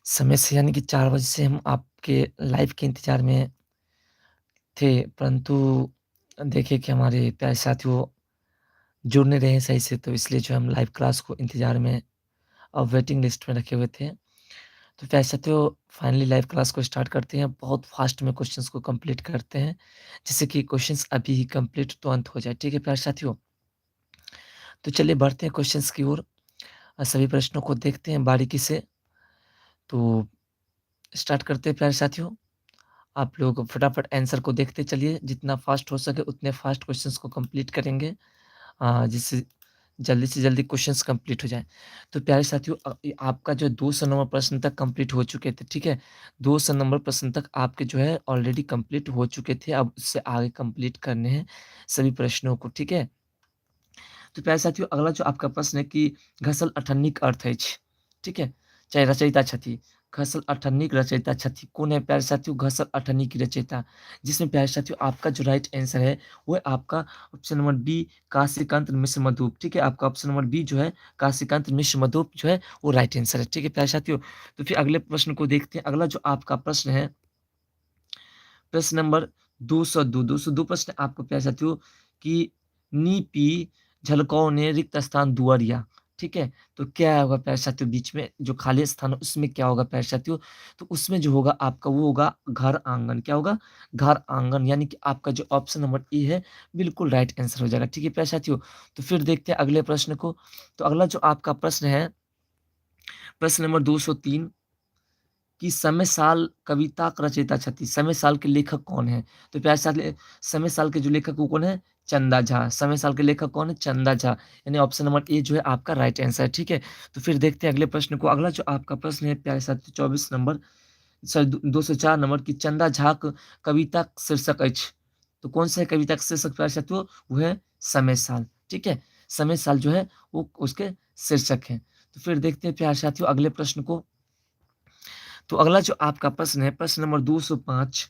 समय से यानी कि 4 बजे से हम आपके लाइव के इंतज़ार में थे, परंतु देखे कि हमारे प्यारे साथियों जुड़ नहीं रहे हैं सही से, तो इसलिए जो हम लाइव क्लास को इंतज़ार में वेटिंग लिस्ट में रखे हुए थे। तो प्यारे साथियों फाइनली लाइव क्लास को स्टार्ट करते हैं, बहुत फास्ट में क्वेश्चंस को कंप्लीट करते हैं, जिससे कि क्वेश्चंस अभी ही कंप्लीट तुरंत हो जाए, ठीक है प्यारे साथियों? तो चलिए बढ़ते हैं क्वेश्चंस की ओर सभी प्रश्नों को देखते हैं बारीकी से। तो स्टार्ट करते हैं प्यारे साथियों। आप लोग फटाफट आंसर को देखते चलिए, जितना फ़ास्ट हो सके उतने फ़ास्ट क्वेश्चंस को कंप्लीट करेंगे जिससे जल्दी से जल्दी क्वेश्चंस कंप्लीट हो जाएँ। तो प्यारे साथियों आपका जो 200 नंबर प्रश्न तक कंप्लीट हो चुके थे, ठीक है? 200 नंबर प्रश्न तक आपके जो है ऑलरेडी कंप्लीट हो चुके थे, अब उससे आगे कंप्लीट करने हैं सभी प्रश्नों को, ठीक है? तो प्यारे साथियों अगला जो आपका प्रश्न है कि घसल अठन्नीक अर्थ अछि, ठीक है? चाहे रचयिता छथि, घसल अठन्नीक रचयिता छथि, कौन है प्यारे साथियों घसल अठन्नी की रचयिता? जिसमें प्यारे साथियों आपका जो राइट आंसर है, वो है आपका ऑप्शन नंबर बी काशीकांत मिश्र मधुप, ठीक है? आपका ऑप्शन नंबर बी जो है काशीकांत मिश्र मधुप जो है वो राइट आंसर है, ठीक है प्यारे साथियों? तो फिर अगले प्रश्न को देखते हैं, अगला जो आपका प्रश्न है प्रश्न नंबर 202 प्रश्न आपको प्यारे साथियों कि नीपी झलकों ने रिक्त स्थान दुआरिया, ठीक है? तो क्या होगा प्यारे साथियों बीच में जो खाली स्थान है उसमें क्या होगा प्यारे साथियों? तो उसमें जो होगा आपका वो होगा घर आंगन, क्या होगा? घर आंगन यानी कि आपका जो ऑप्शन नंबर ए है बिल्कुल राइट आंसर हो जाएगा, ठीक है प्यारे साथियों? तो फिर देखते हैं अगले प्रश्न को, तो अगला जो आपका प्रश्न है, प्रश्न नंबर 203 कि समय साल कविता का रचयिता छथि, समय साल के लेखक कौन है? तो प्यारे साथ समय साल के जो लेखक वो कौन है? चंदा झा। समय साल के लेखक कौन है? चंदा झा। यानी ऑप्शन नंबर ए जो है आपका राइट आंसर है, ठीक है? तो फिर देखते हैं अगले प्रश्न को। अगला जो आपका प्रश्न है प्यारे साथियों 24 नंबर सॉरी 204 नंबर की चंदा झा क कविता शीर्षक अछि। तो कौन सा है कविता का शीर्षक प्यारे साथियों? वो है समय साल, ठीक है? समय साल जो है वो उसके शीर्षक है। तो फिर देखते हैं प्यारे साथियों अगले प्रश्न को। तो अगला जो आपका प्रश्न है, प्रश्न नंबर 205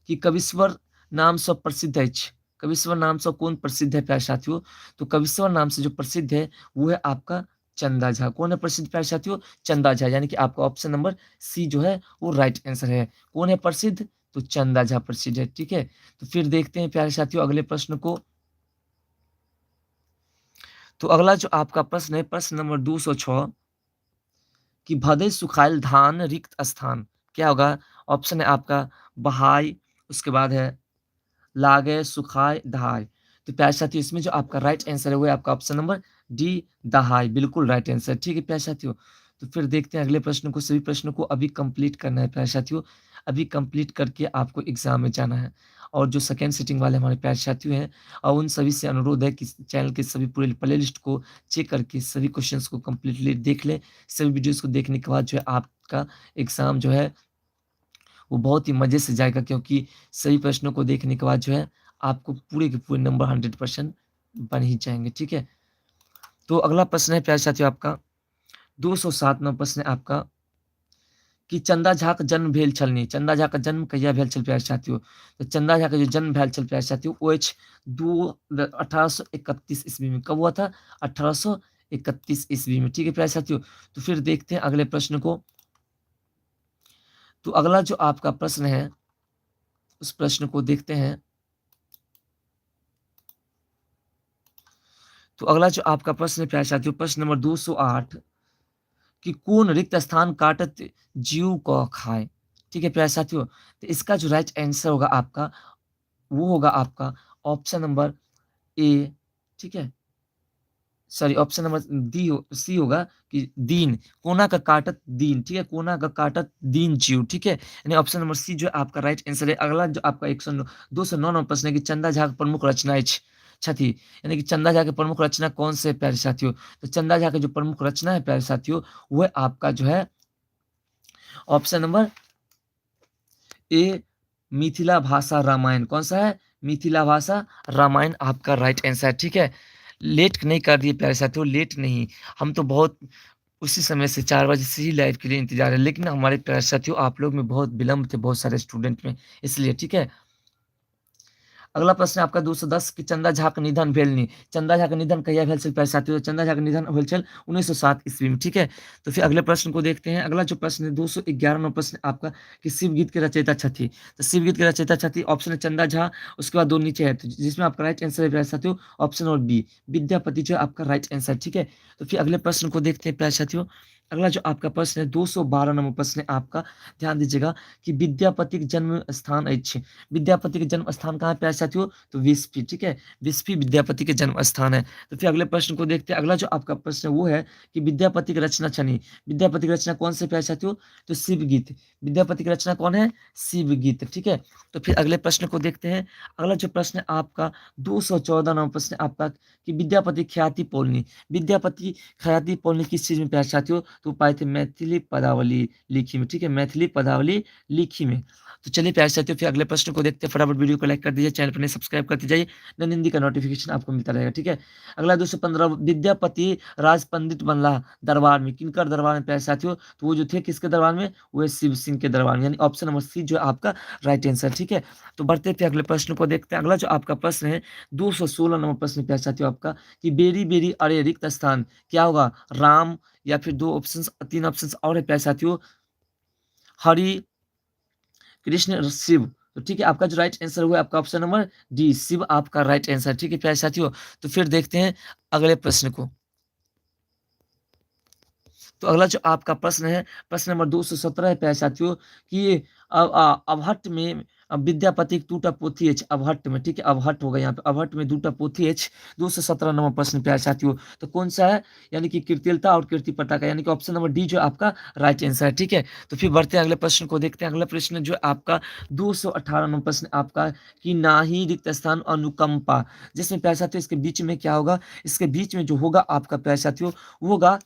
कि कविश्वर नाम से प्रसिद्ध अछि। कविश्वर नाम से कौन प्रसिद्ध है प्यारे साथियों? तो कविश्वर नाम से जो प्रसिद्ध है, वो है आपका चंदा झा। कौन है प्रसिद्ध प्यारे साथियों? चंदा झा, यानी कि आपका ऑप्शन नंबर सी जो है, वो राइट आंसर है। कौन है प्रसिद्ध? तो चंदा झा प्रसिद्ध है, ठीक है? तो फिर देखते हैं प्यारे साथियों अगले प्रश्न को। तो अगला जो आपका प्रश्न है, प्रश्न नंबर 206 कि भदे सुखायल धान रिक्त स्थान, क्या होगा? ऑप्शन है आपका बहाई, उसके बाद है लागे, सुखाए, दहाय। तो प्यारे साथियों इसमें जो आपका राइट आंसर है वो है आपका ऑप्शन नंबर डी दहाई, बिल्कुल राइट आंसर, ठीक है प्यारे साथियों? तो फिर देखते हैं अगले प्रश्न को, सभी प्रश्नों को अभी कंप्लीट करना है प्यारे साथियों, अभी कंप्लीट करके आपको एग्ज़ाम में जाना है। और जो सेकंड सिटिंग वाले हमारे प्यारे साथियों हैं और उन सभी से अनुरोध है कि चैनल के सभी पूरे प्लेलिस्ट को चेक करके सभी क्वेश्चंस को कंप्लीटली देख लें। सभी वीडियोज़ को देखने के बाद जो है आपका एग्ज़ाम जो है वो बहुत ही मज़े से जाएगा, क्योंकि सभी प्रश्नों को देखने के बाद जो है आपको पूरे के पूरे नंबर 100% बन ही जाएँगे, ठीक है? तो अगला प्रश्न है प्यारे साथियों आपका 207 नंबर प्रश्न है आपका कि चंदा झा का जन्म भेल छल नहीं। चंदा झा का जन्म कहिया भेल छल प्यारे साथियों? तो चंदा झा का जो जन्म भेल छल प्यारे साथियों वो अछि 1831 ईस्वी में। कब हुआ था? 1831 ईस्वी में, ठीक है प्यारे साथियों? तो फिर देखते हैं अगले प्रश्न को। तो अगला जो आपका प्रश्न है, उस प्रश्न को देखते हैं। तो अगला जो आपका प्रश्न है प्यारे साथियों, प्रश्न नंबर 208 कि कौन रिक्त स्थान काटत जीव को खाए? ठीक है प्यारे साथियों, तो इसका जो राइट आंसर होगा आपका, वो होगा आपका ऑप्शन नंबर ए, ठीक है? Sorry option number D C होगा कि दीन, कोना का काटत दीन, ठीक है? कोना का काटत दीन जीव, ठीक है? यानी ऑप्शन नंबर सी जो है आपका राइट आंसर है। अगला जो आपका 109 209 नंबर प्रश्न है कि चंदा झा के प्रमुख रचना छथि, यानी कि चंदा झा के प्रमुख रचना कौन से है प्यारे साथियों? तो चंदा झा के जो प्रमुख रचना है प्यारे साथियों, वो है आपका जो है ऑप्शन नंबर ए मिथिला भाषा रामायण। कौन-सा है? मिथिला भाषा रामायण आपका राइट आंसर है, ठीक है? लेट नहीं कर दिए प्यारे साथियों, लेट नहीं। हम तो बहुत उसी समय से 4 बजे से ही लाइव के लिए इंतज़ार है, लेकिन हमारे प्यारे साथियों आप लोग में बहुत विलम्ब थे बहुत सारे स्टूडेंट में, इसलिए, ठीक है? अगला प्रश्न है आपका 210 कि चंदा झा का निधन भेल नहीं। चंदा झा का निधन कहिया भेल छल प्यारे साथियों? चंदा झा का निधन भेल छल 1907 ईस्वी में, ठीक है। तो फिर अगले प्रश्न को देखते हैं। अगला जो प्रश्न है 211वां प्रश्न आपका कि शिव गीत के रचयिता छथी। तो शिव गीत के रचयिता छथी, ऑप्शन है चंदा झा, उसके बाद दो नीचे है, तो जिसमें आपका राइट आंसर है प्यारे साथियों ऑप्शन और बी, विद्यापति जो है आपका राइट आंसर, ठीक है। तो फिर अगले प्रश्न को देखते हैं प्यारे साथियों। अगला जो आपका प्रश्न है 212 नंबर प्रश्न है आपका, ध्यान दीजिएगा कि विद्यापति के जन्म स्थान अच्छे। विद्यापति के जन्म स्थान कहाँ है प्यारे साथियों? तो विस्फी, ठीक है, विस्फी विद्यापति के जन्म स्थान है। तो फिर अगले प्रश्न को देखते हैं। अगला जो आपका प्रश्न है वो है कि विद्यापति की रचना छनी। विद्यापति की रचना कौन से प्यारे साथियों? तो शिव गीत। विद्यापति की रचना कौन है? शिव गीत, ठीक है। तो फिर अगले प्रश्न को देखते हैं। अगला जो प्रश्न है आपका 214 नंबर प्रश्न है आपका कि विद्यापति ख्याति पौलनी। विद्यापति ख्याति पौलनी किस चीज में प्यारे साथियों? तो पाए थे मैथिली पदावली लिखी में, ठीक है, मैथिली पदावली लिखी में। तो चलिए प्यारे साथियों फिर अगले प्रश्न को देखते हैं। फटाफट वीडियो को लाइक कर दीजिए, चैनल पर नहीं सब्सक्राइब करते जाइए, नन हिंदी का नोटिफिकेशन आपको मिलता रहेगा, ठीक है। अगला 215 विद्यापति राज पंडित बनला दरबार में, किनकर दरबार में प्यारे साथियों? तो वो जो थे किसके दरबार में? वो शिव सिंह के दरबार में, यानी ऑप्शन नंबर सी जो है आपका राइट आंसर, ठीक है। तो बढ़ते थे अगले प्रश्न को देखते हैं। अगला जो आपका प्रश्न है 216 नंबर प्रश्न प्यारे साथियों आपका कि बेरी बेरी अरे रिक्त स्थान क्या होगा? राम, या फिर दो ऑप्शन, तीन ऑप्शन और है प्यारे साथियों, हरि, कृष्ण और शिव। तो ठीक है, आपका जो राइट आंसर हुआ आपका ऑप्शन नंबर डी, शिव आपका राइट आंसर, ठीक है प्यारे साथियों। तो फिर देखते हैं अगले प्रश्न को। तो अगला जो आपका प्रश्न है प्रश्न नंबर 217 है प्यारे साथियों कि अवहट्ट में विद्यापति के दूटा पोथी है अवहट्ट में, ठीक है, अवहट्ट होगा यहाँ पे, अवहट्ट में दूटा पोथी है। 217 नंबर प्रश्न प्यारे साथियों, तो कौन सा है? यानी कि कीर्तिलता और कीर्तिपता का, यानी कि ऑप्शन नंबर डी जो आपका राइट आंसर है, ठीक है। तो फिर बढ़ते हैं अगले प्रश्न को देखते हैं। अगला प्रश्न जो आपका 218 नंबर प्रश्न आपका कि नाही रिक्त स्थान अनुकंपा, जिसमें प्यारे साथियों इसके बीच में क्या होगा? इसके बीच में जो होगा आपका प्यारे साथियों वो होगा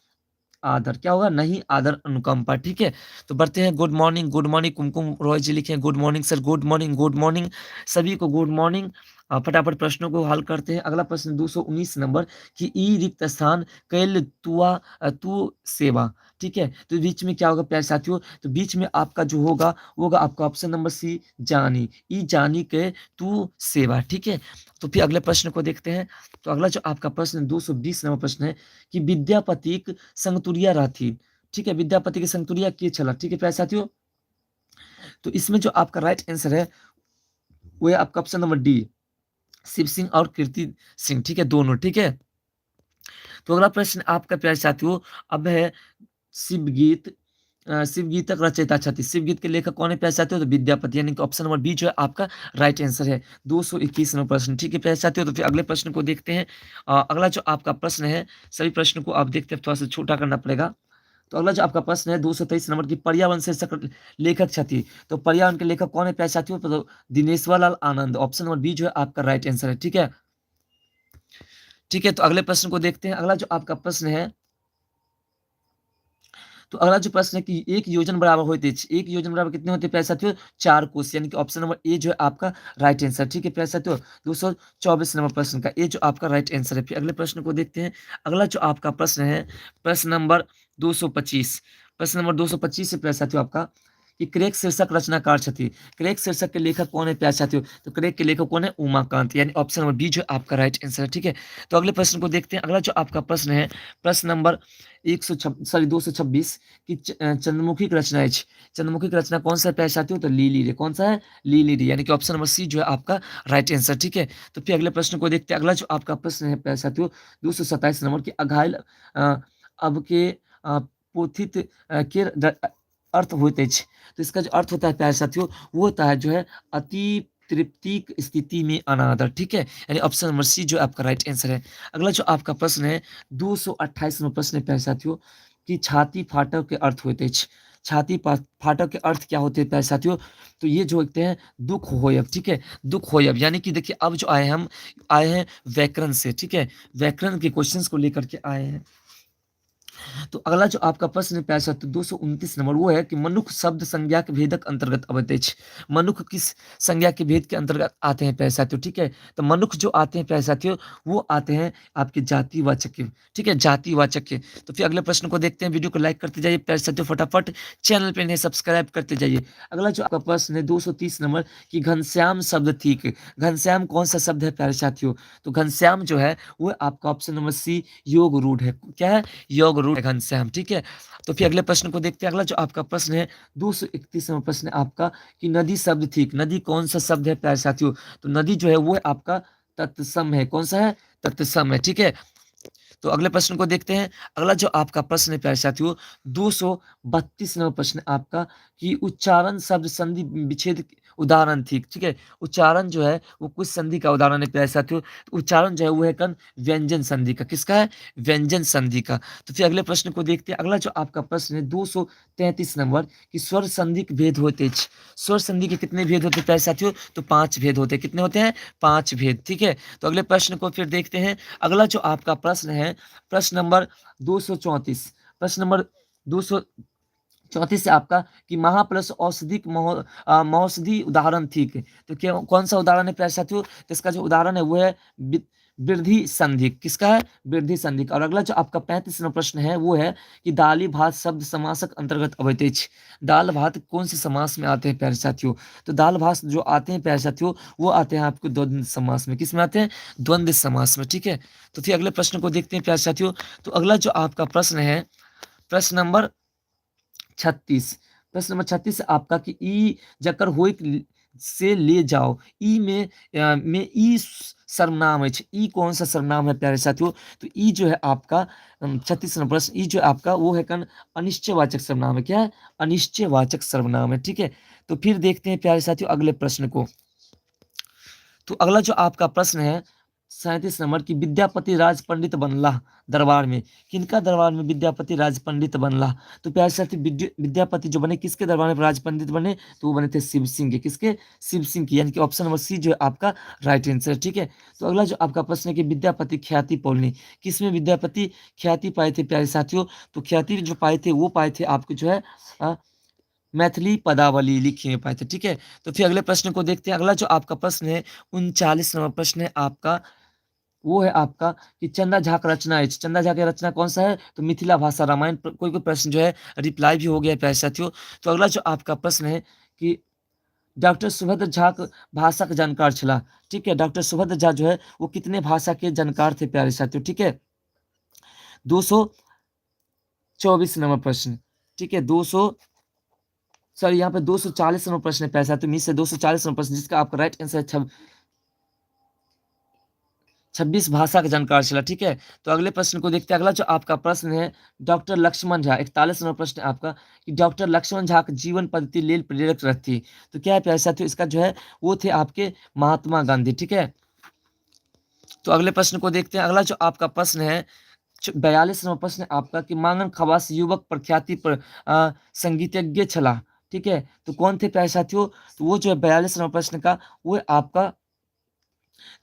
आदर। क्या होगा? नहीं आदर अनुकंपा, ठीक है। तो बढ़ते हैं। गुड मॉर्निंग, गुड मॉर्निंग कुमकुम रॉय जी लिखे हैं good morning sir, good morning, good morning सभी को, गुड मॉर्निंग। फटाफट प्रश्नों को हल करते हैं। अगला प्रश्न 219 नंबर कि ई रिक्त स्थान कैल तुआ तू सेवा, ठीक है। तो बीच में क्या होगा प्यारे साथियों? तो बीच में आपका जो होगा वो होगा आपका ऑप्शन नंबर सी, जानी, ई जानी के तू सेवा, ठीक है। तो फिर अगले प्रश्न को देखते हैं। तो अगला जो आपका प्रश्न 220 नंबर प्रश्न है कि विद्यापति संगतुरिया रहती, ठीक है, विद्यापति के संगतुरिया के छला, ठीक है प्यारे साथियों। तो इसमें जो आपका राइट आंसर है वो है आपका option number D, Shiv Singh और कीर्ति सिंह, ठीक है, दोनों, ठीक है। तो अगला प्रश्न आपका प्यारे साथियों अब है शिव गीत, शिव गीतक रचयिता छथि। शिव गीत के लेखक कौन है प्यारे साथियों? तो विद्यापति, यानी कि ऑप्शन नंबर बी जो है आपका राइट आंसर है। 221 नंबर प्रश्न, ठीक है प्यारे साथियों। तो फिर अगले प्रश्न को देखते हैं। अगला जो आपका प्रश्न है सभी प्रश्न को आप देखते हैं थोड़ा सा छोटा करना पड़ेगा। तो अगला जो आपका प्रश्न है 223 नंबर की पर्यावरण शीर्षक लेखक छथि। तो पर्यावरण के लेखक कौन है प्यारे साथियों? तो दिनेश्वर लाल आनंद, ऑप्शन नंबर बी जो है आपका राइट आंसर है, ठीक है। ठीक है, तो अगले प्रश्न को देखते हैं। अगला जो आपका प्रश्न है, तो अगला जो प्रश्न है कि एक योजन बराबर होते हैं, एक योजन बराबर कितने होते हैं प्यारे साथियों? 4 कोस, यानी कि ऑप्शन नंबर ए जो है आपका राइट आंसर, ठीक है प्यारे साथियों। 224 नंबर प्रश्न का ए जो आपका राइट आंसर है। फिर अगले प्रश्न को देखते हैं। अगला जो आपका प्रश्न है प्रश्न नंबर 225, प्रश्न नंबर 225 से प्यारे साथियों आपका कि क्रेक शीर्षक रचनाकार छथि। क्रेक शीर्षक के लेखक कौन है प्यारे साथियों? तो क्रेक के लेखक कौन है? उमाकांत, यानी ऑप्शन नंबर बी जो आपका राइट आंसर है, ठीक है। तो अगले प्रश्न को देखते हैं। अगला जो आपका प्रश्न है प्रश्न नंबर 226 कि चंद्रमुखी की रचना है। चंद्रमुखी की रचना कौन सा है प्यारे साथियों? तो लीली रे, कौन सा है? लीली रे, यानी कि ऑप्शन नंबर सी जो है आपका राइट आंसर, ठीक है। तो फिर अगले प्रश्न को देखते हैं। अगला जो आपका प्रश्न है प्यारे साथियों 227 नंबर की अघायल अब के पोथित के अर्थ होते हैं। तो इसका जो अर्थ होता है प्यारे साथियों वो होता है जो है अति तृप्ति स्थिति में अनादर, ठीक है, यानी ऑप्शन नंबर सी जो आपका राइट आंसर है। अगला जो आपका प्रश्न है 228 नंबर प्रश्न है प्यारे साथियों कि छाती फाटक के अर्थ होते हैं। छाती फाटक के अर्थ क्या होते हैं प्यारे साथियों? तो ये जो होते हैं दुख होयब, ठीक है, दुख होयब, यानी कि देखिए अब जो आए हम आए हैं व्याकरण से, ठीक है, व्याकरण के क्वेश्चंस को लेकर के आए हैं। तो अगला जो आपका प्रश्न है प्यारे साथियों 229 नंबर वो है कि मनुख शब्द संज्ञा के भेदक अंतर्गत अवैत अछि। मनुख किस संज्ञा के भेद के अंतर्गत आते हैं प्यारे साथियों, ठीक है? तो मनुख जो आते हैं प्यारे साथियों वो आते हैं आपके जातिवाचक के, ठीक है? जातिवाचक के। तो फिर अगले प्रश्न को देखते हैं, वीडियो को लाइक करते जाइए प्यारे साथियों फटाफट, चैनल पे नए सब्सक्राइब करते जाइए। अगला जो आपका प्रश्न है 230 नंबर कि घनश्याम शब्द ठीक। घनश्याम कौन सा शब्द है प्यारे साथियों? तो घनश्याम जो है वो आपका ऑप्शन नंबर सी योग रूढ़ है। क्या है? योग रूढ़ घनश्याम, ठीक है? तो फिर अगले प्रश्न को देखते हैं। अगला जो आपका प्रश्न है 231वां प्रश्न है आपका कि नदी शब्द ठीक। नदी कौन सा शब्द है प्यारे साथियों? तो नदी जो है वो है आपका तत्सम है। कौन सा है? तत्सम है, ठीक है? तो अगले प्रश्न को देखते हैं। अगला जो आपका प्रश्न है प्यारे साथियों 232 नंबर प्रश्न आपका कि उच्चारण शब्द संधि विच्छेद उदाहरण ठीक, ठीक है? उच्चारण जो है वो कुछ संधि का उदाहरण है प्यारे साथियों। तो उच्चारण जो है वो है कन व्यंजन संधि का। किसका है? व्यंजन संधि का। तो फिर अगले प्रश्न को देखते हैं। अगला जो आपका प्रश्न है 233 नंबर कि स्वर संधि के भेद होते हैं। स्वर संधि के कितने भेद होते हैं प्यारे साथियों? तो 5 भेद होते हैं। कितने होते हैं? 5 भेद, ठीक है? तो अगले प्रश्न को फिर देखते हैं। अगला जो आपका प्रश्न है प्रश्न नंबर 234। प्रश्न नंबर 234 से आपका कि महाप्लस औषधिक महोषधि उदाहरण ठीक है। तो क्या कौन सा उदाहरण है प्यारे साथियों? तो इसका जो उदाहरण है वो है वृद्धि संधि। किसका है? वृद्धि संधि का। और अगला जो आपका 35वां प्रश्न है वो है कि दाली भात शब्द समासक अंतर्गत अवैत अछि। दाल भात कौन से समास में आते हैं प्यारे साथियों? तो दाल भात जो आते हैं प्यारे साथियों वो आते हैं आपको द्वंद्व समास में। किस में आते हैं? द्वंद्व समास में, ठीक है? तो फिर अगले प्रश्न को देखते हैं प्यारे साथियों। तो अगला जो आपका प्रश्न है प्रश्न नंबर 36। प्रश्न नंबर 36 आपका कि ई जकर होइक से ले जाओ। ई में ई सर्वनाम है। ई कौन सा सर्वनाम है प्यारे साथियों? तो ई जो है आपका 36 नंबर प्रश्न ई जो है आपका वो है कन अनिश्चयवाचक सर्वनाम है। क्या है? अनिश्चयवाचक सर्वनाम है, ठीक है? तो फिर देखते हैं प्यारे साथियों अगले प्रश्न को। तो अगला जो आपका प्रश्न है 37 नंबर की विद्यापति राज पंडित बनला दरबार में। किनका दरबार में विद्यापति राज पंडित बनला? तो प्यारे साथी विद्यापति जो बने किसके दरबार में राज पंडित बने? तो वो बने थे शिव सिंह के। किसके? शिव सिंह की। यानी कि ऑप्शन नंबर सी जो है आपका राइट आंसर, ठीक है? तो अगला जो आपका प्रश्न है कि विद्यापति ख्याति पौलनी। किसमें विद्यापति ख्याति पाए थे प्यारे साथियों? तो ख्याति जो पाए थे वो पाए थे आपके जो है मैथिली पदावली लिखी में पाए थे, ठीक है? तो फिर अगले प्रश्न को देखते हैं। अगला जो आपका प्रश्न है 39 नंबर प्रश्न है आपका वो है आपका कि चंदा झा का रचना है। चंदा झा का रचना कौन सा है? तो मिथिला भाषा रामायण। कोई कोई प्रश्न जो है रिप्लाई भी हो गया है प्यारे साथियों। तो अगला जो आपका प्रश्न है कि डॉक्टर सुभद्र झा भाषा के जानकार छला, ठीक है? डॉक्टर सुभद्र झा जो है वो कितने भाषा के जानकार थे प्यारे साथियों, ठीक है? 224 नंबर प्रश्न, ठीक है? 200 सॉरी यहाँ पे 240 नंबर प्रश्न है प्यारे साथियों। मीन से 240 नंबर प्रश्न जिसका आपका राइट आंसर है 26 भाषा का जानकार चला, ठीक है? तो अगले प्रश्न को देखते हैं। अगला जो आपका प्रश्न है डॉक्टर लक्ष्मण झा 41 नंबर प्रश्न है आपका कि डॉक्टर लक्ष्मण झा के जीवन पद्धति लेल प्रेरक रहती। तो क्या है प्यारे साथियों? इसका जो है वो थे आपके महात्मा गांधी, ठीक है? तो अगले प्रश्न को देखते हैं। अगला जो आपका प्रश्न है 42 नंबर प्रश्न है आपका कि मांगन खवास युवक प्रख्याति पर संगीतज्ञ छला, ठीक है? तो कौन थे प्यारे साथियों? तो वो जो है 42 नंबर प्रश्न का वो है आपका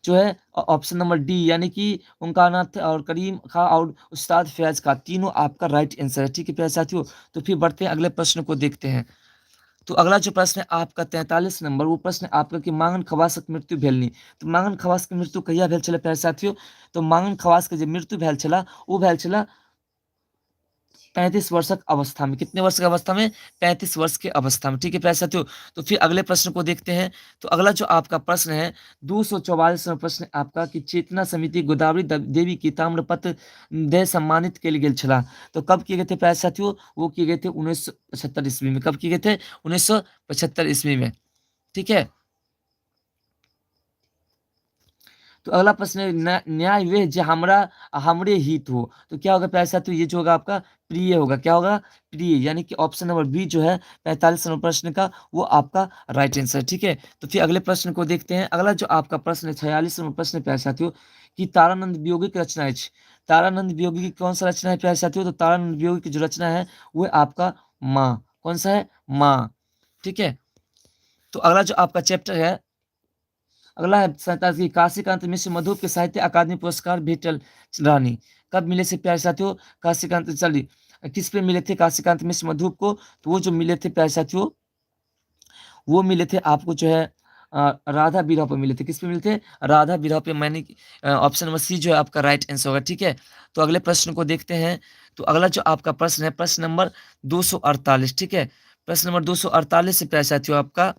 जो है ऑप्शन नंबर डी यानी कि उनका नाथ और करीम खां और उस्ताद फैज का तीनों आपका राइट आंसर है, ठीक है प्यारे साथियों? तो फिर बढ़ते हैं अगले प्रश्न को देखते हैं। तो अगला जो प्रश्न है आपका 43 नंबर वो प्रश्न है आपका कि मांगन खवासक मृत्यु भेल नहीं। तो मांगन खवास के मृत्यु कहिया भेल छला प्यारे साथियों? तो मांगन खवास के जो मृत्यु भेल छला वो भेल छला 35 वर्षक अवस्था में। कितने वर्ष की अवस्था में? 35 वर्ष की अवस्था में, ठीक है प्यारे साथियों? तो फिर अगले प्रश्न को देखते हैं। तो अगला जो आपका प्रश्न है 244 प्रश्न आपका कि चेतना समिति गोदावरी देवी की ताम्रपत्र दे सम्मानित के लिए गेल छला। तो कब किए गए थे प्यारे साथियों? वो किए गए थे 1975 ईस्वी में। कब किए गए थे? 1975 ईस्वी में, ठीक है? तो अगला प्रश्न है न्याय वे जे हमरा हमरे हित हो। तो क्या होगा प्यारे साथियों? ये जो होगा आपका प्रिय होगा। क्या होगा? प्रिय। यानी कि ऑप्शन नंबर बी जो है 45 नंबर प्रश्न का वो आपका राइट आंसर, ठीक है? तो फिर अगले प्रश्न को देखते हैं। अगला जो आपका प्रश्न है 46 नंबर प्रश्न है प्यारे साथियों कि तारानंद वियोगी की रचना है। तारानंद वियोगी की कौन सा रचना है प्यारे साथियों? तो तारानंद वियोगी की जो रचना है वो है आपका माँ। कौन सा है? माँ, ठीक है? तो अगला जो आपका चैप्टर है अगला है 47 काशीकांत मिश्र मधु के साहित्य अकादमी पुरस्कार भेटल रानी। कब मिले थे प्यारे साथियों काशीकांत, चलिए किस पे मिले थे काशीकांत मिश्र मधुप को, तो वो जो मिले थे प्यारे साथियों वो मिले थे आपको जो है राधा बिरह पे मिले थे। किस पे मिले थे? राधा बिरह पे। मैंने ऑप्शन नंबर सी जो है आपका राइट आंसर होगा, ठीक है। तो अगले प्रश्न को देखते हैं। तो अगला जो आपका प्रश्न है प्रश्न नंबर 248, ठीक है। प्रश्न नंबर 248 से प्यारे साथियों आपका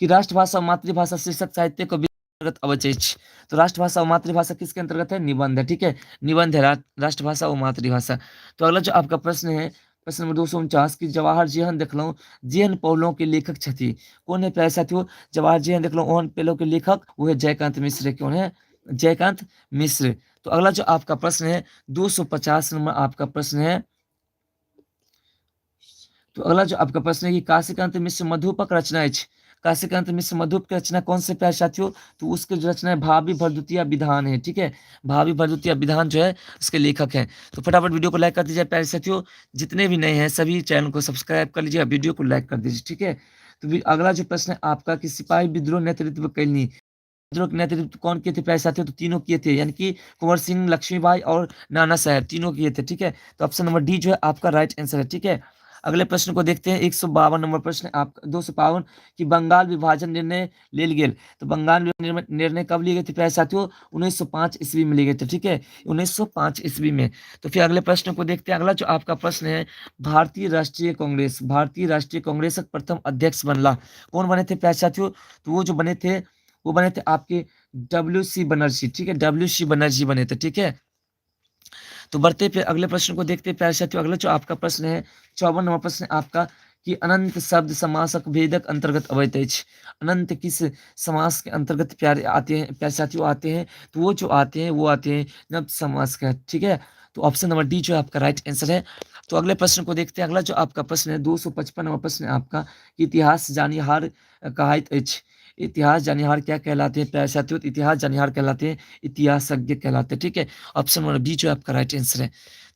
कि राष्ट्रभाषा और मातृभाषा शीर्षक साहित्य को अंतर्गत अवचेच। तो राष्ट्रभाषा और मातृभाषा किसके अंतर्गत है? निबंध है, ठीक है। निबंध है राष्ट्रभाषा और मातृभाषा। तो अगला जो आपका प्रश्न है प्रश्न नंबर 249 की जवाहर जेहन देखलो जेहन पौलों के लेखक छथि। कौन है प्यारे साथियों जवाहर जेहन देखलो ओहन पेलो के लेखक? वो है जयकांत मिश्र। कौन है? जयकांत मिश्र। तो अगला जो आपका प्रश्न है 250 नंबर आपका प्रश्न है। तो अगला जो आपका प्रश्न है कि काशीकांत मिश्र मधुपक रचना अछि। काशीकांत मिश्र मधुप की रचना कौन से प्यारे साथियों? तो उसके जो रचना है भावी भरदुतिया विधान है, ठीक है। भावी भरदुतिया विधान जो है उसके लेखक हैं। तो फटाफट वीडियो को लाइक कर दीजिए प्यारे साथियों। जितने भी नए हैं सभी चैनल को सब्सक्राइब कर लीजिए, वीडियो को लाइक कर दीजिए, ठीक है। तो अगला जो प्रश्न है आपका कि सिपाही विद्रोह नेतृत्व कैलनी। विद्रोह के नेतृत्व कौन किए थे प्यारे साथियों? तो तीनों किए थे, यानी कि कुंवर सिंह, लक्ष्मीबाई और नाना साहेब, तीनों किए थे, ठीक है। तो ऑप्शन नंबर डी जो है आपका राइट आंसर है, ठीक है। अगले प्रश्न को देखते हैं 152 नंबर प्रश्न आपका 252 कि बंगाल विभाजन निर्णय ले गेल। तो बंगाल निर्णय कब लिए गए थे प्यारे साथियों? 1905 ईस्वी में लिए गए थे, ठीक है। 1905 ईस्वी में। तो फिर अगले प्रश्न को देखते हैं। अगला जो आपका प्रश्न है भारतीय राष्ट्रीय कांग्रेस प्रथम अध्यक्ष बनला। कौन बने थे प्यारे साथियों? तो वो बने थे आपके WC बनर्जी, ठीक है। WC बनर्जी बने थे, ठीक है। तो बढ़ते फिर अगले प्रश्न को देखते हैं प्यारे साथियों। अगला जो आपका प्रश्न है 54 नंबर प्रश्न आपका कि अनंत शब्द समासक भेदक अंतर्गत अवैध अछि। अनंत किस समास के अंतर्गत प्यारे आते हैं प्यारे साथियों आते हैं? तो वो जो आते हैं वो आते हैं नव्य समास का, ठीक है। तो ऑप्शन नंबर डी जो है आपका राइट आंसर है। तो अगले प्रश्न को देखते हैं। अगला जो आपका प्रश्न है 255 नंबर प्रश्न है आपका इतिहास जानिहार कहाइत अछि। इतिहास जानिहार क्या कहलाते हैं प्यारे साथियों? तो इतिहास जानिहार कहलाते हैं इतिहासज्ञ कहलाते हैं, ठीक है। ऑप्शन नंबर बी जो है आपका राइट आंसर है।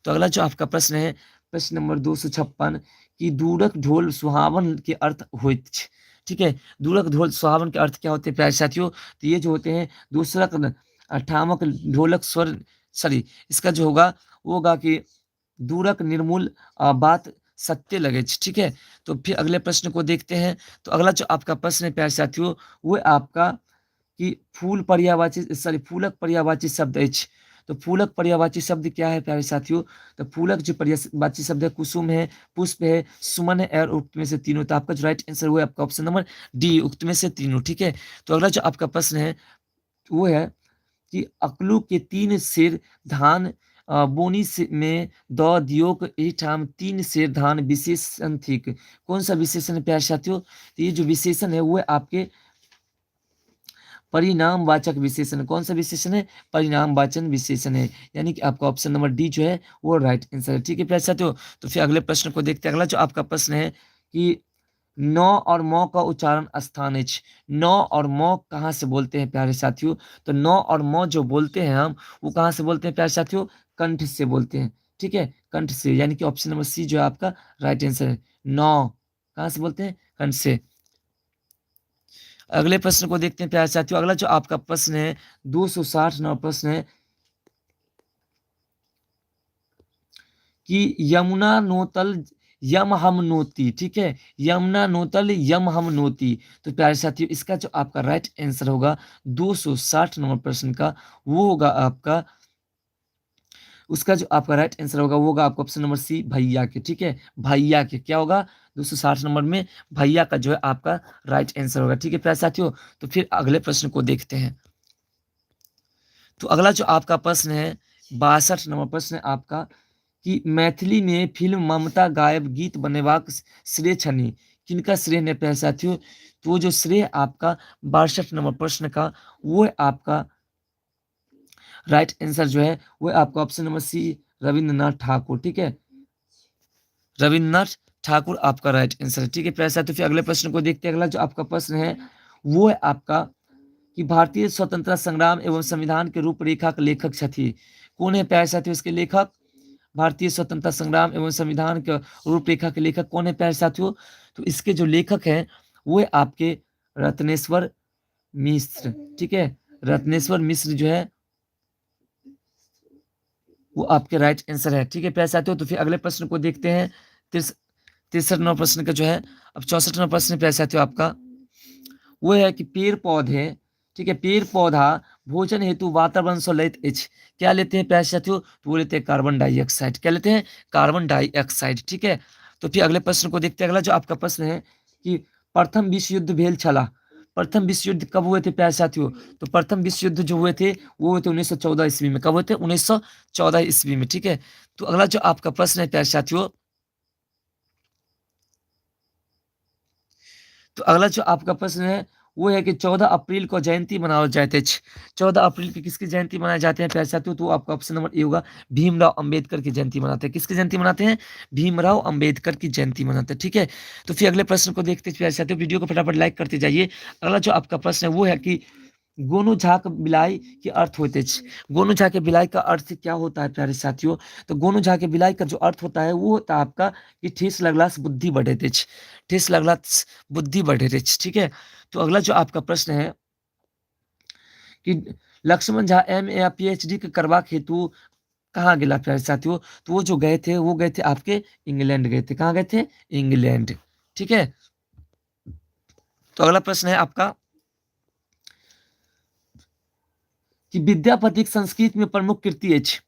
तो अगला जो आपका प्रश्न है प्रश्न नंबर 256 कि दूरक ढोल सुहावन के अर्थ होइत छै, ठीक है। दूरक ढोल सुहावन के अर्थ क्या होते हैं प्यारे साथियों? तो ये जो होते हैं दूसरक ठामक ढोलक स्वर, सॉरी इसका जो होगा वो होगा कि दूरक निर्मूल बात सत्य लगे, ठीक है। तो फिर अगले प्रश्न को देखते हैं। तो अगला जो आपका प्रश्न है प्यारे साथियों वो आपका कि फूल पर्यायवाची सॉरी फूलक पर्यायवाची शब्द अछि। तो फूलक पर्यायवाची शब्द क्या है प्यारे साथियों? तो फूलक जो पर्यायवाची शब्द है कुसुम है, पुष्प है, सुमन है और उक्त में से तीनों। तो आपका जो राइट आंसर वो है आपका ऑप्शन नंबर डी, उक्त में से तीनों, ठीक है। तो अगला जो आपका प्रश्न है वो है कि अकलू के 3 सेर धान बोनी से में द दियोक एठाम 3 सेर धान विशेषण थिक। कौन सा विशेषण है प्यारे साथियों? तो ये जो विशेषण है वो है आपके परिणामवाचक विशेषण। कौन सा विशेषण है? परिणामवाचक विशेषण है, यानी कि आपका ऑप्शन नंबर डी जो है वो राइट आंसर है, ठीक है प्यारे साथियों। तो फिर अगले प्रश्न को देखते हैं। अगला जो आपका प्रश्न है कि नौ और मौ का उच्चारण स्थान है। नौ और मौ कहाँ से बोलते हैं प्यारे साथियों? तो नौ और मौ जो बोलते हैं हम वो कहाँ से बोलते हैं प्यारे साथियों? कंठ से बोलते हैं, ठीक है। कंठ से, यानी कि ऑप्शन नंबर सी जो है आपका राइट आंसर है। नौ कहाँ से बोलते हैं? कंठ से। अगले प्रश्न को देखते हैं प्यारे साथियों। अगला जो आपका प्रश्न है 260 नंबर प्रश्न है कि यमुना नोतल यम हम नोती, ठीक है। यमुना नोतल यम हम नोती। तो प्यारे साथियों इसका जो आपका राइट आंसर होगा 260 नंबर प्रश्न का वो होगा आपका उसका जो आपका राइट आंसर होगा वो होगा आपका ऑप्शन नंबर सी भैया के, ठीक है। भैया के क्या होगा 260 नंबर में भैया का जो है आपका राइट आंसर होगा, ठीक है प्यारे साथियों। तो फिर अगले प्रश्न को देखते हैं। तो अगला जो आपका प्रश्न है 62 नंबर प्रश्न है आपका कि मैथिली में फिल्म ममता गायब गीत बनेबाक श्रेय छनी। किनका श्रेय है प्यारे साथियों? तो वो जो श्रेय आपका 62 नंबर प्रश्न का वो है आपका राइट आंसर जो है वो आपका option number C Rabindranath Thakur, ठीक है। रविंद्रनाथ ठाकुर आपका राइट आंसर है, ठीक है प्यारे साथियों। फिर अगले प्रश्न को देखते हैं। अगला जो आपका प्रश्न है वो है आपका कि भारतीय स्वतंत्रता संग्राम एवं संविधान के रूपरेखा के लेखक छथि। कौन है प्यारे साथियों इसके लेखक? भारतीय स्वतंत्रता संग्राम एवं संविधान के रूपरेखा के लेखक कौन है प्यारे साथियों? तो इसके जो लेखक हैं वो है आपके रत्नेश्वर मिश्र, ठीक है। रत्नेश्वर मिश्र जो है वो आपके राइट आंसर है। ठीक है प्यारे साथियों, तो फिर अगले प्रश्न को देखते हैं। तिरस 63 नंबर प्रश्न का जो है, अब 64 नंबर प्रश्न प्यारे साथियों आपका, वो है कि पेड़-पौधे, ठीक है, पेड़-पौधा भोजन हेतु वातावरण से लैत अछि। क्या लेते हैं प्यारे साथियों? तो वो लेते हैं कार्बन डाइऑक्साइड। क्या लेते हैं? कार्बन डाइऑक्साइड, ठीक है। तो फिर अगले प्रश्न को देखते हैं। अगला जो आपका प्रश्न है कि प्रथम विश्व युद्ध भेल छला। प्रथम विश्व युद्ध कब हुए थे प्यारे साथियों? तो प्रथम विश्व युद्ध जो हुए थे, वो हुए थे 1914 ईस्वी में। कब हुए थे? 1914 ईस्वी में, ठीक है। तो अगला जो आपका प्रश्न है प्यारे साथियों, तो अगला जो आपका प्रश्न है, वो है कि 14 अप्रैल को जयंती मनावल जाइत अछि। 14 अप्रैल की किसकी जयंती मनाए जाते हैं प्यारे साथियों? तो आपका ऑप्शन नंबर ए होगा, भीमराव अंबेडकर की जयंती मनाते हैं। किसकी जयंती मनाते हैं? भीमराव अंबेडकर की जयंती मनाते हैं, ठीक है। तो फिर अगले प्रश्न को देखते हैं प्यारे साथियों, वीडियो को फटाफट लाइक करते जाइए। अगला जो आपका प्रश्न है, वो है कि गोनू झाक बिलाई के अर्थ होते छ। गोनू झा के बिलाई का अर्थ क्या होता है प्यारे साथियों? तो गोनू झा के बिलाई का जो अर्थ होता है, वो होता है आपका कि ठेस लगला से बुद्धि बढ़े छ। ठेस लगला से बुद्धि बढ़े छ, ठीक है। तो अगला जो आपका प्रश्न है कि लक्ष्मण झा एम ए या पीएचडी के करबाक हेतु कहाँ गिला प्यारे साथियों? तो वो जो गए थे, वो गए थे आपके इंग्लैंड गए थे। कहाँ गए थे? इंग्लैंड, ठीक है। तो अगला प्रश्न है आपका कि विद्यापति संस्कृत में प्रमुख कृति अछि।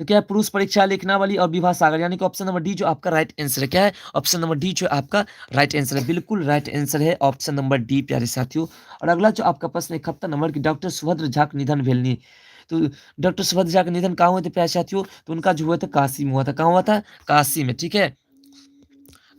तो क्या है? पुरुष परीक्षा लेखनावली और विभा सागर, यानी कि ऑप्शन नंबर डी जो आपका राइट आंसर है। क्या है? ऑप्शन नंबर डी जो आपका राइट आंसर है, बिल्कुल राइट आंसर है ऑप्शन नंबर डी प्यारे साथियों। और अगला जो आपका प्रश्न है 71 नंबर की, डॉक्टर सुभद्र झा का निधन भेलनी। तो डॉक्टर सुभद्र झा का निधन कहाँ हुए थे प्यारे साथियों? तो उनका जो हुआ था काशी में हुआ था। कहाँ हुआ था? काशी में, ठीक है।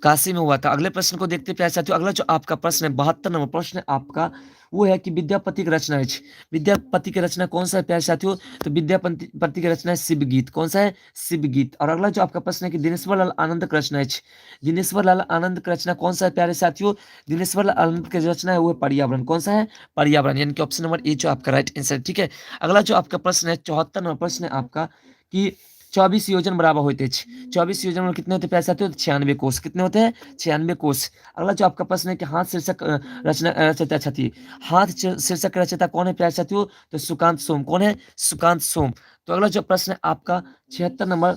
काशी में हुआ था। अगले प्रश्न को देखते हैं प्यारे साथियों। अगला जो आपका प्रश्न है 72 नंबर प्रश्न है आपका, वो है कि विद्यापति की रचना है। विद्यापति की रचना कौन सा है प्यारे साथियों? तो विद्यापति की रचना है शिव गीत। कौन सा है? शिव गीत। और अगला जो आपका प्रश्न है कि दिनेश्वर लाल आनंद की रचना है। दिनेश्वर लाल आनंद की रचना कौन सा है प्यारे साथियों? दिनेश्वर लाल आनंद की रचना है वो है पर्यावरण। कौन सा है? पर्यावरण, यानी कि ऑप्शन नंबर ए जो आपका राइट आंसर है, ठीक है। अगला जो आपका प्रश्न है 74 नंबर प्रश्न है आपका कि 24 योजन बराबर होते हैं। 24 योजन में कितने होते हैं प्यारे साथियों? 96 कोष। कितने होते हैं? 96 कोष। अगला जो आपका प्रश्न है कि हाथ शीर्षक रचयिता छथि। हाथ शीर्षक रचयिता कौन है प्यारे साथियों? तो सुकांत सोम। कौन है? सुकांत सोम। तो अगला जो प्रश्न है आपका 76 नंबर,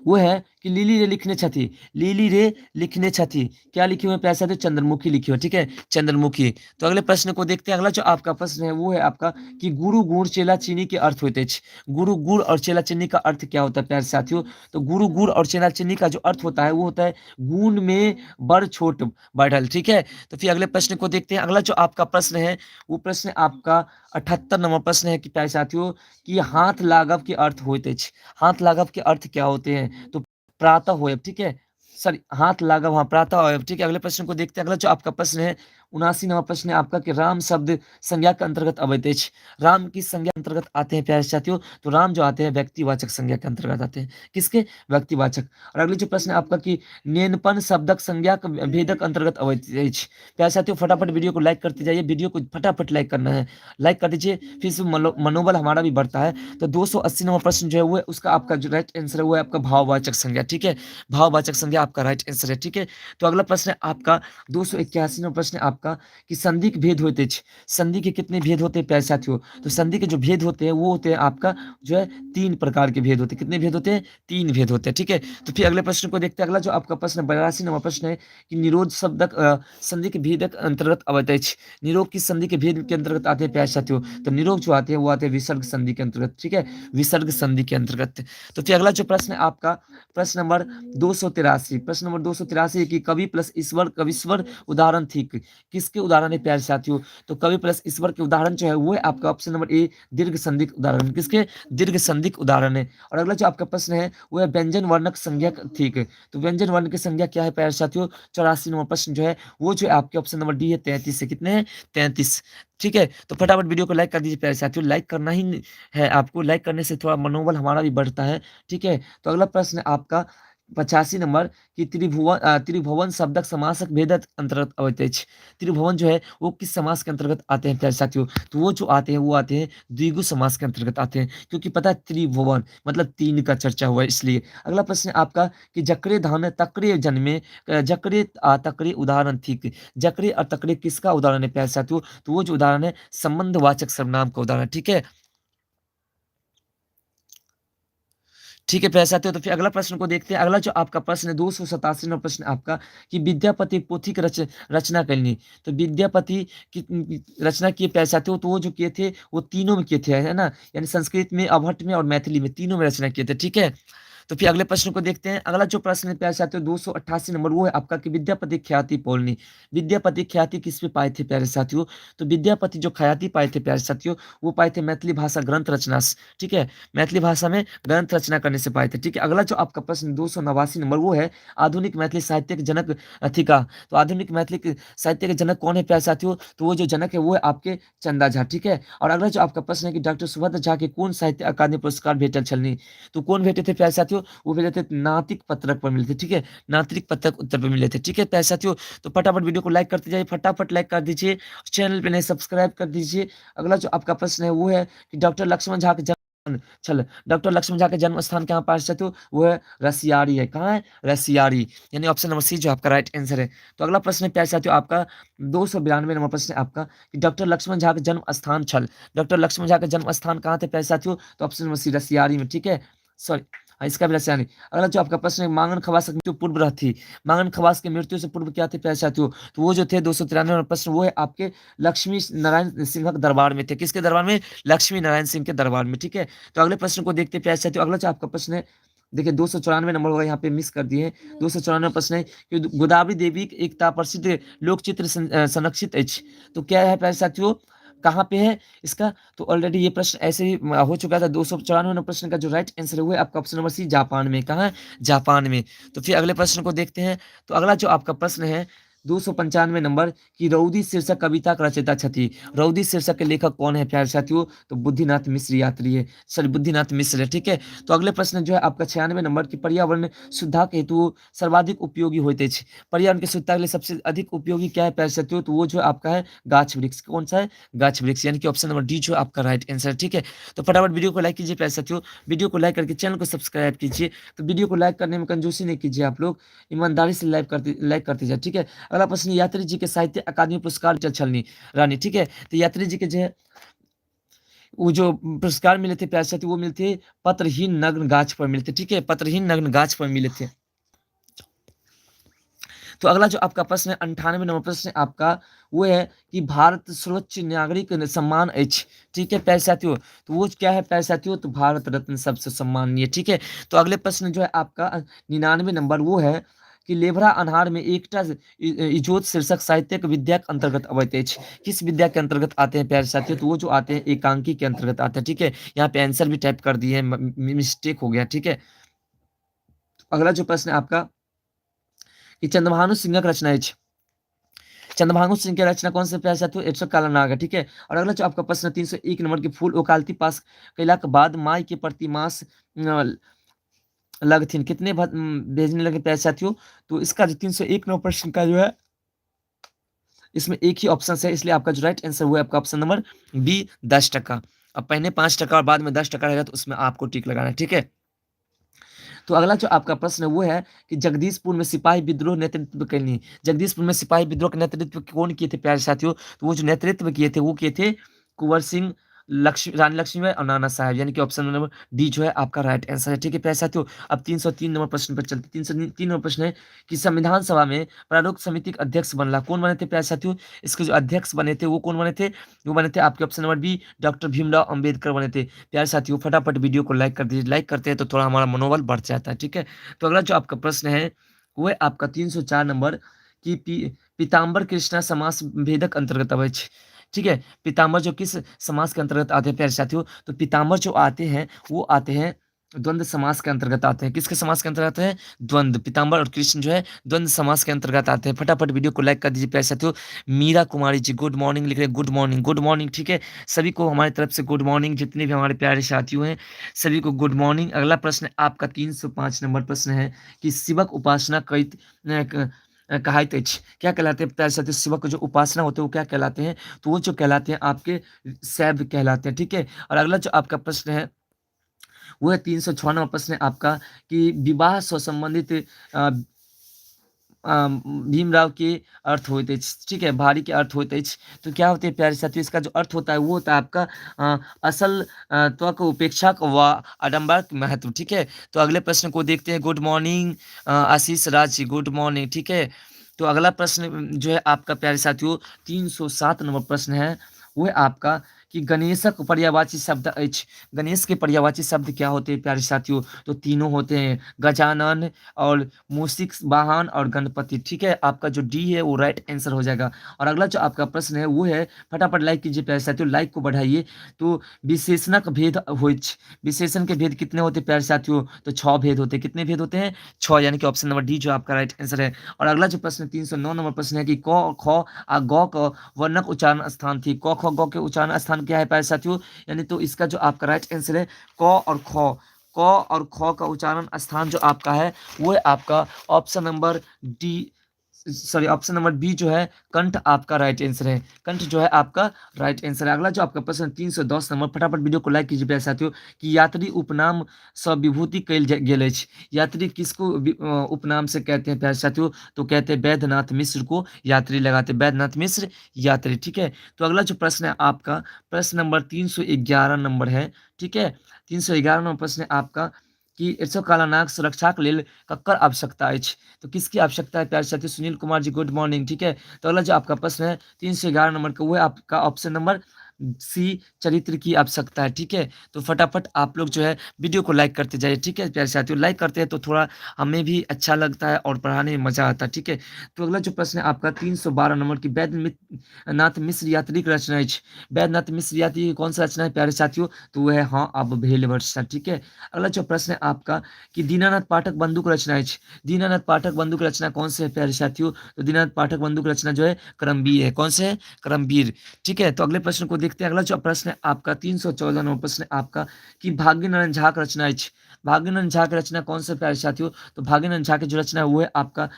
वो है कि लीली रे लिखने छथी। लीली रे लिखने छथी, क्या लिखी हुई है प्यारे साथियों? चंद्रमुखी लिखी हुई है, ठीक है, चंद्रमुखी। तो अगले प्रश्न को देखते हैं। अगला जो आपका प्रश्न है, वो है आपका कि गुरु गुड़ चेला चीनी के अर्थ होते हैं। गुरु गुड़ और चेला चीनी का अर्थ क्या होता है प्यारे साथियों? तो गुरु गुड़ और चेला चीनी का जो अर्थ होता है, वो होता है गुण में बड़ छोट बढ़ल, ठीक है। तो फिर अगले प्रश्न को देखते हैं। अगला जो आपका प्रश्न है, वो प्रश्न आपका 78 नंबर प्रश्न है कि प्यारे साथियों कि हाथ लागब के अर्थ होते हैं। हाथ लागब के अर्थ क्या होते हैं? तो प्रातः होयब, ठीक है। सॉरी, हाथ लागब, हाँ, प्रातः होयब, ठीक है। अगले प्रश्न को देखते हैं। अगला जो आपका प्रश्न है 79 नंबर प्रश्न है आपका कि राम शब्द संज्ञा के अंतर्गत अवैत अछि। राम की संज्ञा के अंतर्गत आते हैं प्यारे साथियों? तो राम जो आते हैं व्यक्तिवाचक संज्ञा के अंतर्गत आते हैं। किसके? व्यक्तिवाचक। और अगले जो प्रश्न है आपका कि नेनपन शब्दक संज्ञा के भेदक अंतर्गत अवैत अछि। प्यारे साथियों फटाफट वीडियो को लाइक करते जाइए, वीडियो को फटाफट लाइक करना है, लाइक कर दीजिए, फिर से मनोबल हमारा भी बढ़ता है। तो 280 नंबर प्रश्न जो है वो है उसका आपका जो राइट आंसर है वो है आपका भाववाचक संज्ञा, ठीक है। भाववाचक संज्ञा आपका राइट आंसर है, ठीक है। तो अगला प्रश्न है आपका 281 नंबर प्रश्न है आपका कि संधि के भेद होते हैं। संधि के कितने भेद होते हैं प्यारे साथियों? तो संधि के जो भेद होते हैं वो होते हैं आपका जो है 3 प्रकार के भेद होते हैं। कितने भेद होते हैं? 3 भेद होते हैं, ठीक है। तो फिर अगले प्रश्न को देखते हैं। अगला जो आपका प्रश्न 82 नंबर प्रश्न है कि निरोध शब्दक संधि के भेदक अंतर्गत अवैत अछि। निरोग की संधि के भेद के अंतर्गत आते हैं प्यारे साथियों? तो निरोग जो आते हैं वो आते हैं विसर्ग संधि के अंतर्गत, ठीक है, विसर्ग संधि के अंतर्गत। तो फिर अगला जो प्रश्न है आपका प्रश्न नंबर 283, प्रश्न नंबर 283 कि कवि प्लस ईश्वर कविश्वर उदाहरण थी। किसके उदाहरण है प्यारे साथियों? तो कवि प्लस ईश्वर के उदाहरण जो है वो है आपका ऑप्शन नंबर ए दीर्घ संधिक उदाहरण। किसके? दीर्घ संधिक उदाहरण है। और अगला जो आपका प्रश्न है वो है व्यंजन वर्णक संज्ञा ठीक है। तो व्यंजन वर्ण की संज्ञा क्या है प्यारे साथियों? 84 नंबर प्रश्न जो है वो जो है आपके ऑप्शन नंबर डी है 33 से। कितने हैं? 33, ठीक है। तो फटाफट वीडियो को लाइक कर दीजिए प्यारे साथियों, लाइक करना ही है आपको, लाइक करने से थोड़ा मनोबल हमारा भी बढ़ता है, ठीक है। तो अगला प्रश्न है आपका 85 नंबर कि त्रिभुवन शब्दक समासक भेदक अंतर्गत अवैत अछि। त्रिभुवन जो है वो किस समास के अंतर्गत आते हैं प्यारे साथियों? तो वो जो आते हैं वो आते हैं द्विगु समास के अंतर्गत आते हैं, क्योंकि पता है त्रिभुवन मतलब 3 का चर्चा हुआ है इसलिए। अगला प्रश्न है आपका कि जकरे धान तकरे जन्मे, जकरे तकरे उदाहरण ठीक। जकरे और तकरे किसका उदाहरण है प्यारे साथियों? तो वो जो उदाहरण है संबंधवाचक सर्वनाम का उदाहरण, ठीक है। ठीक है प्यारे साथियों, तो फिर अगला प्रश्न को देखते हैं। अगला जो आपका प्रश्न है 287 नंबर प्रश्न आपका, कि विद्यापति एक पोथी की रचना करनी। तो विद्यापति की रचना किए प्यारे साथियों, तो वो जो किए थे वो तीनों में किए थे, है ना, यानी संस्कृत में, अवहट्ठ में और मैथिली में, तीनों में रचना किए थे। ठीक है, तो फिर अगले प्रश्न को देखते हैं। अगला जो प्रश्न है प्यारे साथियों 288 नंबर, वो है आपका कि विद्यापति ख्याति पौलनी। विद्यापति ख्याति किस पे पाए थे प्यारे साथियों? तो विद्यापति जो ख्याति पाए थे प्यारे साथियों, वो पाए थे मैथिली भाषा ग्रंथ रचना से। ठीक है, मैथिली भाषा में ग्रंथ रचना करने से पाए थे। ठीक है, अगला जो आपका प्रश्न 289 नंबर, वो है आधुनिक मैथिली साहित्य के जनक अथिका। तो आधुनिक मैथिली साहित्य के जनक कौन है प्यारे साथियों? तो वो जो जनक है वो है आपके चंदा झा। ठीक है, और अगला जो आपका प्रश्न है कि डॉक्टर सुभद्र झा के कौन साहित्य अकादमी पुरस्कार भेटल छलनी। तो कौन भेटे थे प्यारे साथियों? वो मिले थे नातिक पत्रक पर मिले थे। ठीक है, नातिक पत्रक उत्तर पर मिले थे। ठीक है प्यारे साथियों, तो फटाफट वीडियो को लाइक करते जाइए, फटाफट लाइक कर दीजिए, चैनल पे नए सब्सक्राइब कर दीजिए। अगला जो आपका प्रश्न है वो है कि डॉक्टर लक्ष्मण झा के जन्म, चल, डॉक्टर लक्ष्मण झा के जन्म स्थान कहाँ पास साथियों? वो है रसियारी है। कहाँ है? रसियारी, यानी ऑप्शन नंबर सी जो आपका राइट आंसर है। तो अगला प्रश्न है प्यारे साथियों आपका 292 नंबर प्रश्न है आपका, कि डॉक्टर लक्ष्मण झा के जन्म स्थान छल। डॉक्टर लक्ष्मण झा के जन्म स्थान कहाँ थे प्यारे साथियों? तो ऑप्शन नंबर सी रसियारी में। ठीक है, सॉरी, हाँ, इसका भी रसिया नहीं। अगला जो आपका प्रश्न है, मांगन खवास की मृत्यु पूर्व रह थी। मांगन खवास की मृत्यु से पूर्व क्या थे प्यारे साथियों? तो वो जो थे 293 नंबर प्रश्न, वो है आपके लक्ष्मी नारायण सिंह के दरबार में थे। किसके दरबार में? लक्ष्मी नारायण सिंह के दरबार में। ठीक है, तो अगले प्रश्न को देखते हैं प्यारे साथियों। अगला जो आपका प्रश्न है, देखिए 294 नंबर होगा, यहाँ पे मिस कर दिए हैं। 294 प्रश्न है कि गोदावरी देवी के एकता प्रसिद्ध लोक चित्र संरक्षित अछि। तो क्या है प्यारे साथियों, कहाँ पे है इसका? तो ऑलरेडी ये प्रश्न ऐसे ही हो चुका था। 294 नंबर प्रश्न का जो राइट आंसर है वो है आपका ऑप्शन नंबर सी जापान में। कहाँ है? जापान में। तो फिर अगले प्रश्न को देखते हैं। तो अगला जो आपका प्रश्न है 295 नंबर, की रउदी शीर्षक कविता का रचयिता छथि। रउदी शीर्षक के लेखक कौन है प्यारे साथियों? तो बुद्धिनाथ मिश्र यात्री है, सॉरी बुद्धिनाथ मिश्र है। ठीक है, तो अगले प्रश्न जो है आपका 96 नंबर, की पर्यावरण शुद्धता के हेतु सर्वाधिक उपयोगी होते हैं। पर्यावरण की शुद्धता के लिए सबसे अधिक उपयोगी क्या है प्यारे साथियों? तो वो जो आपका है गाछ वृक्ष। कौन सा है? गाछ वृक्ष, यानी कि ऑप्शन नंबर डी जो आपका राइट आंसर है। ठीक है, तो फटाफट वीडियो को लाइक कीजिए प्यारे साथियों, वीडियो को लाइक करके चैनल को सब्सक्राइब कीजिए। तो वीडियो को लाइक करने में कंजूसी नहीं कीजिए आप लोग, ईमानदारी से लाइक करते जाए। ठीक है, अगला प्रश्न, यात्री जी के साहित्य अकादमी पुरस्कार छलनी रानी। ठीक है, तो यात्री जी के जो है वो जो पुरस्कार मिले थे प्यारे साथियों, वो मिले थे पत्रहीन नग्न गाछ पर मिले थे। ठीक है, पत्रहीन नग्न गाछ पर मिले थे। तो अगला जो आपका प्रश्न है 98 नंबर प्रश्न आपका, वो है कि भारत सर्वोच्च नागरिक सम्मान अछि। ठीक है प्यारे साथियों, तो वो क्या है प्यारे साथियों? तो भारत रत्न सबसे सम्माननीय। ठीक है, तो अगले प्रश्न जो है आपका 99 नंबर, वो है कि लेभरा अन्हार में एकटा इजोत शीर्षक साहित्यिक विद्या के अंतर्गत अवैत अछि। किस विद्या के अंतर्गत आते हैं प्यारे साथियों? तो वो जो आते हैं एकांकी के अंतर्गत आते हैं। ठीक है, यहाँ पे आंसर भी टाइप कर दिए, मिस्टेक हो गया। ठीक है, अगला जो प्रश्न है आपका, कि चंद्रभानु सिंह का रचना है। चंद्रभानु सिंह की रचना कौन से प्यारे साथियों? 100 काला नाग है। ठीक है, और अगला जो आपका प्रश्न 301 नंबर, की फूल ओकालती पास कैला के बाद माई के प्रति मास लगथिन कितने भेजने लगे प्यारे साथियों? तो इसका जो 301 नंबर प्रश्न का जो है, इसमें एक ही ऑप्शन है, इसलिए आपका जो राइट आंसर हुआ है आपका ऑप्शन नंबर बी 10%। अब पहले 5% और बाद में 10% रहेगा, तो उसमें आपको टिक लगाना है। ठीक है, तो अगला जो आपका प्रश्न है वो है कि जगदीशपुर में सिपाही विद्रोह नेतृत्व करनी। जगदीशपुर में सिपाही विद्रोह का नेतृत्व कौन किए थे प्यारे साथियों? तो वो जो नेतृत्व किए थे वो किए थे कुंवर सिंह, लक्ष्मी रानी लक्ष्मीबाई और नाना साहब, यानी कि ऑप्शन नंबर डी जो है आपका राइट आंसर है। ठीक है प्यारे साथियों, अब 303 नंबर प्रश्न पर चलते। 303 नंबर प्रश्न है कि संविधान सभा में प्रारूप समिति के अध्यक्ष बनला कौन बने थे प्यारे साथियों? इसके जो अध्यक्ष बने थे वो कौन बने थे? वो बने थे आपके option number B doctor Bhimrao Ambedkar बने थे। प्यारे साथियों फटाफट वीडियो को लाइक कर दीजिए, लाइक करते हैं तो थोड़ा हमारा मनोबल बढ़ जाता है। ठीक है, तो अगला जो आपका प्रश्न है वो है आपका 304 नंबर, की पीताम्बर कृष्णा समास भेदक अंतर्गत आवे छै। ठीक है, पीताम्बर जो किस समास के अंतर्गत आते हैं प्यारे साथियों? तो पीताम्बर जो आते हैं वो आते हैं द्वंद्व समास के अंतर्गत आते हैं। किसके समास के अंतर्गत आते हैं? द्वंद्व। पीताम्बर और कृष्ण जो है द्वंद्व समास के अंतर्गत आते हैं। फटाफट वीडियो को लाइक कर दीजिए प्यारे साथियों। मीरा कुमारी जी गुड मॉर्निंग लिख रहे हैं, गुड मॉर्निंग, गुड मॉर्निंग। ठीक है, सभी को हमारी तरफ से गुड मॉर्निंग, जितने भी हमारे प्यारे साथियों हैं सभी को गुड मॉर्निंग। अगला प्रश्न आपका 305 नंबर प्रश्न है कि शिवक उपासना कई कहाइत अछि। क्या कहलाते हैं प्यारे साथियों? शिवक जो उपासना होते हैं वो क्या कहलाते हैं? तो वो जो कहलाते हैं आपके शैव कहलाते हैं। ठीक है, और अगला जो आपका प्रश्न है वो है 306 नंबर प्रश्न है आपका, कि विवाह से संबंधित भीमराव के अर्थ होइत अछि, ठीक है, भारी के अर्थ होइत अछि। तो क्या होते हैं प्यारे साथियों, इसका जो अर्थ होता है वो होता है आपका असल त्वक उपेक्षक व आडंबर महत्व, ठीक है। तो अगले प्रश्न को देखते हैं। गुड मॉर्निंग आशीष राज जी, गुड मॉर्निंग, ठीक है। तो अगला प्रश्न जो है आपका प्यारे साथियों 307 नंबर प्रश्न है, वो है आपका कि गणेशक पर्यायवाची शब्द अछि। गणेश के पर्यायवाची शब्द क्या होते हैं प्यारे साथियों? तो तीनों होते हैं, गजानन और मूषिक वाहन और गणपति, ठीक है। आपका जो डी है वो राइट आंसर हो जाएगा। और अगला जो आपका प्रश्न है वो है, फटाफट लाइक कीजिए प्यारे साथियों, लाइक को बढ़ाइए। तो विशेषणक भेद होइछ, विशेषण के भेद कितने होते हैं प्यारे साथियों? तो 6 भेद होते हैं। कितने भेद होते हैं? 6, यानी कि ऑप्शन नंबर डी जो आपका राइट आंसर है। और अगला जो प्रश्न 309 नंबर प्रश्न है कि क ख आ ग क वर्णक उच्चारण स्थान थी। क ख ग के उच्चारण स्थान क्या है प्यारे साथियों? यानी तो इसका जो आपका राइट आंसर है क और ख, क और ख का उच्चारण स्थान जो आपका है वो है आपका option number D, sorry option number B जो है कंठ आपका राइट आंसर है। कंठ जो है आपका राइट आंसर है। अगला जो आपका प्रश्न 310 नंबर, फटाफट वीडियो को लाइक कीजिए प्यारे साथियों, कि यात्री उपनाम स विभूति कयल गेल अछि। यात्री किसको उपनाम से कहते हैं प्यारे साथियों? तो कहते हैं वैद्यनाथ मिश्र को यात्री लगाते हैं, वैद्यनाथ मिश्र यात्री, ठीक है। तो अगला जो प्रश्न है आपका प्रश्न नंबर 311 नंबर है, ठीक है। 311 नंबर प्रश्न है आपका कि एसो कालानाग सुरक्षाक लेल ककर आवश्यकता अछि। तो किसकी आवश्यकता है प्यारे साथियों? सुनील कुमार जी, गुड मॉर्निंग, ठीक है। तो अगला जो आपका प्रश्न है 311 नंबर का वो है आपका ऑप्शन नंबर सी, चरित्र की आवश्यकता है, ठीक है। तो फटाफट आप लोग जो है वीडियो को लाइक करते जाइए, ठीक है प्यारे साथियों। लाइक करते हैं तो थोड़ा हमें भी अच्छा लगता है और पढ़ाने में मजा आता है, ठीक है। तो अगला जो प्रश्न है आपका 312 नंबर की वैद्यनाथ मिश्र यात्री की रचना अछि। वैद्यनाथ मिश्र यात्री की कौन सा रचना है प्यारे साथियों? तो वो है हाँ अब भेल वर्षा, ठीक है। अगला जो प्रश्न है आपका कि दीनानाथ पाठक बंधु की रचना अछि। दीनानाथ पाठक बंधु की रचना कौन से है प्यारे साथियों? तो दीनानाथ पाठक बंधु की रचना जो है करमवीर है। कौन से है? करमवीर, ठीक है। तो अगले प्रश्न को देखते हैं। अगला जो प्रश्न है आपका 314 नंबर प्रश्न है आपका कि भाग्यनारायण झा की रचना अछि। भाग्यनारायण झा की रचना कौन से प्यारे साथियों? तो भाग्यनारायण झा की जो रचना है वो है आपका,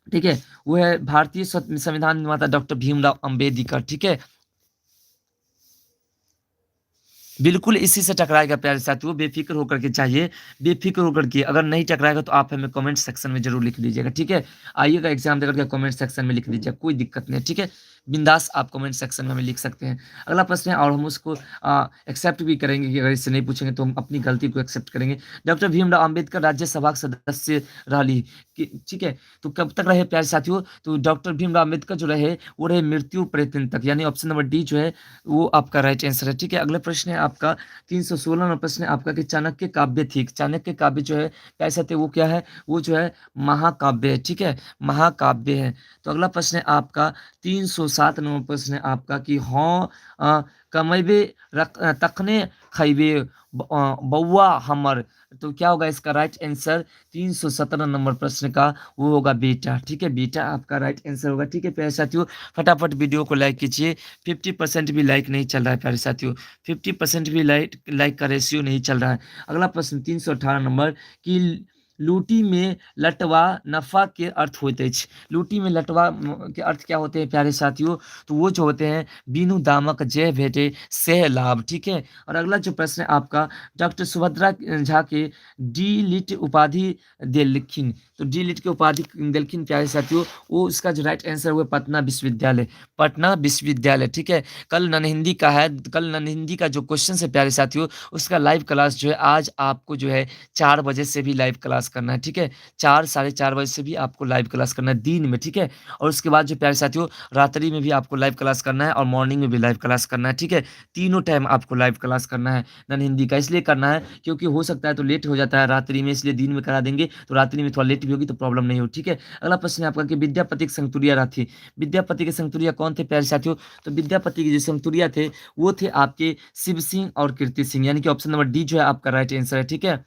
ठीक है, वो है भारतीय संविधान निर्माता डॉक्टर भीमराव अंबेडकर, ठीक है। बिल्कुल इसी से टकराएगा प्यारे साथियों, बेफिक्र होकर के चाहिए, बेफिक्र होकर के। अगर नहीं टकराएगा तो आप हमें कमेंट सेक्शन में जरूर लिख दीजिएगा, ठीक है। आइएगा एग्जाम देकर के कमेंट सेक्शन में लिख दीजिएगा, कोई दिक्कत नहीं है, ठीक है। बिंदास आप कमेंट सेक्शन में हमें लिख सकते हैं। अगला प्रश्न है और हम उसको एक्सेप्ट भी करेंगे कि अगर इससे नहीं पूछेंगे तो हम अपनी गलती को एक्सेप्ट करेंगे। डॉक्टर भीमराव अम्बेडकर राज्यसभा के सदस्य रही, ठीक है। तो कब तक रहे प्यारे साथियों? तो डॉक्टर भीमराव अम्बेडकर जो रहे वो रहे मृत्यु पर्यंत तक, यानी ऑप्शन नंबर डी जो है वो आपका राइट आंसर है, ठीक है। अगला प्रश्न है आपका 316 नंबर प्रश्न है आपका कि चाणक्य काव्य थी। चाणक्य काव्य जो है कैसे थे, वो क्या है? वो जो है महाकाव्य है, ठीक है, महाकाव्य है। तो अगला प्रश्न है आपका 307 नंबर प्रश्न है आपका कि हाँ कमेबे तखने खैबे बउआ हमर। तो क्या होगा इसका राइट आंसर 317 नंबर प्रश्न का? वो होगा बेटा, ठीक है, बेटा आपका राइट आंसर होगा, ठीक है प्यारे साथियों। फटाफट वीडियो को लाइक कीजिए। 50% भी लाइक नहीं चल रहा है प्यारे साथियों, 50% भी लाइक लाइक का रेशियो नहीं चल रहा है। अगला प्रश्न 318 नंबर कि लूटी में लटवा नफा के अर्थ होते हैं। लूटी में लटवा के अर्थ क्या होते हैं प्यारे साथियों? तो वो जो होते हैं बीनू दामक जय भेटे सह लाभ, ठीक है। और अगला जो प्रश्न है आपका डॉक्टर सुभद्रा झा के डी लिट उपाधि दिलखिन। तो डी लिट की उपाधि दिलखिन प्यारे साथियों, वो इसका जो राइट आंसर है वो पटना विश्वविद्यालय, पटना विश्वविद्यालय, ठीक है। कल नन हिंदी का है, कल नन हिंदी का जो क्वेश्चन है प्यारे साथियों उसका लाइव क्लास जो है आज आपको जो है 4 बजे से भी लाइव क्लास करना है, ठीक है। 4 साढ़े 4 बजे से भी आपको लाइव क्लास करना है दिन में, ठीक है। और उसके बाद जो प्यारे साथियों रात्रि में भी आपको लाइव क्लास करना है और मॉर्निंग में भी लाइव क्लास करना है, ठीक है। तीनों टाइम आपको लाइव क्लास करना है नन हिंदी का। इसलिए करना है क्योंकि हो सकता है तो लेट हो जाता है रात्रि में, इसलिए दिन में करा देंगे तो रात्रि में थोड़ा लेट भी होगी तो प्रॉब्लम नहीं हो, ठीक है। अगला प्रश्न है आपका कि विद्यापति के संगतुरिया राथी। विद्यापति के संगतुरिया कौन थे प्यारे साथियों? तो विद्यापति के जो संगतुरिया थे वो थे आपके शिव सिंह और कीर्ति सिंह, यानी कि ऑप्शन नंबर डी जो है आपका राइट आंसर है, ठीक है।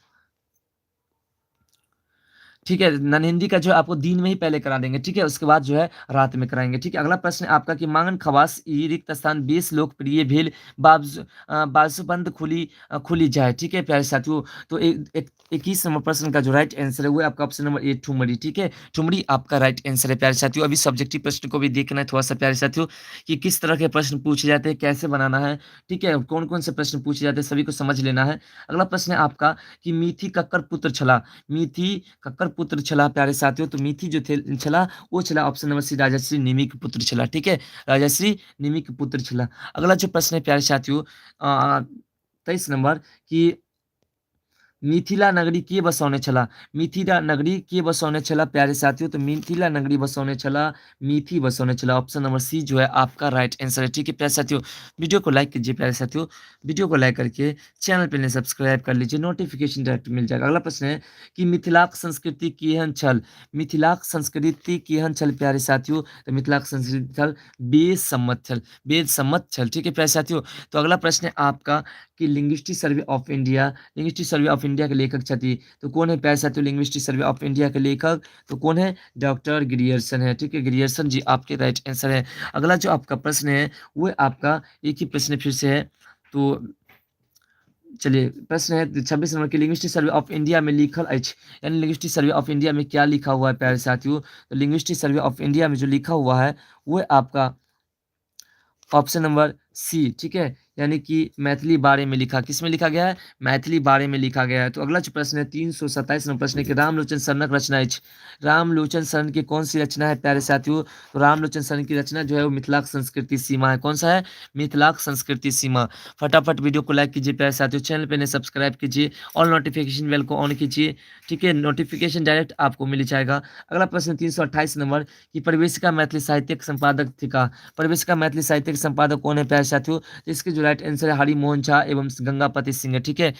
ठीक है, नन हिंदी का जो है आपको दिन में ही पहले करा देंगे, ठीक है, उसके बाद जो है रात में कराएंगे, ठीक है। अगला प्रश्न है आपका कि मांगन खवास ई रिक्त स्थान बेस लोकप्रिय भेल बाजूबंद खुली जाए, ठीक है प्यारे साथियों। तो 21 नंबर प्रश्न का जो राइट आंसर है वो है आपका ऑप्शन नंबर ए ठुमरी, ठीक है। ठुमरी आपका राइट आंसर है प्यारे साथियों। अभी सब्जेक्टिव प्रश्न को भी देखना है थोड़ा सा प्यारे साथियों कि किस तरह के प्रश्न पूछे जाते हैं, कैसे बनाना है, ठीक है, कौन कौन से प्रश्न पूछे जाते हैं सभी को समझ लेना है। अगला प्रश्न है आपका कि मीथी कक्कर पुत्र छला। मीथी कक्कर पुत्र छला प्यारे साथियों, तो मीथी जो थे छला वो छला ऑप्शन नंबर सी राजर्षि निमि के पुत्र छला, ठीक है? राजर्षि निमि के पुत्र छला। अगला जो प्रश्न है प्यारे साथियों 23 नंबर कि मिथिला नगरी के बसौने छला, मिथिला नगरी के बसौने छला प्यारे साथियों, तो मिथिला नगरी बसौने छला, मीठी बसौने छला, ऑप्शन नंबर सी जो है आपका राइट आंसर है, ठीक है प्यारे साथियों। वीडियो को लाइक कीजिए प्यारे साथियों, वीडियो को लाइक करके चैनल पे सब्सक्राइब कर लीजिए, नोटिफिकेशन डायरेक्ट मिल जाएगा। अगला प्रश्न है कि मिथिलाक संस्कृति केहन छल, मिथिलाक संस्कृति केहन छल प्यारे साथियों, तो मिथिलाक संस्कृति छल वेद सम्मत छल, वेद सम्मत छल, ठीक है प्यारे साथियों। तो अगला प्रश्न है आपका कि linguistic survey of India, linguistic survey of India के लेखक छथी, तो कौन है प्यारे साथियों लिंग्विस्टिक सर्वे ऑफ इंडिया के लेखक, तो कौन है, डॉक्टर ग्रियर्सन है, ठीक है ग्रियर्सन जी आपके राइट आंसर है। अगला जो आपका प्रश्न है वो आपका एक ही प्रश्न फिर से है, तो चलिए प्रश्न है 26 नंबर की लिंग्विस्टिक सर्वे ऑफ इंडिया में लिखल अछि, यानी लिंग्विस्टिक सर्वे ऑफ इंडिया में क्या लिखा हुआ है प्यारे साथियों, तो लिंग्विस्टिक सर्वे ऑफ इंडिया में जो लिखा हुआ है वो आपका ऑप्शन नंबर सी, ठीक है, यानी कि मैथिली बारे में लिखा, किसमें लिखा गया है, मैथिली बारे में लिखा गया है। तो अगला जो प्रश्न है 327 नंबर प्रश्न है कि रामलोचन शरणक रचना है, रामलोचन शरण की कौन सी रचना है प्यारे साथियों, तो रामलोचन शरण की रचना जो है वो मिथिलाक संस्कृति सीमा है, कौन सा है, मिथिलाक संस्कृति सीमा। फटाफट वीडियो को लाइक कीजिए प्यारे साथियों, चैनल पे सब्सक्राइब कीजिए और नोटिफिकेशन बेल को ऑन कीजिए, ठीक है, नोटिफिकेशन डायरेक्ट आपको मिल जाएगा। अगला प्रश्न 328 नंबर की परिवेशिका मैथिली साहित्यिक संपादक थी का, परिवेशिका मैथिली साहित्यिक संपादक कौन है प्यारे साथियों, तो इसके जो राइट आंसर है हरिमोहन झा एवं गंगापति सिंह है, ठीक है,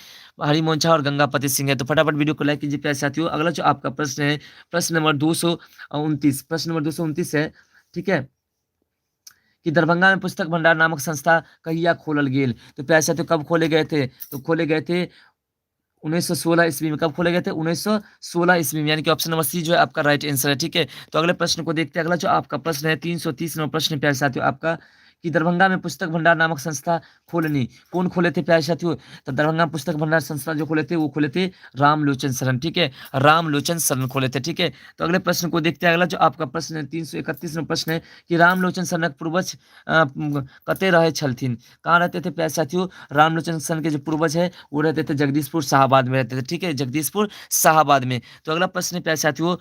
हरिमोहन झा और गंगापति सिंह है। तो फटाफट वीडियो को लाइक कीजिए प्यारे साथियों। अगला जो आपका प्रश्न है प्रश्न नंबर 229, प्रश्न नंबर 229 है, ठीक है, कि दरभंगा में पुस्तक भंडार नामक संस्था कहिया खोलल गेल, तो प्यारे साथियों कब खोले गए थे, तो खोले गए थे 1916 ईस्वी में, कब खोले गए थे 1916 ईस्वी में, यानी कि ऑप्शन नंबर सी जो है आपका राइट आंसर है, ठीक है। तो अगले प्रश्न को देखते हैं। अगला जो आपका प्रश्न है 330 नंबर प्रश्न प्यारे साथियों आपका कि दरभंगा में पुस्तक भंडार नामक संस्था खोलनी, कौन खोले थे प्यारे साथियों, तो दरभंगा पुस्तक भंडार संस्था जो खोले थे वो खोले थे रामलोचन शरण, ठीक है, रामलोचन शरण खोले थे, ठीक है। तो अगले प्रश्न को देखते हैं। अगला जो आपका प्रश्न है 331 नंबर प्रश्न है कि रामलोचन शरणक पूर्वज कते रहे छलथिन, कहाँ रहते थे प्यारे साथियों, रामलोचन शरण के जो पूर्वज है वो रहते थे जगदीशपुर शाहाबाद में रहते थे, ठीक है, जगदीशपुर शाहाबाद में। तो अगला प्रश्न प्यारे साथियों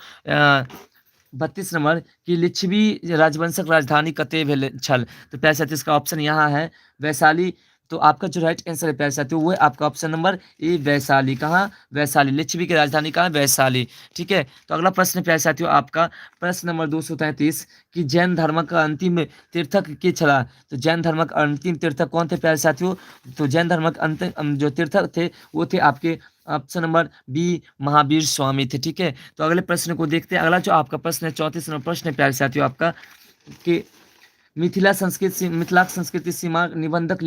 32 नंबर की लिच्छवी राजवंशक राजधानी कते भेल छल, तो प्यारे साथियों इसका ऑप्शन यहाँ है वैशाली। तो आपका जो राइट आंसर है प्यारे साथियों वो है आपका ऑप्शन नंबर ए वैशाली, कहाँ, वैशाली, लिच्छवी की राजधानी कहाँ, वैशाली, ठीक है। तो अगला प्रश्न प्यारे साथियों आपका प्रश्न नंबर 233 कि जैन धर्म का अंतिम तीर्थक के छला, तो जैन धर्म का अंतिम तीर्थक कौन थे प्यारे साथियों, तो जैन धर्म का अंतिम जो तीर्थक थे वो थे आपके option number B Mahavir Swami थे, ठीक है। तो अगले प्रश्न को देखते हैं। अगला जो आपका प्रश्न है 34 नंबर प्रश्न है प्यारे साथियों आपका कि मिथिलाक संस्कृति सीमा निबंधक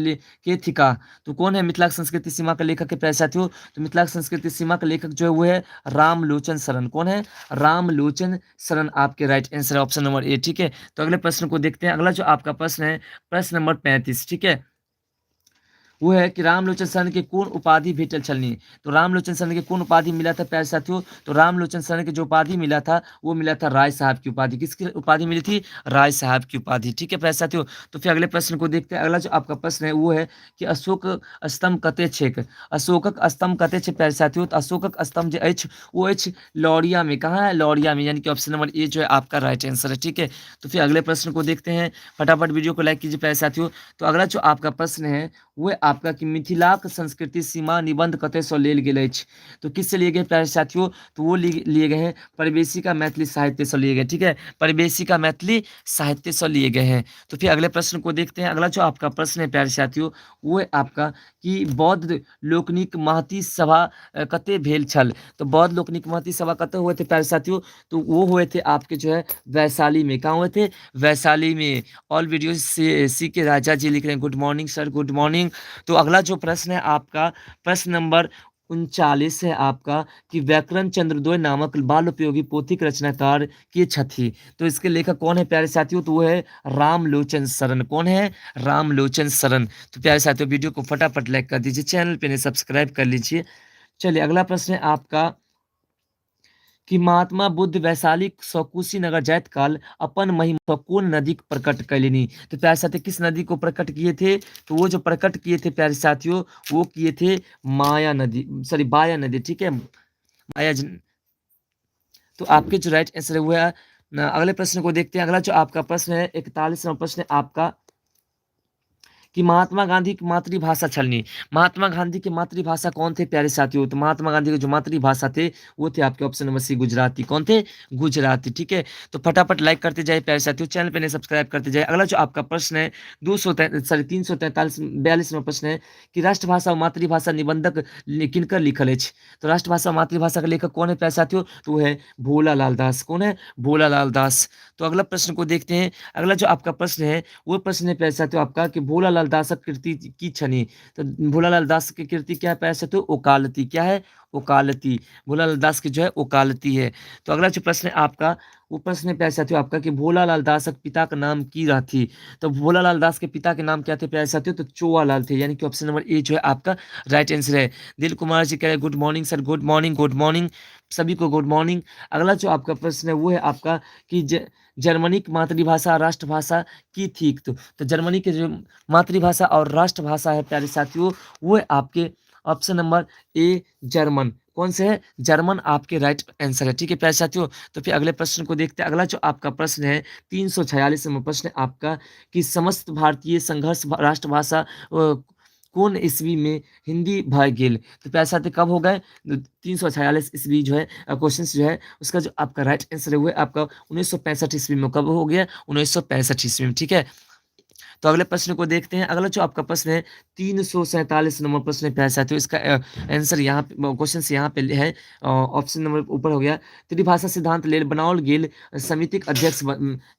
के थिका, तो कौन है मिथिलाक संस्कृति सीमा का लेखक के प्यारे साथियों, तो मिथिलाक संस्कृति सीमा का लेखक जो है वो है रामलोचन शरण, कौन है, रामलोचन शरण आपके राइट आंसर है ऑप्शन नंबर ए, ठीक है। तो अगले प्रश्न को देखते हैं। अगला जो आपका प्रश्न है प्रश्न नंबर 35, ठीक है, वो है कि रामलोचन शरण के कौन उपाधि भेटल छलनी, तो रामलोचन शरण के कौन उपाधि मिला था प्यारे साथियों, तो रामलोचन शरण के जो उपाधि मिला था वो मिला था राय साहब की उपाधि, किसकी उपाधि मिली थी, राय साहब की उपाधि, ठीक है प्यारे साथियों। तो फिर अगले प्रश्न को देखते हैं। अगला जो आपका प्रश्न है वो है कि अशोक स्तंभ कते छेक, अशोकक स्तंभ कते छे प्यारे साथियों, तो अशोकक स्तंभ जो अछि वो अछि लौरिया में, कहाँ है, लौरिया में, यानी कि ऑप्शन नंबर ए जो है आपका राइट आंसर है, ठीक है। तो फिर अगले प्रश्न को देखते हैं। फटाफट वीडियो को लाइक कीजिए प्यारे साथियों। तो अगला जो आपका प्रश्न है वो आपका कि मिथिलाक संस्कृति सीमा निबंध कतय सँ लेल गेल अछि, तो किससे लिए गए प्यारे साथियों, तो वो लिए गए हैं परिवेशिका मैथिली साहित्य से लिए गए, ठीक है, परिवेशिका मैथिली साहित्य से लिए गए हैं। तो फिर अगले प्रश्न को देखते हैं। अगला जो आपका प्रश्न है प्यारे साथियों वो है आपका कि बौद्ध लोकनिक महती सभा कते भेल छल, तो बौद्ध लोकनिक महती सभा कते हुए थे प्यारे साथियों, तो वो हुए थे आपके जो है वैशाली में, कहाँ हुए थे, वैशाली में। ऑल वीडियो से सी के राजा जी लिख रहे हैं good morning sir, good morning. तो अगला जो प्रश्न है आपका प्रश्न नंबर 39 है आपका कि व्याकरण चंद्रोदय नामक बाल उपयोगी पोथी के रचनाकार के छथी, तो इसके लेखक कौन है प्यारे साथियों, तो वो है रामलोचन शरण, कौन है, रामलोचन शरण। तो प्यारे साथियों वीडियो को फटाफट लाइक कर दीजिए, चैनल पे सब्सक्राइब कर लीजिए। चलिए अगला प्रश्न है आपका कि महात्मा बुद्ध वैशाली सौ कुशीनगर जाइत काल अपन महिमा कौन नदी प्रकट कैलिनी, तो प्यारे साथियों किस नदी को प्रकट किए थे, तो वो जो प्रकट किए थे प्यारे साथियों वो किए थे माया नदी, सॉरी बाया नदी, ठीक है, माया तो आपके जो राइट आंसर है वो है अगले प्रश्न को देखते हैं। अगला जो आपका प्रश्न है 41वां प्रश्न है आपका कि महात्मा गांधी की मातृभाषा छलनी। महात्मा गांधी की मातृभाषा कौन थे प्यारे साथियों? तो महात्मा गांधी के जो मातृभाषा थे वो थे आपके ऑप्शन नंबर सी गुजराती। कौन थे? गुजराती। ठीक है, तो फटाफट लाइक करते जाए प्यारे साथियों, चैनल पे नहीं सब्सक्राइब करते जाए। अगला जो आपका प्रश्न है 343 प्रश्न है कि राष्ट्रभाषा और मातृभाषा निबंधक किनकर लिखल अछि? तो राष्ट्रभाषा और मातृभाषा का लेखक कौन है प्यारे साथियों? तो वो है भोला लाल दास। कौन है? भोला लाल दास। तो अगला प्रश्न को देखते हैं। अगला जो आपका प्रश्न है वो प्रश्न है प्यारे साथियों आपका कि भोलालाल दास कृति की छनी। तो भोलालाल दास की कृति क्या है प्यारे साथियों? ओकालती। क्या है? ओकालती। भोलालाल दास की जो है ओकालती है। तो अगला जो प्रश्न है आपका वो प्रश्न है प्यारे साथियों आपका कि भोलालाल दास के पिता का नाम की थी। तो भोलालाल दास के पिता के नाम क्या थे प्यारे साथियों? तो चोवालाल थे, यानी कि ऑप्शन नंबर ए जो है आपका राइट आंसर है। दिल कुमार जी कह रहे हैं good morning sir. Good morning, good morning, सभी को गुड मॉर्निंग। अगला जो आपका प्रश्न है वो है आपका कि जर्मनी की मातृभाषा राष्ट्रभाषा की थी। तो जर्मनी की जो मातृभाषा और राष्ट्रभाषा है प्यारे साथियों वो है आपके ऑप्शन नंबर ए जर्मन। कौन से है? जर्मन आपके राइट आंसर है। ठीक है प्यारे साथियों, तो फिर अगले प्रश्न को देखते हैं। अगला जो आपका प्रश्न है 346वां प्रश्न है आपका कि समस्त भारतीय संघर्ष राष्ट्रभाषा कौन ईस्वी में हिंदी भय गेल? तो प्यारे साथी कब हो गए? 346 ईस्वी जो है क्वेश्चन जो है उसका जो आपका राइट आंसर है वो है आपका 1965 ईस्वी में। कब हो गया? 1965 ईस्वी में। ठीक है, तो अगले प्रश्न को देखते हैं। अगला जो आपका प्रश्न है 347 नंबर प्रश्न है प्यारे साथियों, इसका आंसर यहाँ पे क्वेश्चन यहाँ पे है ऑप्शन नंबर ऊपर हो गया। त्रिभाषा सिद्धांत लेल बनाओल गेल समितिक अध्यक्ष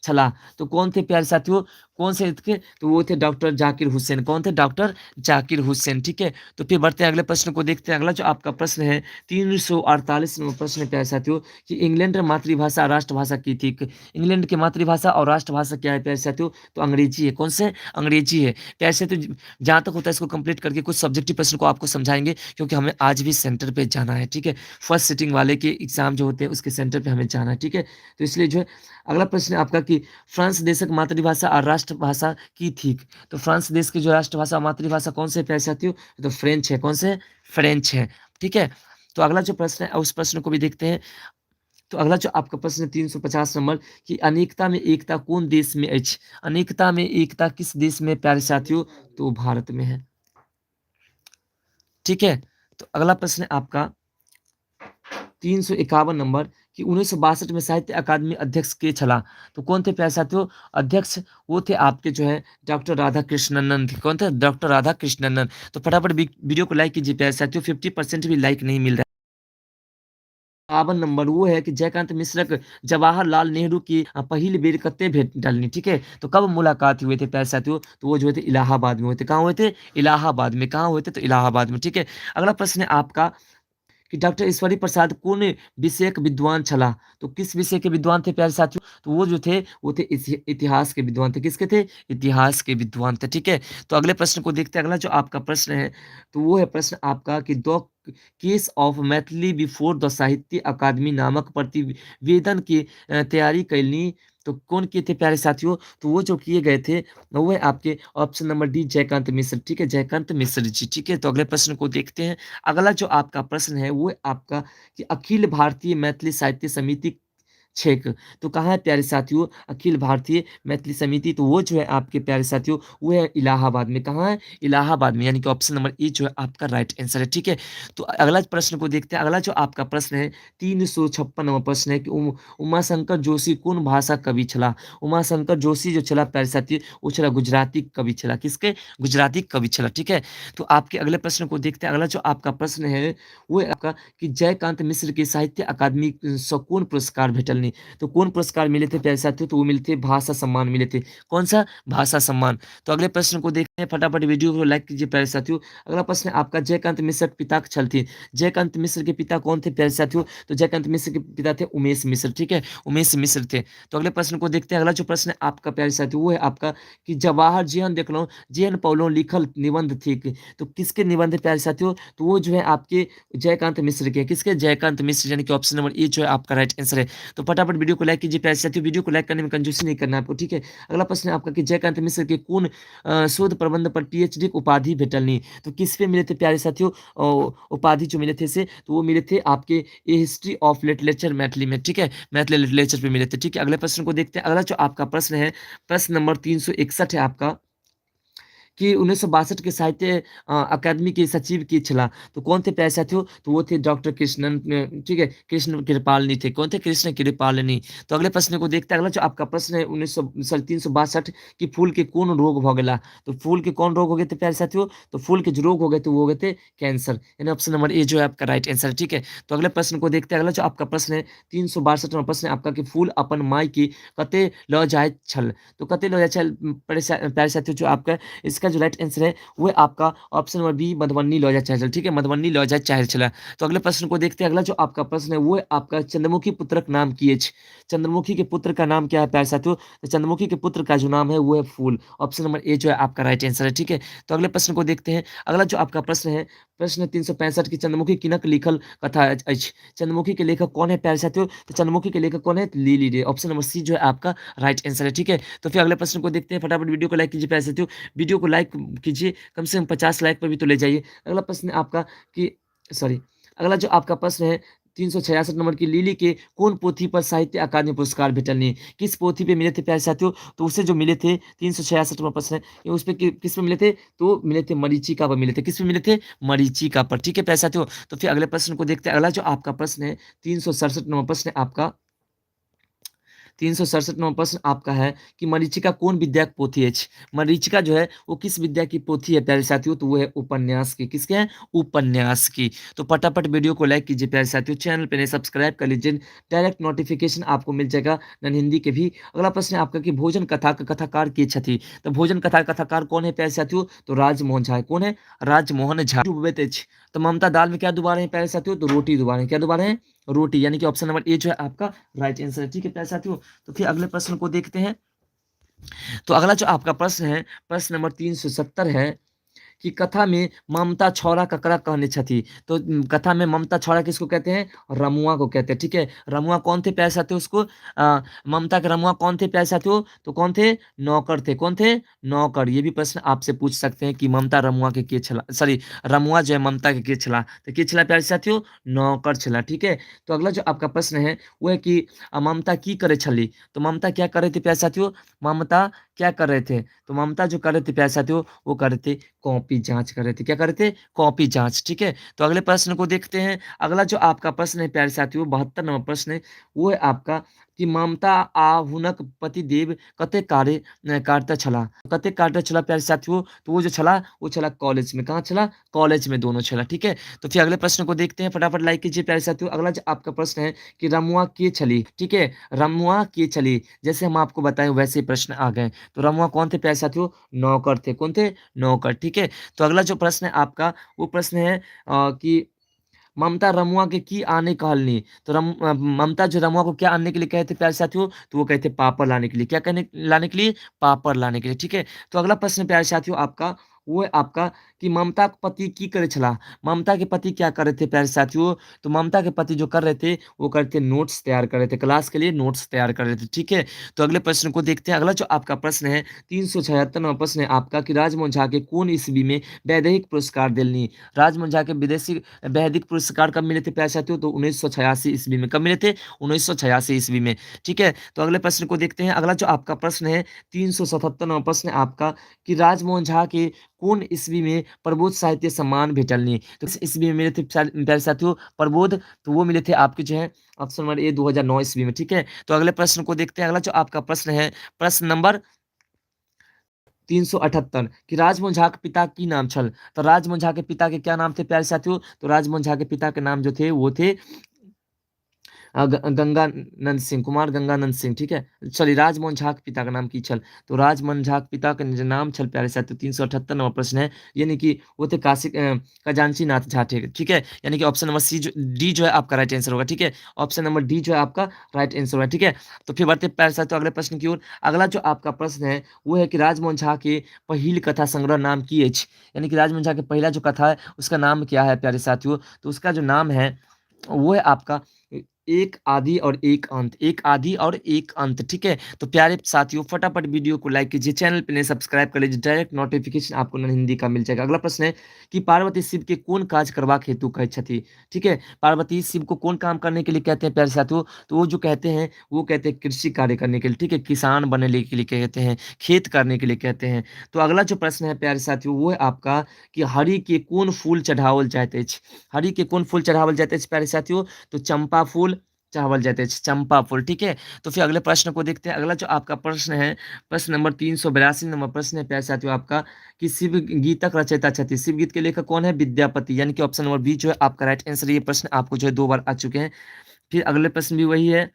छला। तो कौन थे प्यारे साथियों? कौन से थे? तो वो थे डॉक्टर जाकिर हुसैन। कौन थे? डॉक्टर जाकिर हुसैन। ठीक है, तो फिर बढ़ते हैं अगले प्रश्न को देखते हैं। अगला जो आपका प्रश्न है 348 नंबर प्रश्न है प्यारे साथियों कि इंग्लैंड में मातृभाषा राष्ट्रभाषा की थी। इंग्लैंड की मातृभाषा और राष्ट्रभाषा क्या है प्यारे साथियों? तो अंग्रेजी है। कौन से? अंग्रेजी है। कैसे? तो जहाँ तक होता है इसको कंप्लीट करके कुछ सब्जेक्टिव प्रश्न को आपको समझाएंगे, क्योंकि हमें आज भी सेंटर पे जाना है। ठीक है, फर्स्ट सिटिंग वाले के एग्जाम जो होते हैं उसके सेंटर पे हमें जाना है। ठीक है, तो इसलिए जो है अगला प्रश्न है आपका कि फ्रांस देश की मातृभाषा और राष्ट्रभाषा की थी। तो फ्रांस देश की जो राष्ट्रभाषा और मातृभाषा कौन से प्यारे साथियों? तो फ्रेंच है। कौन से? फ्रेंच है। ठीक है, तो अगला जो प्रश्न है उस प्रश्न को भी देखते हैं। तो अगला जो आपका प्रश्न है 350 नंबर कि अनेकता में एकता कौन देश में अछि? अनेकता में एकता किस देश में प्यारे साथियों? तो भारत में है। ठीक है, तो अगला प्रश्न है आपका 351 नंबर कि 1962 में साहित्य अकादमी अध्यक्ष के छला। तो कौन थे प्यारे साथियों? अध्यक्ष वो थे आपके जो है डॉक्टर राधा कृष्णनन थे। कौन थे? डॉक्टर राधा कृष्णनन। तो फटाफट वीडियो को लाइक कीजिए प्यारे साथियों, 50% भी लाइक नहीं मिल रहा है। 52 नंबर वो है कि जयकांत मिश्रक जवाहरलाल नेहरू की पहिल बेर कते भेंट डालनी। ठीक है, तो कब मुलाकात हुए थे प्यारे साथियों? तो वो जो थे इलाहाबाद में हुए थे। कहाँ हुए थे? इलाहाबाद में। कहाँ हुए थे? तो इलाहाबाद में। ठीक है, अगला प्रश्न है आपका कि डॉक्टर ईश्वरी प्रसाद कौन विषयक विद्वान छला। तो किस विषय के विद्वान थे प्यारे साथियों? तो वो जो थे वो थे इतिहास के विद्वान थे। किसके थे? इतिहास के विद्वान थे। ठीक है, तो अगले प्रश्न को देखते हैं। अगला जो आपका प्रश्न है तो वो है प्रश्न आपका कि the case of Maithili before the साहित्य अकादमी नामक प्रतिवेदन की तैयारी कैलनी। तो कौन किए थे प्यारे साथियों? तो वो जो किए गए थे वो है आपके ऑप्शन नंबर डी जयकांत मिश्र। ठीक है, जयकांत मिश्र जी। ठीक है, तो अगले प्रश्न को देखते हैं। अगला जो आपका प्रश्न है वो है आपका कि अखिल भारतीय मैथिली साहित्य समिति छेक। तो कहाँ है प्यारे साथियों अखिल भारतीय मैथिली समिति? तो वो जो है आपके प्यारे साथियों वो है इलाहाबाद में। कहाँ है? इलाहाबाद में, यानी कि ऑप्शन नंबर ए जो है आपका राइट आंसर है। ठीक है, तो अगला प्रश्न को देखते हैं। अगला जो आपका प्रश्न है 356 नंबर प्रश्न है कि उमाशंकर जोशी कौन भाषा कवि छला। उमाशंकर जोशी जो छला प्यारे साथियों वो छला गुजराती कवि छला। किसके? गुजराती कवि छला। ठीक है, तो आपके अगले प्रश्न को देखते हैं। अगला जो आपका प्रश्न है वो है आपका कि जयकांत मिश्र के साहित्य अकादमी सँ कौन पुरस्कार भेटलनी। तो कौन पुरस्कार मिले थे प्यारे साथियों? तो वो मिले थे भाषा सम्मान मिले थे। कौन सा? भाषा सम्मान। तो अगले प्रश्न को देखते हैं, फटाफट वीडियो को लाइक कीजिए प्यारे साथियों। अगला प्रश्न है आपका जयकांत मिश्र के पिता छलथिन। जयकांत मिश्र के पिता कौन थे प्यारे साथियों? तो जयकांत मिश्र के पिता थे उमेश मिश्र। ठीक है, उमेश मिश्र थे। तो अगले प्रश्न को देखते हैं। अगला जो प्रश्न है आपका प्यारे साथियों वो है आपका कि जवाहर जेहन देख लो जेहन पौलो लिखल निबंध थी। तो किसके निबंध है प्यारे साथियों? तो वो जो है आपके जयकांत मिश्र के। किसके? जयकांत मिश्र, यानी कि ऑप्शन नंबर ए जो है आपका राइट आंसर है। तो फटाफट वीडियो को लाइक कीजिए प्यारे साथियों, वीडियो को लाइक करने में कंजूसी नहीं करना है आपको, ठीक है। अगला प्रश्न है आपका कि जयकांत मिश्र के कौन शोध प्रबंध पर पीएचडी की उपाधि भेटलनी। तो किस पे मिले थे प्यारे साथियों उपाधि जो मिले थे से, तो वो मिले थे आपके ए हिस्ट्री ऑफ लिटरेचर मैथिली में, ठीक है, मैथिली लिटरेचर पे मिले थे, ठीक है। अगले प्रश्न को देखते हैं। अगला जो आपका प्रश्न है, प्रश्न नंबर 361 है आपका कि 1962 के साहित्य अकादमी के सचिव की छला। तो कौन थे प्यारे साथियों? तो वो थे डॉक्टर कृष्णन ठीक है, कृष्ण कृपालनी थे। कौन थे? कृष्ण कृपालनी। तो अगले प्रश्न को देखते हैं। अगला जो आपका प्रश्न है 362 कि फूल के कौन रोग भ गेला। तो फूल के कौन रोग हो गए थे प्यारे साथियों? तो फूल के जो रोग हो गए थे वो हो गए थे कैंसर, यानी ऑप्शन नंबर ए जो है आपका राइट आंसर है, ठीक है। तो अगले प्रश्न को देखते हैं। अगला जो आपका प्रश्न है 362वां प्रश्न है आपका कि फूल अपन माई की कते ल जाय छल। तो कते ल जाय छल प्यारे साथियों जो आपका इसका जो राइट आंसर है वो है आपका ऑप्शन नंबर बी मधुबनी लॉ जाए ठीक है, मधुबनी लॉ जाए चला। तो अगले प्रश्न को देखते हैं। अगला जो आपका प्रश्न है वो है आपका चंद्रमुखी पुत्रक नाम की एच। चंद्रमुखी के पुत्र का नाम क्या है प्यारे साथियों? तो चंद्रमुखी के पुत्र का जो नाम है वो है फूल। ऑप्शन नंबर ए जो है आपका राइट आंसर है, ठीक है। तो अगले प्रश्न को देखते हैं। अगला जो आपका प्रश्न है प्रश्न 365 की चंद्रमुखी किनक लिखल कथा अछि। चंद्रमुखी के लेखक कौन है प्यारे साथियों? तो चंद्रमुखी के लेखक कौन है? लिली रे। ऑप्शन नंबर सी जो है आपका राइट आंसर है, ठीक है। तो फिर अगले प्रश्न को देखते हैं। फटाफट वीडियो को लाइक कीजिए प्यारे साथियों, वीडियो को लाइक कीजिए, कम से कम 50 लाइक पर भी तो ले जाइए। अगला प्रश्न है आपका कि सॉरी अगला जो आपका प्रश्न है 366 नंबर की लिली के कौन पोथी पर साहित्य अकादमी पुरस्कार भेटलनी। किस पोथी पे मिले थे प्यारे साथियों? तो उसे जो मिले थे 366वां प्रश्न है ये उस पे किस पे मिले थे? तो मिले थे मरीचिका पर मिले थे। किस पे मिले थे? मरीचिका पर, ठीक है प्यारे साथियों। तो फिर अगले प्रश्न को देखते हैं। अगला जो आपका प्रश्न है 367 नंबर प्रश्न है आपका 367वां प्रश्न आपका है कि मरीचिका कौन विद्या की पोथी है? मरीचिका जो है वो किस विद्या की पोथी है प्यारे साथियों? तो वो है उपन्यास की। किसके है? उपन्यास की। तो फटाफट वीडियो को लाइक कीजिए प्यारे साथियों, चैनल पे नए सब्सक्राइब कर लीजिए, डायरेक्ट नोटिफिकेशन आपको मिल जाएगा नन हिंदी के भी। अगला प्रश्न है आपका कि भोजन कथा का कथाकार के छथि। तो भोजन कथा का कथाकार कौन है प्यारे साथियों? तो राजमोहन झा है। कौन है? राजमोहन झा। तो ममता दाल में क्या दोबारा है प्यारे साथियों? तो रोटी दोबारा है। क्या दोबारा है? रोटी, यानी कि ऑप्शन नंबर ए जो है आपका राइट आंसर है, ठीक है प्यारे साथियों। तो फिर अगले प्रश्न को देखते हैं। तो अगला जो आपका प्रश्न है प्रश्न नंबर 370 है कि कथा में ममता छौरा ककरा कहने छथि। तो कथा में ममता छौरा किसको कहते हैं? रमुआ को कहते हैं, ठीक है। रमुआ कौन थे प्यारे साथियों? उसको ममता के रमुआ कौन थे प्यारे साथियों? तो कौन थे? नौकर थे। कौन थे? नौकर। ये भी प्रश्न आपसे पूछ सकते हैं कि ममता रमुआ के छला, सॉरी रमुआ जो है ममता के छला। तो के छला प्यारे साथियों? नौकर छला, ठीक है। तो अगला जो आपका प्रश्न है वो है कि ममता की करे छली। तो ममता क्या कर रहे थे प्यारे साथियों? ममता क्या कर रहे थे? तो ममता जो कर रहे थे प्यारे साथियों वो कर रहे थे कॉपी जांच कर रहे थे। क्या कर रहे थे? कॉपी जांच, ठीक है। तो अगले प्रश्न को देखते हैं। अगला जो आपका प्रश्न है प्यारे साथियों 72 नंबर प्रश्न है वो है आपका कि ममता आ हुनक पतिदेव कते कार्यता छला। कते कार्यता छला प्यारे साथियों? तो वो जो छला वो छला कॉलेज में। कहाँ छला? कॉलेज में दोनों छला, ठीक है। तो फिर अगले प्रश्न को देखते हैं। फटाफट लाइक कीजिए प्यारे साथियों। अगला जो आपका प्रश्न है कि रमुआ के छली, ठीक है, रमुआ के छली। जैसे हम आपको बताएं वैसे ही प्रश्न आ गए। तो रमुआ कौन थे प्यारे साथियों? नौकर थे। कौन थे? नौकर, ठीक है। तो अगला जो प्रश्न है आपका वो प्रश्न है कि ममता रमुआ के की आने कहलनी। तो ममता जो रमुआ को क्या आने के लिए कहे थे प्यारे साथियों? तो वो कहते पापड़ लाने के लिए। क्या कहने लाने के लिए? पापड़ लाने के लिए, ठीक है। तो अगला प्रश्न प्यारे साथियों आपका वो है आपका कि ममता के पति की करे छला। ममता के पति क्या कर रहे थे प्यारे साथियों? तो ममता के पति जो कर रहे थे वो करते नोट्स तैयार कर रहे थे, क्लास के लिए नोट्स तैयार कर रहे थे, ठीक है। तो अगले प्रश्न को देखते हैं। अगला जो आपका प्रश्न है 376वां प्रश्न है आपका कि राजमोहन झा के कौन ईस्वी में वैदेहिक पुरस्कार दिलनी। राजमोहन झा के विदेशी वैदिक पुरस्कार कब मिले थे प्यारे साथियों? तो 1986 ईस्वी में। कब मिले थे? 1986 ईस्वी में, ठीक है। तो अगले प्रश्न को देखते हैं। अगला जो आपका प्रश्न है 377वां प्रश्न है आपका कि राजमोहन झा के कौन ईस्वी में प्रबोध साहित्य सम्मान भेटलनी। तो इस ईस्वी में मिले थे प्यारे साथियों प्रबोध। तो वो मिले थे आपके जो है ऑप्शन नंबर ए 2009 ईस्वी में, ठीक है। तो अगले प्रश्न को देखते हैं। अगला जो आपका प्रश्न है प्रश्न नंबर 378 कि राजमोहन झा के पिता की नाम छल। तो राजमोहन झा के पिता के क्या नाम थे प्यारे साथियों? तो राजमोहन झा के पिता के नाम जो थे वो थे गंगानंद सिंह, कुमार गंगानंद सिंह, ठीक है। सॉरी राजमोहन झा के पिता का नाम की छल। तो राजमोहन झा के पिता का जो नाम छल प्यारे साथियों 378 नंबर प्रश्न है, यानी कि वो थे काशी खजांची नाथ झा थे, ठीक है। यानी कि ऑप्शन नंबर सी जो डी जो है आपका राइट आंसर होगा, ठीक है। ऑप्शन नंबर डी जो है आपका राइट आंसर होगा, ठीक है। तो फिर बढ़ते प्यारे साथियों अगले प्रश्न की ओर। अगला जो आपका प्रश्न है वो है कि राजमोहन झा के पहिल कथा संग्रह नाम की एच। यानी कि राजमोहन झा के पहला जो कथा है उसका नाम क्या है प्यारे साथियों? तो उसका जो नाम है वो है आपका एक आदि और एक अंत, एक आदि और एक अंत, ठीक है। तो प्यारे साथियों फटाफट वीडियो को लाइक कीजिए, चैनल पे नए सब्सक्राइब कर लीजिए, डायरेक्ट नोटिफिकेशन आपको न हिंदी का मिल जाएगा। अगला प्रश्न है कि पार्वती शिव के कौन काज करवाक हेतु कहे छथि, ठीक है। पार्वती शिव को कौन काम करने के लिए कहते हैं प्यारे साथियों, तो वो जो कहते हैं वो कहते हैं कृषि कार्य करने के लिए, ठीक है, किसान बनने के लिए कहते हैं, खेत करने के लिए कहते हैं। तो अगला जो प्रश्न है प्यारे साथियों वो है आपका कि हरि के कौन फूल चढ़ावल जाइत अछि, हरि के कौन फूल चढ़ावल जाइत अछि प्यारे साथियों, तो चंपा फूल चढ़ावल जाते हैं, चंपा फूल, ठीक है। तो फिर अगले प्रश्न को देखते हैं। अगला जो आपका प्रश्न है, प्रश्न नंबर 382 नंबर प्रश्न है प्यारे साथियों आपका कि शिव गीतक रचयिता छथि, शिव गीत के लेखक कौन है, विद्यापति, यानी कि ऑप्शन नंबर बी जो है आपका राइट आंसर। ये प्रश्न आपको जो है 2 बार आ चुके हैं। फिर अगले प्रश्न भी वही है।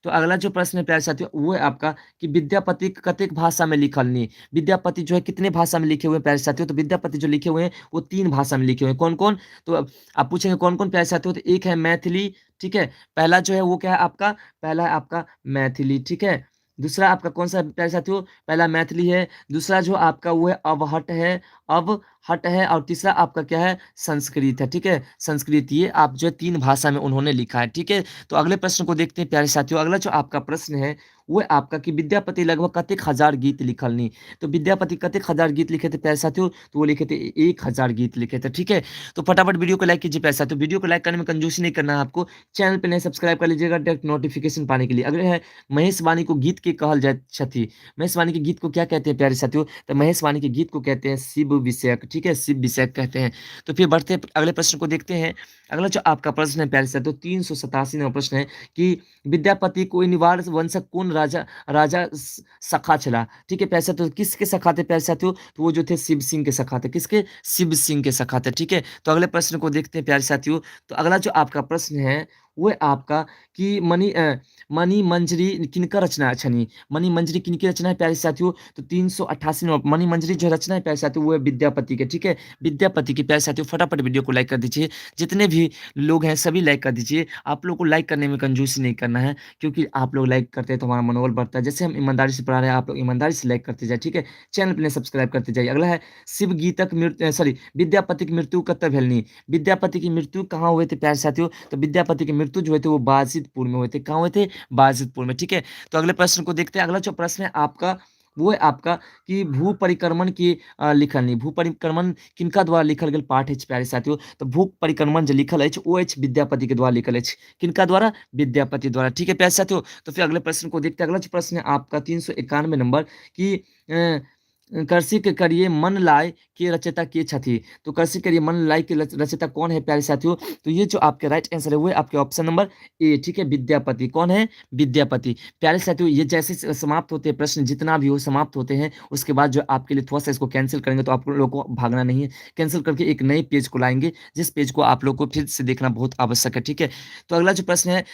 तो अगला जो प्रश्न है प्यारे साथियों वो है आपका कि विद्यापति कतेक भाषा में लिखल नी, विद्यापति जो है कितने भाषा में लिखे हुए हैं प्यारे साथियों, तो विद्यापति जो लिखे हुए हैं वो 3 भाषा में लिखे हुए हैं। कौन कौन, तो अब आप पूछेंगे कौन कौन प्यारे साथियों, तो एक है मैथिली, ठीक है, पहला जो है वो क्या है आपका, पहला है आपका मैथिली, ठीक है। दूसरा आपका कौन सा है प्यारे साथियों, पहला मैथिली है, दूसरा जो आपका वो है अवहट है, अब हट है, और तीसरा आपका क्या है, संस्कृत है, ठीक है, संस्कृत। ये आप जो है 3 भाषा में उन्होंने लिखा है, ठीक है। तो अगले प्रश्न को देखते हैं प्यारे साथियों। अगला जो आपका प्रश्न है वो है आपका कि विद्यापति लगभग कतेक हजार गीत लिखलनी, तो विद्यापति कतेक हजार गीत लिखे थे प्यारे साथियों, तो वो लिखे थे 1000 गीत लिखे थे, ठीक है। तो फटाफट वीडियो को लाइक कीजिए प्यारे साथियों, वीडियो को लाइक करने में कंजूसी नहीं करना है आपको, चैनल पे नए सब्सक्राइब कर लीजिएगा डायरेक्ट नोटिफिकेशन पाने के लिए। अगले है महेश वाणी को गीत के कहल जाए छथि, महेश वाणी के गीत को क्या कहते हैं प्यारे साथियों, तो महेश वाणी के गीत को कहते हैं शिव विषयक, ठीक है, शिव विषयक कहते हैं। तो फिर बढ़ते अगले प्रश्न को देखते हैं। अगला जो आपका प्रश्न है प्यारे साथियों 387 नंबर प्रश्न है कि विद्यापति को निवार वंशक कौन राजा राजा सखा चला, ठीक है प्यारे साथियों, किसके सखा थे प्यारे साथियों, तो वो जो थे शिव सिंह के सखा थे, किसके, शिव सिंह के सखा थे, ठीक है। तो अगले प्रश्न को देखते हैं प्यारे साथियों। तो अगला जो आपका प्रश्न है वो है आपका कि मणि मंजरी किनकर रचना छनी, मणि मंजरी किनकी रचना है प्यारे साथियों, तो 388 नंबर मणि मंजरी जो रचना है प्यारे साथियों वो है विद्यापति के, ठीक है, विद्यापति की। प्यारे साथियों फटाफट वीडियो को लाइक कर दीजिए, जितने भी लोग हैं सभी लाइक कर दीजिए, आप लोग को लाइक करने में कंजूसी नहीं करना है, क्योंकि आप लोग लाइक करते हैं तो हमारा मनोबल बढ़ता है, जैसे हम ईमानदारी से पढ़ा रहे हैं आप लोग ईमानदारी से लाइक करते जाए, ठीक है, चैनल पर सब्सक्राइब करते जाइए। अगला है शिव गीतक मृत्यु सॉरी विद्यापति की मृत्यु कतऽ भेलनी, विद्यापति की मृत्यु कहाँ हुए थे प्यारे साथियों, तो विद्यापति की मृत्यु जो हुए थे वो बाजितपुर में हुए थे, कहाँ हुए थे, बाजितपुर में, ठीक है। तो अगले प्रश्न को देखते हैं। अगला जो प्रश्न है आपका वो है आपका कि भू परिक्रमण की लिखल नहीं, भू परिक्रमण किनका द्वारा लिखल गेल पाठ अछि प्यारे साथियों, तो भू परिक्रमण जो लिखल अछि वो अछि विद्यापति के द्वारा लिखल अछि, किनका द्वारा, विद्यापति द्वारा, ठीक है प्यारे साथियों। तो फिर अगले प्रश्न को देखते हैं। अगला जो प्रश्न है आपका 391 नंबर कि कृषि के करिए मन लाए के रचयिता के छथि, तो कृषि करिए मन लाए के रचयिता कौन है प्यारे साथियों, तो ये जो आपके राइट आंसर है वो है आपके ऑप्शन नंबर ए, ठीक है, विद्यापति, कौन है, विद्यापति। प्यारे साथियों ये जैसे समाप्त होते हैं प्रश्न, जितना भी हो समाप्त होते हैं, उसके बाद जो आपके लिए थोड़ा सा इसको कैंसिल करेंगे, तो आप लोग को भागना नहीं है, कैंसिल करके एक नए पेज को लाएंगे, जिस पेज को आप लोग को फिर से देखना बहुत आवश्यक है, ठीक है। तो अगला जो प्रश्न है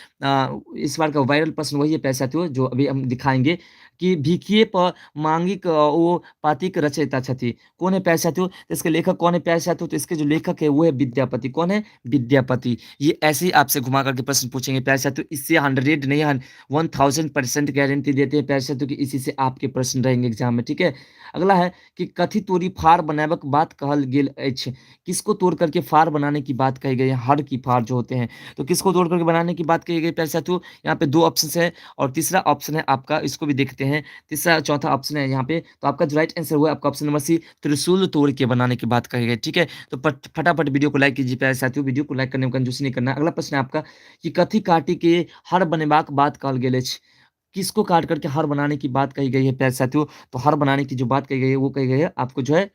इस बार का वायरल प्रश्न वही है प्यारे साथियों जो अभी हम दिखाएंगे कि भिखिए पर मांगिक वो पातिक रचयिता छथि, कौन है प्यारे साथियों, तो इसके लेखक कौन है प्यारे साथियों, तो इसके जो लेखक है वो है विद्यापति, कौन है, विद्यापति। ये ऐसे ही आपसे घुमा करके प्रश्न पूछेंगे प्यारे साथियों, इससे 100 नहीं 1000% गारंटी देते हैं प्यारे साथियों कि इसी से आपके प्रश्न रहेंगे एग्जाम में, ठीक है। अगला है कि कथी तोरी फार बनाबक बात कहल गेल अछि, किसको तोड़ करके फार बनाने की बात कही गई है, हर की फार जो होते हैं, तो किसको तोड़ करके बनाने की बात कही गई प्यारे साथियों, यहाँ पे 2 ऑप्शन है, और तीसरा ऑप्शन है आपका, इसको भी देखते हैं, तीसरा चौथा ऑप्शन है यहाँ पे, तो आपका जो राइट आंसर हुआ आपका ऑप्शन नंबर सी, त्रिशूल तोड़ के बनाने की बात कही गई, ठीक है। तो फटाफट वीडियो को लाइक कीजिए प्यारे साथियों, वीडियो को लाइक करने में कंजूसी नहीं करना। अगला प्रश्न है आपका कि कथी काटी के हर बनेबाक बात कहल गेल अछि, किसको काट करके हर बनाने की बात कही गई है प्यारे साथियों, तो हर बनाने की जो बात कही गई है वो कही गई है आपको जो है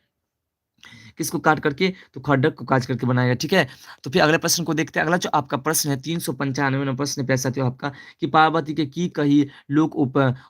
किसको काट करके, तो खड्डक को काट करके बनाएगा, ठीक है। तो फिर अगले प्रश्न को देखते हैं। अगला जो आपका प्रश्न है 395 नंबर प्रश्न प्यारे साथियों आपका कि पार्वती के की कही लोग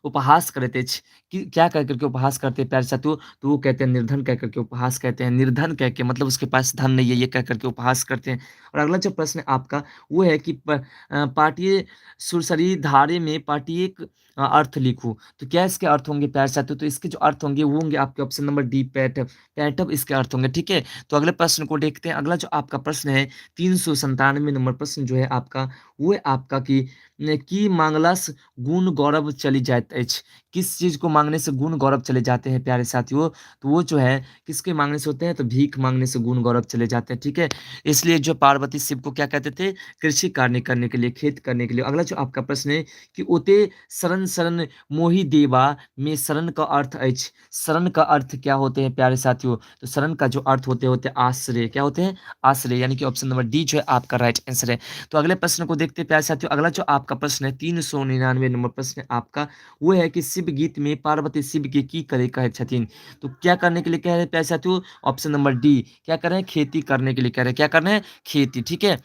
उपहास करते अछि, कि क्या कह करके उपहास करते हैं प्यारे साथियों, तो वो कहते हैं निर्धन कह करके उपहास कहते हैं, निर्धन कह के मतलब उसके पास धन नहीं है ये कह करके उपहास करते हैं। और अगला जो प्रश्न है आपका वो है कि पाटिये सुरसरी धारे में पाटिये अर्थ लिखूं, तो क्या इसके अर्थ होंगे प्यारे साथियों, तो इसके जो अर्थ होंगे वो होंगे आपके option number D pattern, pattern इसके अर्थ होंगे, ठीक है। तो अगले प्रश्न को देखते हैं। अगला जो आपका प्रश्न है 397 नंबर प्रश्न जो है आपका वो है आपका कि मांगलास गुण गौरव चली जाइत अछि। किस चीज़ को माँगने से गुण गौरव चले जाते हैं प्यारे साथियों? तो वो जो है किसके माँगने से होते हैं? तो भीख माँगने से गुण गौरव चले जाते हैं, ठीक है? इसलिए जो पार्वती शिव को क्या कहते थे? कृषि कार्य करने के लिए, खेत करने के लिए। अगला जो आपका प्रश्न है कि "ओते शरण शरण मोहि देवा" में शरण का अर्थ अछि। शरण का अर्थ क्या होते हैं प्यारे साथियों? तो शरण का जो अर्थ होते हैं आश्रय। क्या होते हैं? आश्रय, यानी कि ऑप्शन नंबर डी जो है आपका राइट आंसर है। तो अगले प्रश्न को देखते हैं प्यारे साथियों। अगला जो आपका प्रश्न है 399 नंबर प्रश्न है आपका, वो है कि शिव गीत में पार्वती शिव के की करे कहे छथिन। तो क्या करने के लिए कह रहे हैं प्यारे साथियों? ऑप्शन नंबर डी, क्या कर रहे हैं? खेती करने के लिए कह रहे हैं। क्या कर रहे हैं? खेती, ठीक है?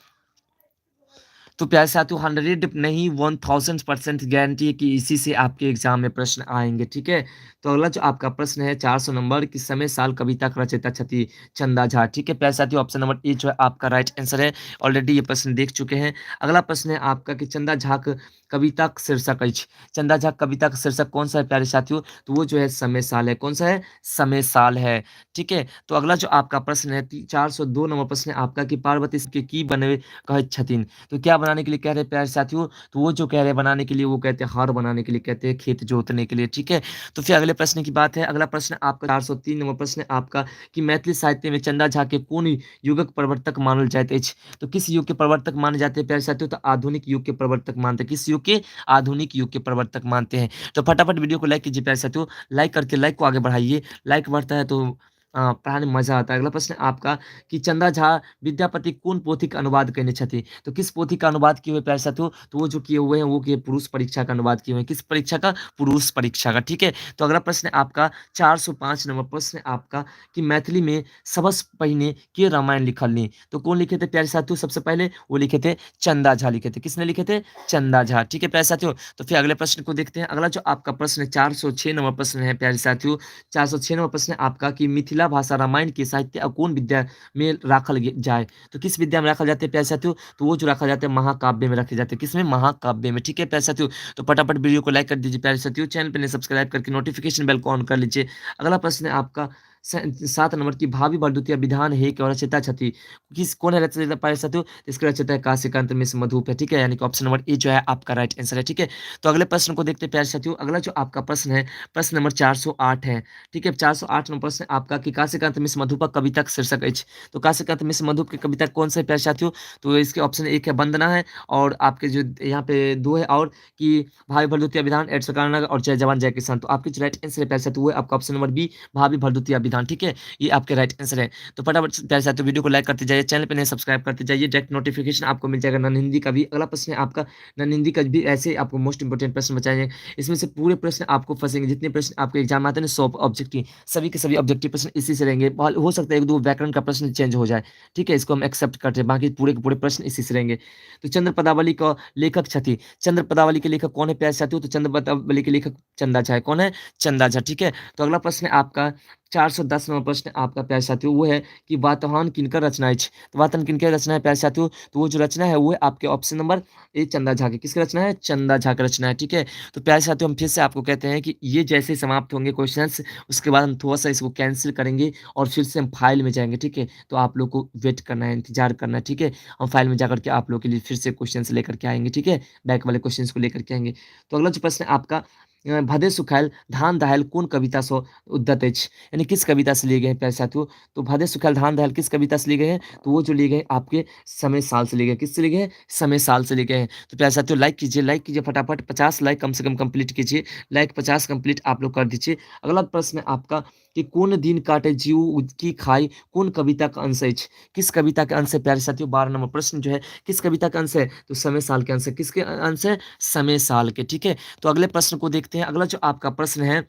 तो प्यारे साथियों 100 नहीं 1000% गारंटी है कि इसी से आपके एग्जाम में प्रश्न आएँगे, ठीक है? तो अगला जो आपका प्रश्न है 400 नंबर कि समय साल कविता का रचयिता छथि चंदा झा, ठीक है? प्यारे साथियों ऑप्शन नंबर ए जो है आपका राइट आंसर है। ऑलरेडी ये प्रश्न देख चुके हैं। अगला प्रश्न है आपका कि चंदा झा क कविता का शीर्षक अछि। चंदा झा कविता का शीर्षक कौन-सा है प्यारे साथियों? तो वो जो है समय साल है। कौन-सा है? समय साल है, ठीक है? तो अगला जो आपका प्रश्न है ती 402 नंबर प्रश्न है आपका कि पार्वती के की बनबे कहैत छथिन। तो क्या बनाने के लिए कह रहे हैं प्यारे साथियों? तो वो जो कह रहे हैं बनाने के लिए वो कहते हैं हर बनाने के लिए कहते हैं, खेत जोतने के लिए, ठीक है? तो फिर अगले प्रश्न की बात है। अगला प्रश्न आपका 403 नंबर प्रश्न है आपका कि मैथिली साहित्य में चंदा झा के कौन युगक प्रवर्तक मानल जाइत अछि? तो किस युग के प्रवर्तक माने जाते हैं प्यारे साथियों? तो आधुनिक युग के प्रवर्तक मानते हैं। किस युग के? आधुनिक युग के प्रवर्तक मानते हैं। तो फटाफट वीडियो को लाइक कीजिए प्यारे साथियों। लाइक करके लाइक को आगे बढ़ाइए। लाइक बढ़ता है तो पढ़ाने में मज़ा आता है। अगला प्रश्न आपका कि चंदा झा विद्यापति कोन पोथी का अनुवाद कयने छथि? तो किस पोथी का अनुवाद किए हुए प्यारे साथियों? तो वो जो किए हुए हैं वो किए पुरुष परीक्षा का अनुवाद किए हुए हैं। किस परीक्षा का? पुरुष परीक्षा का, ठीक है? तो अगला प्रश्न है आपका 405 नंबर प्रश्न है आपका कि मैथिली में सबसे पहिने के रामायण लिखलनि? तो कौन लिखे थे प्यारे साथियों सबसे पहले? वो लिखे थे चंदा झा लिखे थे। किसने लिखे थे? चंदा झा, ठीक है प्यारे साथियों? तो फिर अगले प्रश्न को देखते हैं। अगला जो आपका प्रश्न है 406 नंबर प्रश्न है प्यारे साथियों। 406 नंबर प्रश्न है आपका कि मिथिला भाषा रामायण के साहित्य कोन विद्या में राखल जाए? तो किस विद्या में रखा जाते हैं प्यारे साथियों? तो वो जो रखा जाता है महाकाव्य में रखे जाते हैं। किसमें? महाकाव्य में, ठीक है प्यारे साथियों? तो फटाफट वीडियो को लाइक कर दीजिए प्यारे साथियों। चैनल पे नए सब्सक्राइब करके नोटिफिकेशन बेल को ऑन कर लीजिए। अगला प्रश्न है आपका 7 नंबर की भाभी बरदुतिया विधान है के रचयिता छथि। किस कौन है रचयिता प्यारे साथियों? इसके रचयिता है काशीकांत मिश्र मधुप है, ठीक है? यानी कि ऑप्शन नंबर ए जो है आपका राइट आंसर है, ठीक है? तो अगले प्रश्न को देखते हैं प्यारे साथियों। अगला जो आपका प्रश्न है, प्रश्न नंबर 408 है, ठीक है? 408 नंबर प्रश्न आपका कि काशीकांत मिश्र मधुप का कविता का शीर्षक अछि। तो काशीकांत मिश्र मधुप की कविता कौन सा है प्यारे साथियों? तो इसके ऑप्शन 1 है वंदना है और आपके जो यहाँ पे 2 है और कि भाभी भरदुतिया विधान, एड्स नगर और जय जवान जय किसान। तो आपकी जो राइट आंसर है प्यारे साथियों वो है आपका ऑप्शन नंबर बी भाभी भरदुतिया विधान, ठीक है? ये आपके राइट आंसर है। तो फटाफट प्यारे साथियों वीडियो को लाइक करते जाइए, चैनल पे नए सब्सक्राइब करते जाइए, डायरेक्ट नोटिफिकेशन आपको मिल जाएगा नन हिंदी का भी। अगला प्रश्न है आपका नन हिंदी का भी ऐसे आपको मोस्ट इंपोर्टेंट प्रश्न बचाएंगे। इसमें से पूरे प्रश्न आपको फंसेंगे, जितने प्रश्न आपके एग्जाम में आते हैं ना 100 ऑब्जेक्टिव, सभी के सभी ऑब्जेक्टिव प्रश्न इसी से रहेंगे। हो सकता है 1-2 व्याकरण का प्रश्न चेंज हो जाए, ठीक है? इसको हम एक्सेप्ट करते हैं, बाकी पूरे के पूरे प्रश्न इसी से रहेंगे। तो चंद्र पदावली का लेखक छथि। चंद्र पदावली के लेखक कौन है प्यारे साथियों? तो चंद्र पदावली के लेखक चंदा झा है। कौन है? चंदा झा, ठीक है? तो अगला प्रश्न है आपका 410 नंबर प्रश्न आपका प्यारे साथियों वो है कि वातवाहन किनकर रचना अछि? तो वातवाहन किनकर रचना है प्यारे साथियों? तो वो जो रचना है वो है आपके ऑप्शन नंबर ए चंदा झा की। किसकी रचना है? चंदा झा की रचना है, ठीक है? तो प्यारे साथियों हम फिर से आपको कहते हैं कि ये जैसे ही समाप्त होंगे क्वेश्चंस उसके बाद हम थोड़ा-सा इसको कैंसल करेंगे और फिर से हम फाइल में जाएँगे, ठीक है? तो आप लोग को वेट करना है, इंतज़ार करना है, ठीक है? हम फाइल में जाकर के आप लोगों के लिए फिर से क्वेश्चंस लेकर के आएँगे, ठीक है? बैक वाले क्वेश्चंस को लेकर के आएँगे। तो अगला जो प्रश्न है आपका भदे सुखायल धान दाहल कोन कविता से उद्धत अछि? यानी किस कविता से लिए गए हैं प्यारे साथियों? तो भदे सुखायल धान दाहल किस कविता से लिए गए हैं? तो वो जो लिए गए हैं आपके समय साल से लिए गए। किससे लिए गए हैं? समय साल से लिए गए हैं। तो प्यारे साथियों लाइक कीजिए फटाफट 50 लाइक कम से कम कंप्लीट कीजिए। लाइक 50 कंप्लीट आप लोग कर दीजिए। अगला प्रश्न है आपका कि कोन दिन काटे जीव की खाई कोन कविता का अंश अछि? किस कविता का अंश है प्यारे साथियों? 12 नंबर प्रश्न जो है किस कविता का अंश है? तो समय साल के अंश है। किसके अंश है? समय साल के, ठीक है? तो अगले प्रश्न को देखते हैं। अगला जो आपका प्रश्न है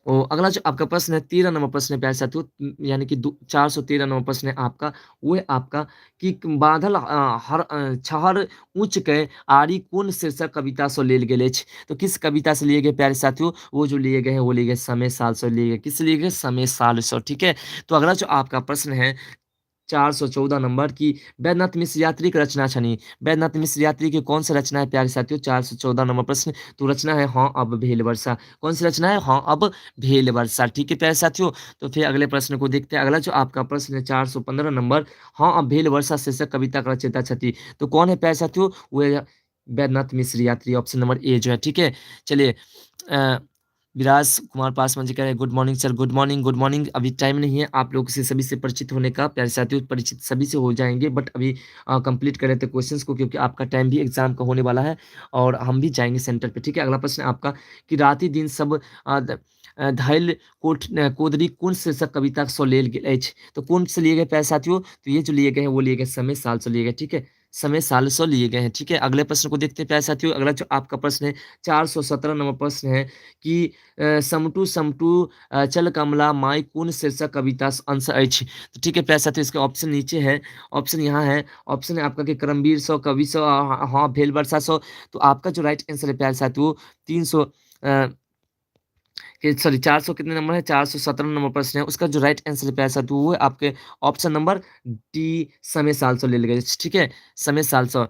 अगला जो आपका प्रश्न है 13 नंबर प्रश्न है प्यारे साथियों यानी कि 413 नंबर प्रश्न है आपका वो है आपका कि बादल छहर ऊँच के आरी कोन शीर्षक कविता से लेल गेल अछि? तो किस कविता से लिए गए प्यारे साथियों? वो जो लिए गए हैं वो लिए गए समय साल से लिए गए। किस लिए गए? समय साल से, ठीक है? तो अगला जो आपका प्रश्न है 414 नंबर की वैद्यनाथ मिश्र यात्री की रचना छनी। वैद्यनाथ मिश्र यात्री की कौन सी रचना है प्यारे साथियों? 414 नंबर प्रश्न। तो रचना है हाँ अब भेल वर्षा। कौन सी रचना है? हाँ अब भेल वर्षा। ठीक है प्यारे साथियों। तो फिर अगले प्रश्न को देखते हैं। अगला जो आपका प्रश्न है 415 नंबर, हाँ अब भेल वर्षा शीर्षक कविता का रचयिता छथि। तो कौन है प्यारे साथियों? वो है वैद्यनाथ मिश्र यात्री, ऑप्शन नंबर ए जो है। ठीक है, चलिए विराज कुमार पासवान जी कह रहे हैं good morning sir. Good morning, good morning. अभी टाइम नहीं है आप लोग से सभी से परिचित होने का प्यारे साथियों, परिचित सभी से हो जाएंगे, बट अभी कंप्लीट कर रहे थे क्वेश्चंस को, क्योंकि आपका टाइम भी एग्जाम का होने वाला है और हम भी जाएंगे सेंटर पे। ठीक है, अगला प्रश्न है आपका कि राति दिन सब धैल कोदरी कौन शीर्षक कविता सो लेल गेल अछि। तो कौन से लिए गए प्यारे साथियों? तो ये जो लिए गए हैं वो लिए गए समय साल से लिए गए। ठीक है, समय साल से लिए गए हैं। ठीक है, अगले प्रश्न को देखते हैं प्यारे साथियों। अगला जो आपका प्रश्न है 417 नंबर प्रश्न है कि समटू समटू चल कमला माई कौन शीर्षक कविता अंश अछि। तो ठीक है प्यारे साथियों, इसके ऑप्शन नीचे है, ऑप्शन यहाँ है। ऑप्शन है आपका कि करमवीर सौ, कवि सौ, हाँ भेल वर्षा सौ। तो आपका जो राइट आंसर है प्यारे साथियों 300 सॉरी 400 कितने नंबर है? 417 नंबर प्रश्न है, उसका जो राइट आंसर है प्यारे साथियों वो है आपके ऑप्शन नंबर डी, समय साल सौ ले गए। ठीक है, समय साल सौ।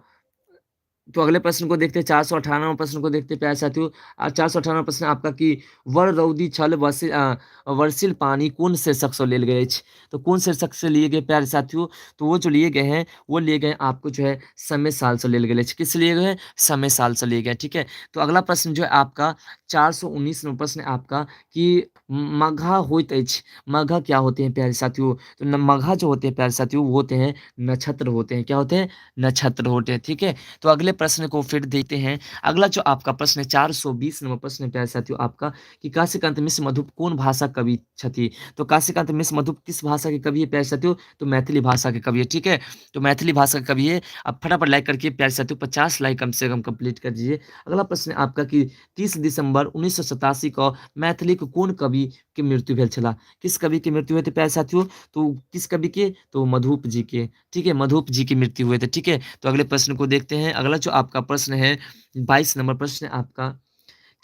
तो अगले प्रश्न को देखते हैं 498 प्रश्न को देखते हैं प्यारे साथियों। 498 प्रश्न आपका कि वर रौदी छल वर्षिल पानी कौन शीर्षक से लेल गए अछि। तो कौन शीर्षक से लिए गए प्यारे साथियों? तो वो जो लिए गए हैं वो लिए गए आपको जो है समय साल से लेल गए। किस लिए गए हैं? समय साल से लिए गए। ठीक है, तो अगला प्रश्न जो है आपका 419 नंबर प्रश्न है आपका कि मघा होइत अछि। मघा क्या होते हैं प्यारे साथियों? तो मघा जो होते हैं प्यारे साथियों वो होते हैं नक्षत्र होते हैं। क्या होते हैं? नक्षत्र होते हैं। ठीक है, तो अगले प्रश्न को फिर देखते हैं। अगला जो आपका प्रश्न है 420 नंबर प्रश्न है प्यारे साथियों आपका कि काशीकांत मिश्र मधुप कौन भाषा कवि छथि। तो काशीकांत मिश्र मधुप किस भाषा के कवि है प्यारे साथियों? तो मैथिली भाषा के कवि है। ठीक है, तो मैथिली भाषा के कवि है। अब फटाफट लाइक करके प्यारे साथियों 50 लाइक कम से कम कंप्लीट कर दीजिए। अगला प्रश्न है आपका कि 30 दिसंबर 1987 को मैथिली के कौन कवि की मृत्यु भेल छला। किस कवि की मृत्यु हुई थी प्यारे साथियों? तो किस कवि के? तो मधुप जी के। ठीक है, मधुप जी की मृत्यु हुए थे। ठीक है, तो अगले प्रश्न को देखते हैं। अगला जो आपका प्रश्न है 22 नंबर प्रश्न है आपका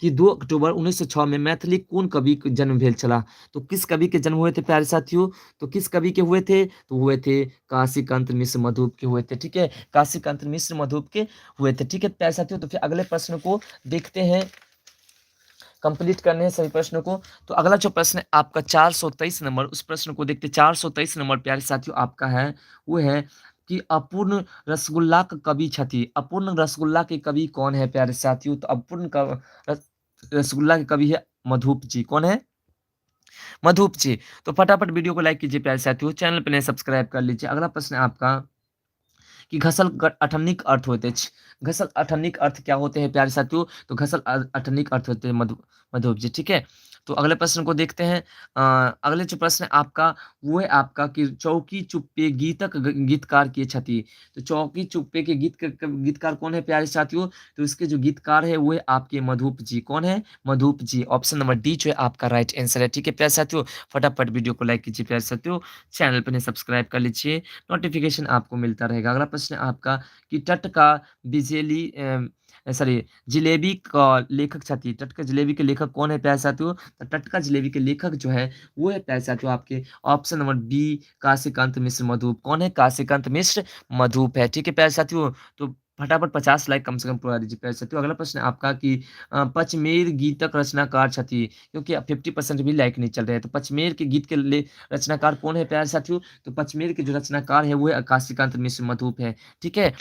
कि 2 अक्टूबर 1906 में मैथिली कौन कवि के जन्म भेल छला। तो किस कवि के जन्म हुए थे प्यारे साथियों? तो किस कवि के हुए थे? तो हुए थे काशीकांत मिश्र मधुप के हुए थे। ठीक है, काशीकांत मिश्र मधुप के हुए थे। ठीक है प्यारे साथियों, तो फिर अगले प्रश्न को देखते हैं, कंप्लीट करने हैं सभी प्रश्नों को। तो अगला जो प्रश्न है आपका 423 नंबर, उस प्रश्न को देखते 423 नंबर प्यारे साथियों आपका है वो है कि अपूर्ण रसगुल्ला का कवि छथि। अपूर्ण रसगुल्ला के कवि कौन है प्यारे साथियों? तो अपूर्ण का रसगुल्ला के कवि है मधुप जी। कौन है? मधुप जी। तो फटाफट वीडियो को लाइक कीजिए प्यारे साथियों, चैनल पर नए सब्सक्राइब कर लीजिए। अगला प्रश्न है आपका कि घसल अठन्निक अर्थ होते हैं। घसल अठन्निक अर्थ क्या होते हैं प्यारे साथियों? तो घसल अठन्निक अर्थ होते हैं मधुप जी। ठीक है, तो अगले प्रश्न को देखते हैं। अगले जो प्रश्न है आपका वो है आपका कि चौकी चुप्पे गीतक गीतकार के छथि। तो चौकी चुप्पे के गीतकार कौन है प्यारे साथियों? तो इसके जो गीतकार है वो है आपके मधुप जी। कौन है? मधुप जी। ऑप्शन नंबर डी जो है आपका राइट आंसर है। ठीक है प्यारे साथियों, फटाफट वीडियो को लाइक कीजिए प्यारे साथियों, चैनल पर सब्सक्राइब कर लीजिए, नोटिफिकेशन आपको मिलता रहेगा। अगला प्रश्न है आपका कि तट का बिजेली सॉरी जिलेबी का लेखक छथि। तट का जिलेबी के लेखक कौन है प्यारे साथियों? तो तट का जिलेबी के लेखक जो है वो है प्यारे साथियों आपके ऑप्शन नंबर बी, काशीकांत मिश्र मधुप। कौन है? काशीकांत मिश्र मधुप है। ठीक है प्यारे साथियों, तो फटाफट 50 लाइक कम से कम पूरा दीजिए प्यारे साथियों। अगला प्रश्न है आपका कि पचमेर गीतक रचनाकार छथि, क्योंकि 50% भी लाइक नहीं चल रहे हैं। तो पचमेर के गीत के रचनाकार कौन है प्यारे साथियों? तो पचमेर के जो रचनाकार है वो है काशीकांत मिश्र मधुप है। ठीक है,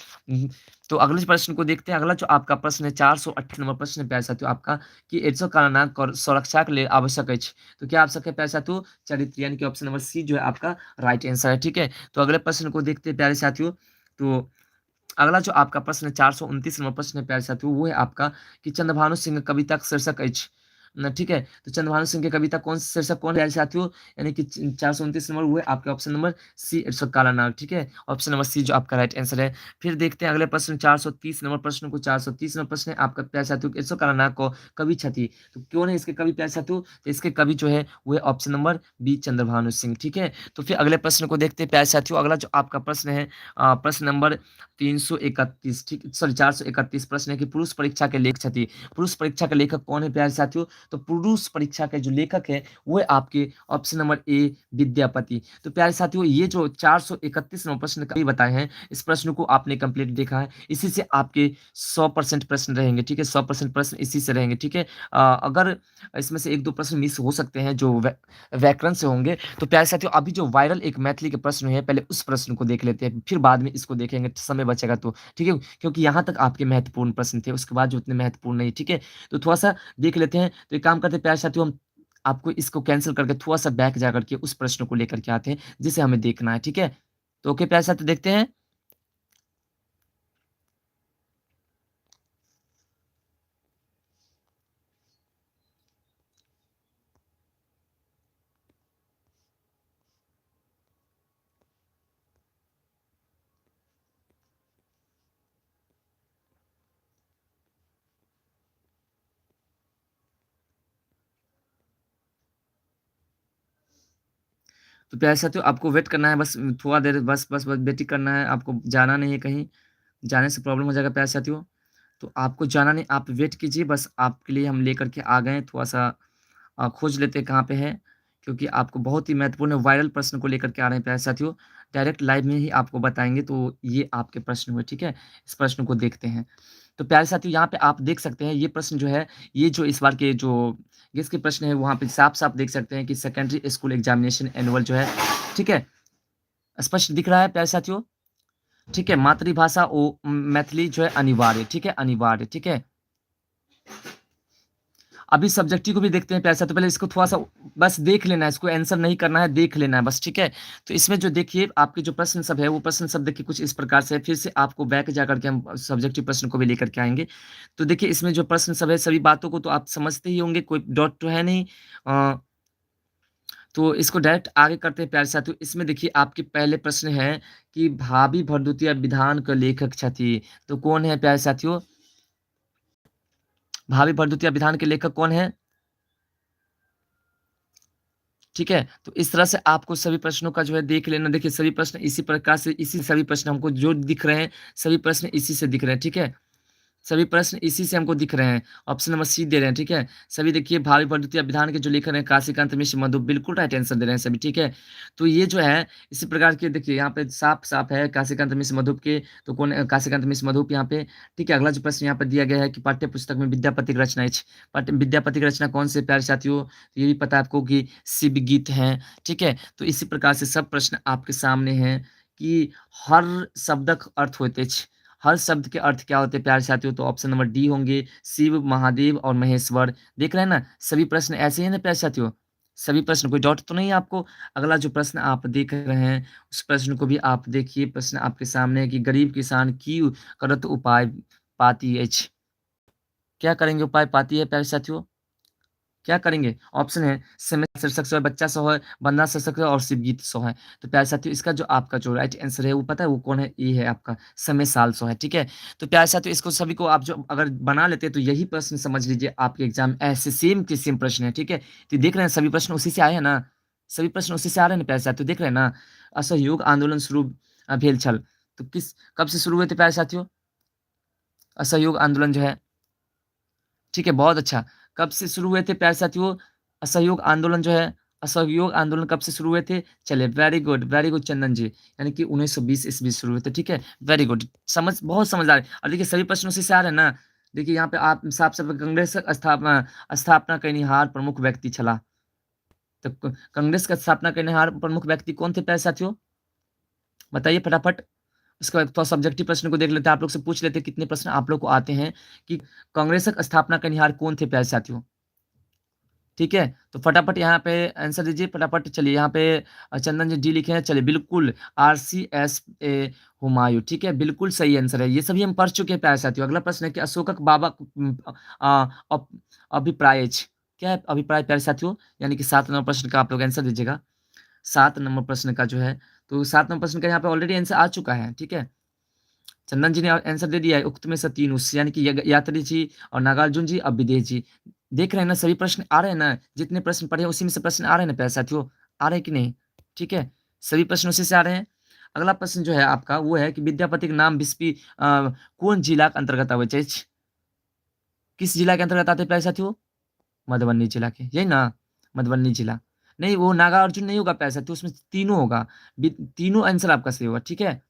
तो अगले प्रश्न को देखते हैं। अगला जो आपका प्रश्न है 408 नंबर प्रश्न है प्यारे साथियों आपका कि एड्सो कारणक सुरक्षा के लिए आवश्यक है। तो क्या आवश्यक है प्यारे साथियों? चरित्र, यानी कि ऑप्शन नंबर सी जो है आपका राइट आंसर है। ठीक है, तो अगले प्रश्न को देखते हैं प्यारे साथियों। तो अगला जो आपका प्रश्न है 429 नंबर प्रश्न है प्यारे साथियों वो है आपका कि चंद्रभानु सिंह कविता का शीर्षक अछि। ठीक है, तो चंद्रभानु सिंह की कविता कौन शीर्षक कौन है प्यारे साथियों? यानी कि 429 नंबर वो है आपके ऑप्शन नंबर सी, इट्स काला नाग। ठीक है, ऑप्शन नंबर सी जो आपका राइट आंसर है। फिर देखते हैं अगले प्रश्न 430 नंबर प्रश्न को। 430 नंबर प्रश्न है आपका प्यारे साथियों इट्स काला नाग को कवि छथि। तो कौन है इसके कवि प्यारे साथियों? तो इसके कवि जो है वो है option number B, Chandrabhanu Singh. ठीक है, तो फिर अगले प्रश्न को देखते हैं प्यारे साथियों। अगला जो आपका प्रश्न है प्रश्न नंबर 331, ठीक सॉरी 431 प्रश्न है कि पुरुष परीक्षा के लेख छथि। पुरुष परीक्षा के लेखक कौन है प्यारे साथियों? तो पुरुष परीक्षा के जो लेखक है वो है आपके ऑप्शन नंबर ए विद्यापति। तो प्यारे साथियों ये जो 431 नंबर प्रश्न कभी बताए हैं, इस प्रश्न को आपने कंप्लीट देखा है, इसी से आपके 100% प्रश्न रहेंगे, ठीक है? 100% प्रश्न इसी से रहेंगे, ठीक है? अगर इसमें से 1-2 प्रश्न मिस हो सकते हैं जो व्याकरण से होंगे, तो प्यारे साथियों अभी जो वायरल एक मैथिली के प्रश्न है, पहले उस प्रश्न को देख लेते हैं, फिर बाद में इसको देखेंगे, समय बचेगा तो, ठीक है? क्योंकि यहाँ तक आपके महत्वपूर्ण प्रश्न थे, उसके बाद जो उतने महत्वपूर्ण नहीं, ठीक है? तो थोड़ा-सा देख लेते हैं, तो एक काम करते हैं प्यारे साथियों हम आपको इसको कैंसल करके थोड़ा-सा बैक जा करके उस प्रश्न को लेकर के आते हैं, जिसे हमें देखना है, ठीक है? तो ओके प्यारे साथियों देखते हैं। तो प्यारे साथियों आपको वेट करना है बस थोड़ा देर बस वेटिंग करना है, आपको जाना नहीं है कहीं, जाने से प्रॉब्लम हो जाएगा प्यारे साथियों। तो आपको जाना नहीं, आप वेट कीजिए बस आपके लिए हम लेकर के आ गए हैं, थोड़ा-सा खोज लेते हैं कहाँ पे है, क्योंकि आपको बहुत ही महत्वपूर्ण वायरल प्रश्न को लेकर के आ रहे हैं प्यारे साथियों। डायरेक्ट लाइव में ही आपको बताएँगे, तो ये आपके प्रश्न हुए, ठीक है? इस प्रश्न को देखते हैं। तो प्यारे साथियों यहाँ पे आप देख सकते हैं ये प्रश्न जो है, ये जो इस बार के जो गेस के प्रश्न है वहाँ पे साफ-साफ देख सकते हैं कि सेकेंडरी स्कूल एग्जामिनेशन एनुअल जो है, ठीक है? स्पष्ट दिख रहा है प्यारे साथियों? ठीक है, मातृभाषा मैथिली जो है अनिवार्य, ठीक है? अनिवार्य, ठीक है? अभी सब्जेक्टिव को भी देखते हैं प्यारे साथियों, पहले इसको थोड़ा-सा बस देख लेना है, इसको आंसर नहीं करना है, देख लेना है बस, ठीक है? तो इसमें जो देखिए आपके जो प्रश्न सब है, वो प्रश्न सब देखिए कुछ इस प्रकार से है, फिर से आपको बैक जाकर के हम सब्जेक्टिव प्रश्न को भी लेकर के आएँगे। तो देखिए इसमें जो प्रश्न सब है, सभी बातों को तो आप समझते ही होंगे, कोई डाउट तो है नहीं। अ, तो इसको डायरेक्ट आगे करते हैं प्यारे साथियों। इसमें देखिए आपके पहले प्रश्न है कि भाभी भरदुतिया विधान क लेखक छथि। तो कौन है प्यारे साथियों? भाभी भरदुतिया विधान के लेखक कौन है? ठीक है? तो इस तरह से आपको सभी प्रश्नों का जो है देख लेना। देखिए सभी प्रश्न इसी प्रकार से इसी सभी प्रश्न हमको जो दिख रहे हैं, सभी प्रश्न इसी से दिख रहे हैं, ठीक है? सभी प्रश्न इसी से हमको दिख रहे हैं। ऑप्शन नंबर सी दे रहे हैं, ठीक है? सभी देखिए भावी भरदुतिया विधान के जो लेखक हैं काशीकांत मिश्र मधु बिल्कुल राइट आंसर दे रहे हैं सभी, ठीक है? तो ये जो है इसी प्रकार के देखिए यहाँ पे साफ-साफ है काशीकांत मिश्र मधुप के तो कौन काशीकांत मिश्र मधुप यहाँ पे, ठीक है? अगला जो प्रश्न यहाँ पे दिया गया है कि पाठ्य पुस्तक में विद्यापति की रचना विद्यापति की रचना कौन से प्यारे साथियों? तो ये भी पता है आपको कि शिव गीत हैं, ठीक है? तो इसी प्रकार से सब प्रश्न आपके सामने हैं कि हर शब्दक अर्थ होते छ। हर शब्द के अर्थ क्या होते हैं प्यारे साथियों? तो ऑप्शन नंबर डी होंगे शिव, महादेव और महेश्वर। देख रहे हैं ना? सभी प्रश्न ऐसे ही हैं ना प्यारे साथियों? सभी प्रश्न कोई डाउट तो नहीं है आपको? अगला जो प्रश्न आप देख रहे हैं, उस प्रश्न को भी आप देखिए। प्रश्न आपके सामने है कि गरीब किसान की करत उपाय पाती अछि। क्या करेंगे उपाय पाती है प्यारे साथियों? क्या करेंगे? ऑप्शन है समय शीर्षक सो है, बच्चा सो है, वंदना शीर्षक है और शिवगीत सो है। तो प्यारे साथियों इसका जो आपका जो राइट आंसर है वो पता है वो कौन है? ये है आपका समय साल सो है, ठीक है? तो प्यारे साथियों इसको सभी को आप जो अगर बना लेते हैं तो यही प्रश्न समझ लीजिए आपके एग्ज़ाम में ऐसे सेम के सेम प्रश्न है, ठीक है? तो देख रहे हैं सभी प्रश्न उसी से आए हैं ना? सभी प्रश्न उसी से आ रहे हैं ना प्यारे साथियों, देख रहे हैं ना? असहयोग आंदोलन शुरू भेल छल। तो किस कब से शुरू हुए थे प्यारे साथियों? असहयोग आंदोलन जो है ठीक है, बहुत अच्छा। कब से शुरू हुए थे प्यारे साथियों? असहयोग आंदोलन जो है, असहयोग आंदोलन कब से शुरू हुए थे? चलिए वेरी गुड चंदन जी। यानी कि 1920 ईस्वी से शुरू हुए थे, ठीक है? Very good. बहुत समझदार हैं और देखिए सभी प्रश्न उसी से आ रहे हैं ना। देखिए यहाँ पे आप साफ-साफ कांग्रेस स्थापना स्थापना करनिहार प्रमुख व्यक्ति छला। तो कांग्रेस का स्थापना करनिहार प्रमुख व्यक्ति कौन थे प्यारे साथियों? बताइए फटाफट। उसके बाद थोड़ा सब्जेक्टिव प्रश्न को देख लेते हैं, आप लोग से पूछ लेते हैं कितने प्रश्न आप लोग को आते हैं कि कांग्रेस का स्थापना करनिहार कौन थे प्यारे साथियों? ठीक है? तो फटाफट यहाँ पे आंसर दीजिए फटाफट चलिए यहाँ पे चंदन जी डी लिखे हैं, चलिए बिल्कुल आरसीएस हुमायूँ, ठीक है? बिल्कुल सही आंसर है। ये सभी हम पढ़ चुके हैं प्यारे साथियों। अगला प्रश्न है कि अशोकक बाबा अप अभिप्राय छ क्या है अभिप्राय प्यारे साथियों? यानी कि 7 नंबर प्रश्न का आप लोग आंसर दीजिएगा। 7 नंबर प्रश्न का जो है, तो 7 नंबर प्रश्न का यहाँ पे ऑलरेडी आंसर आ चुका है, ठीक है? चंदन जी ने आंसर दे दिया है, उक्त में से 3 उस यानी कि यात्री जी और नागार्जुन जी और विदेश जी। देख रहे हैं ना सभी प्रश्न आ रहे हैं ना? जितने प्रश्न पढ़े हैं उसी में से प्रश्न आ रहे हैं ना प्यारे साथियों? आ रहे हैं कि नहीं? ठीक है? सभी प्रश्न उसी से आ रहे हैं। अगला प्रश्न जो है आपका वो है कि विद्यापति के नाम बिस्पी कौन जिला के अंतर्गत आवे छै? किस जिला के अंतर्गत आते हैं प्यारे साथियों? मधुबनी जिला के, यही ना? मधुबनी जिला। नहीं, वो नागार्जुन नहीं होगा प्यारे साथियों, उसमें तीनों होगा। तीनों आंसर आपका सही होगा, ठीक है?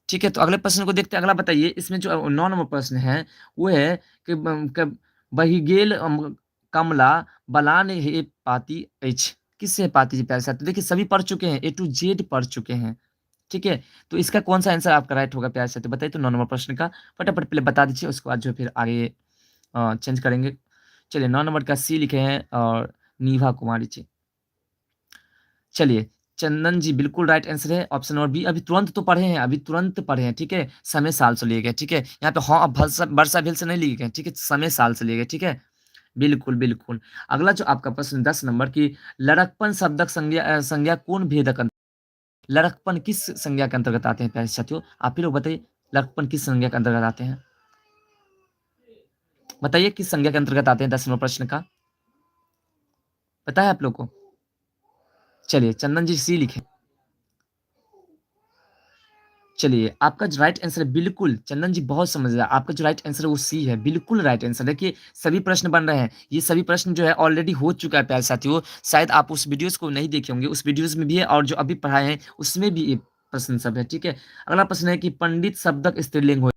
ठीक है, तो अगले प्रश्न को देखते हैं। अगला बताइए, इसमें जो 9 नंबर प्रश्न है, वो है कि बहिगेल कमला बलान हे पाती एच, किससे पाती जी प्यारे साथियों? देखिए सभी पढ़ चुके हैं, A to Z पढ़ चुके हैं, ठीक है? तो इसका कौन सा आंसर आपका राइट होगा प्यारे साथियों? बताइए तो 9 नंबर प्रश्न का फटाफट पहले बता दीजिए, उसके बाद जो फिर आगे चेंज करेंगे। चलिए 9 नंबर का सी लिखे हैं और नीभा कुमारी जी। चलिए, चंदन जी बिल्कुल राइट आंसर है ऑप्शन नंबर बी। अभी तुरंत तो पढ़े हैं, अभी तुरंत पढ़े हैं, ठीक है? समय साल से लिए गए, ठीक है? यहाँ पे हाँ, अब वर्षा वर्षा भेल से नहीं लिए गए, ठीक है? समय साल से लिए गए, ठीक है? बिल्कुल, बिल्कुल। अगला जो आपका प्रश्न 10 नंबर की लड़कपन शब्दक संज्ञा कौन भेदक लड़कपन किस संज्ञा के अंतर्गत आते हैं प्यारे साथियों? आप ही लोग बताइए, लड़कपन किस संज्ञा के अंतर्गत आते हैं? बताइए किस संज्ञा के अंतर्गत आते हैं 10 नंबर प्रश्न का? पता है आप लोग को? चलिए, चंदन जी सी लिखें। चलिए, आपका जो राइट आंसर है बिल्कुल, चंदन जी बहुत समझदार, आपका जो राइट आंसर है वो सी है, बिल्कुल राइट आंसर। देखिए, सभी प्रश्न बन रहे हैं, ये सभी प्रश्न जो है ऑलरेडी हो चुका है प्यारे साथियों। शायद आप उस वीडियोज़ को नहीं देखे होंगे, उस वीडियोज़ में भी है और जो अभी पढ़ाए हैं, उसमें भी ये प्रश्न सब है, ठीक है? अगला प्रश्न है कि पंडित शब्दक स्त्रीलिंग हो,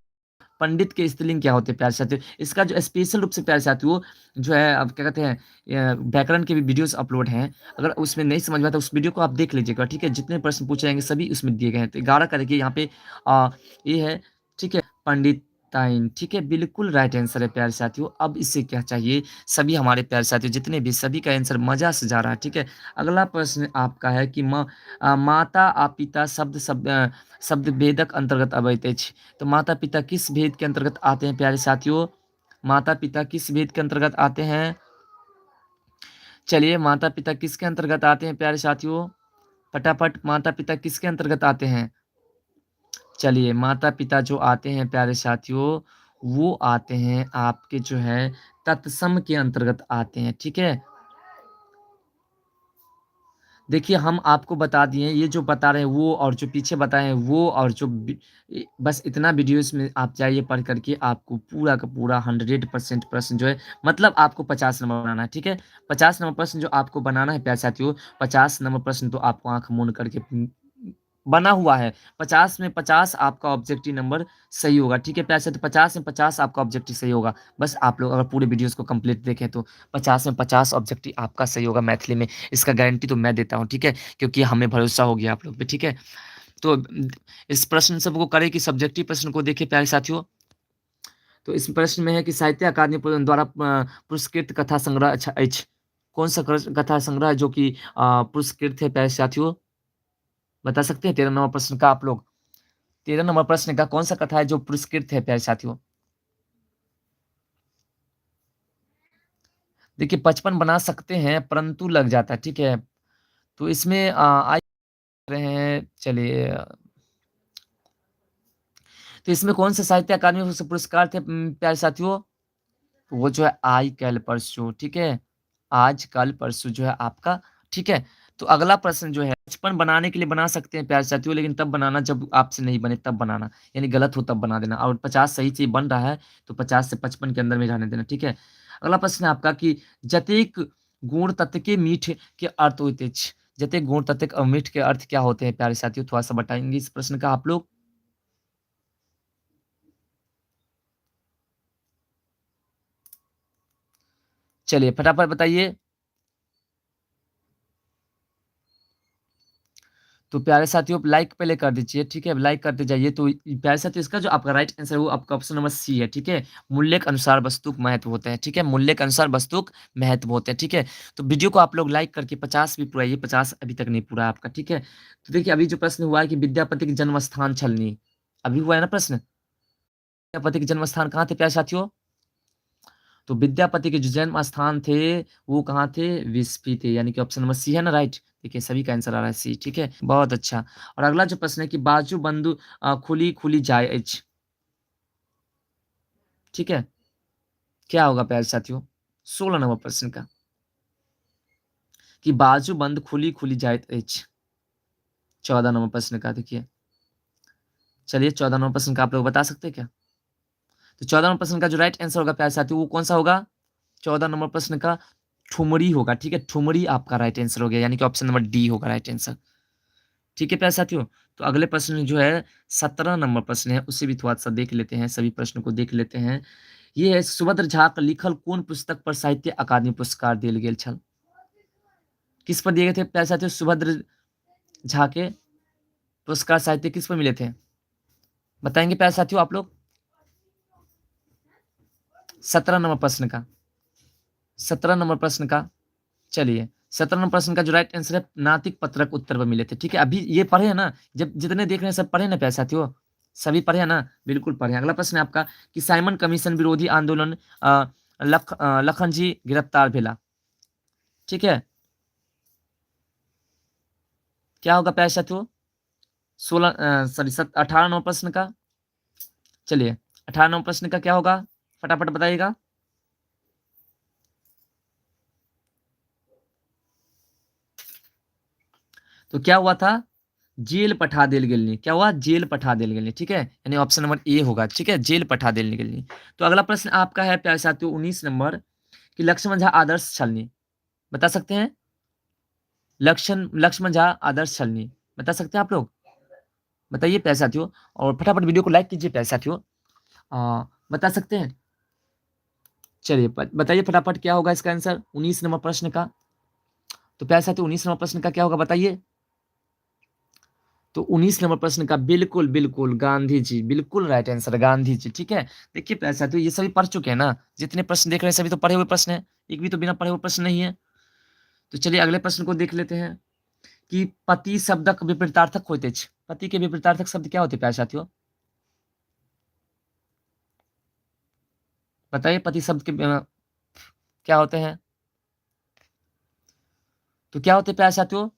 पंडित के स्त्रीलिंग क्या होते हैं प्यारे साथियों? इसका जो स्पेशल रूप से प्यारे साथियों जो है, अब क्या कहते हैं, व्याकरण के भी वीडियोस अपलोड हैं। अगर उसमें नहीं समझ में आता, उस वीडियो को आप देख लीजिएगा, ठीक है? जितने प्रश्न पूछे जाएंगे सभी उसमें दिए गए हैं। तो 11 का देखिए यहाँ पे ये है, ठीक है? पंडिताइन, ठीक है? बिल्कुल राइट आंसर है प्यारे साथियों। अब इससे क्या चाहिए? सभी हमारे प्यारे साथियों जितने भी, सभी का आंसर मजा से जा रहा है, ठीक है? अगला प्रश्न आपका है कि माता आ पिता शब्द भेदक अंतर्गत अबैत अछि। तो माता पिता किस भेद के अंतर्गत आते हैं प्यारे साथियों? माता पिता किस भेद के अंतर्गत आते हैं? चलिए, माता पिता किसके अंतर्गत आते हैं प्यारे साथियों? फटाफट, माता पिता किसके अंतर्गत आते हैं? चलिए, माता पिता जो आते हैं प्यारे साथियों, वो आते हैं आपके जो है तत्सम के अंतर्गत आते हैं, ठीक है? देखिए, हम आपको बता दिए हैं, ये जो बता रहे हैं वो, और जो पीछे बताए हैं वो, और जो बस इतना वीडियोस में आप जाइए पढ़ करके, आपको पूरा का पूरा 100% प्रश्न जो है, मतलब आपको 50 नंबर बनाना है, ठीक है? 50 नंबर प्रश्न जो आपको बनाना है प्यारे साथियों, 50 नंबर प्रश्न तो आपको आंख मूंद करके बना हुआ है। 50 में 50 आपका ऑब्जेक्टिव नंबर सही होगा, ठीक है प्यारे साथियों? 50 में 50 आपका ऑब्जेक्टिव सही होगा। बस आप लोग अगर पूरे वीडियोस को कंप्लीट देखें तो 50 में 50 ऑब्जेक्टिव आपका सही होगा मैथिली में। इसका गारंटी तो मैं देता हूँ, ठीक है? क्योंकि हमें भरोसा हो गया आप लोग पे, ठीक है? तो इस प्रश्न सबको करें कि सब्जेक्टिव प्रश्न को देखिए प्यारे साथियों। तो इस प्रश्न में है कि साहित्य अकादमी द्वारा पुरस्कृत कथा संग्रह अच्छा कौन सा कथा संग्रह है जो कि पुरस्कृत है प्यारे साथियों? बता सकते हैं 13 नंबर प्रश्न का आप लोग? 13 नंबर प्रश्न का कौन सा कथा है जो पुरस्कृत है प्यारे साथियों? देखिए 55 बना सकते हैं परंतु लग जाता है, ठीक है? तो इसमें आ रहे हैं, चलिए, तो इसमें कौन से साहित्य अकादमी से पुरस्कार थे प्यारे साथियों? तो वो जो है आई कल परसों, ठीक है? आज कल परसों जो है आपका, ठीक है? तो अगला प्रश्न जो है, 55 बनाने के लिए बना सकते हैं प्यारे साथियों, लेकिन तब बनाना जब आपसे नहीं बने तब बनाना, यानी गलत हो तब बना देना। और 50 सही से बन रहा है तो 50 से 55 के अंदर में रहने देना, ठीक है? अगला प्रश्न है आपका कि जतेक गुण तत्व के मीठ के अर्थ होते छ, जतेक गुण तत्व के मीठ के अर्थ क्या होते हैं प्यारे साथियों? थोड़ा सा बताएंगे इस प्रश्न का आप लोग? चलिए फटाफट बताइए। तो प्यारे साथियों आप लाइक पहले कर दीजिए, ठीक है? लाइक करते जाइए। तो प्यारे साथियों इसका जो आपका राइट आंसर है वो आपका ऑप्शन नंबर सी है, ठीक है? मूल्य के अनुसार वस्तु का महत्व होता है, ठीक है? मूल्य के अनुसार वस्तु का महत्व होता है, ठीक है? तो वीडियो को आप लोग लाइक करके 50 भी पुराइए, 50 अभी तक नहीं पूरा है आपका, ठीक है? तो देखिए अभी जो प्रश्न हुआ है कि विद्यापति के जन्म स्थान छलनी, अभी हुआ है ना प्रश्न? विद्यापति के जन्म स्थान कहाँ थे प्यारे साथियों? तो विद्यापति के जो जन्म स्थान थे, वो कहाँ थे? विस्फी थे, यानी कि ऑप्शन नंबर सी है ना राइट? देखिए सभी का आंसर आ रहा है सी, ठीक है? बहुत अच्छा। और अगला जो प्रश्न है कि बाजू बंधु खुली खुली जाय अछि, ठीक है? क्या होगा प्यारे साथियों? 16 नंबर प्रश्न का, कि बाजू बंद खुली खुली जायत अछि। 14 नंबर प्रश्न का देखिए। चलिए 14 नंबर प्रश्न का आप लोग बता सकते हैं क्या? तो 14 नंबर प्रश्न का जो राइट आंसर होगा प्यारे साथियों वो कौन सा होगा? 14 नंबर प्रश्न का ठुमरी होगा, ठीक है? ठुमरी आपका राइट आंसर हो गया, यानी कि ऑप्शन नंबर डी होगा राइट आंसर। ठीक है प्यारे साथियों? तो अगले प्रश्न जो है 17 नंबर प्रश्न है, उसे भी थोड़ा-सा देख लेते हैं, सभी प्रश्नों को देख लेते हैं। ये है सुभद्र झा के लिखल कौन पुस्तक पर साहित्य अकादमी पुरस्कार देल गेल छल? किस पर दिए गए थे प्यारे साथियों? सुभद्र झा के पुरस्कार साहित्य किस पर मिले थे? बताएँगे प्यारे साथियों आप लोग? 17 नंबर प्रश्न का। 17 नंबर प्रश्न का चलिए 17 नंबर प्रश्न का जो राइट आंसर है नातिक पत्रक उत्तर पर मिले थे। ठीक है, अभी ये पढ़े हैं ना? जब जितने देख रहे हैं सब पढ़े ना प्यारे साथियों? सभी पढ़े हैं ना? बिल्कुल पढ़े हैं। अगला प्रश्न है आपका कि साइमन कमीशन विरोधी आंदोलन लखनजी गिरफ्तार भेला। ठीक है? क्या होगा प्यारे साथियों? 18 नंबर प्रश्न का चलिए 18 नंबर प्रश्न का क्या होगा? फटाफट बताइएगा। तो क्या हुआ था? जेल पठा देल गेलनी। क्या हुआ? जेल पठा देल गेलनी। ठीक है, यानी ऑप्शन नंबर ए होगा। ठीक है, जेल पठा देल गेलनी। तो अगला प्रश्न आपका है प्यारे साथियों 19 नंबर कि लक्ष्मण झा आदर्श छलनी। बता सकते हैं? लक्ष्मण झा आदर्श छलनी बता सकते हैं आप लोग? बताइए प्यारे साथियों, और फटाफट वीडियो को लाइक कीजिए प्यारे साथियों। बता सकते हैं? चलिए बताइए फटाफट क्या होगा इसका आंसर 19 नंबर प्रश्न का? तो प्यारे साथियों 19 नंबर प्रश्न का क्या होगा बताइए? तो 19 नंबर प्रश्न का बिल्कुल बिल्कुल गांधी जी, बिल्कुल राइट आंसर गांधी जी। ठीक है, देखिए प्यारे साथियों ये सभी पढ़ चुके हैं ना? जितने प्रश्न देख रहे हैं सभी तो पढ़े हुए प्रश्न है, एक भी तो बिना पढ़े हुए प्रश्न नहीं है। तो चलिए अगले प्रश्न को देख लेते हैं कि पति शब्दक विपरीतार्थक होते छ। पति के विपरीतार्थक शब्द क्या होते हैं प्यारे साथियों? बताइए पति शब्द के क्या होते हैं? तो क्या होते हैं प्यारे साथियों?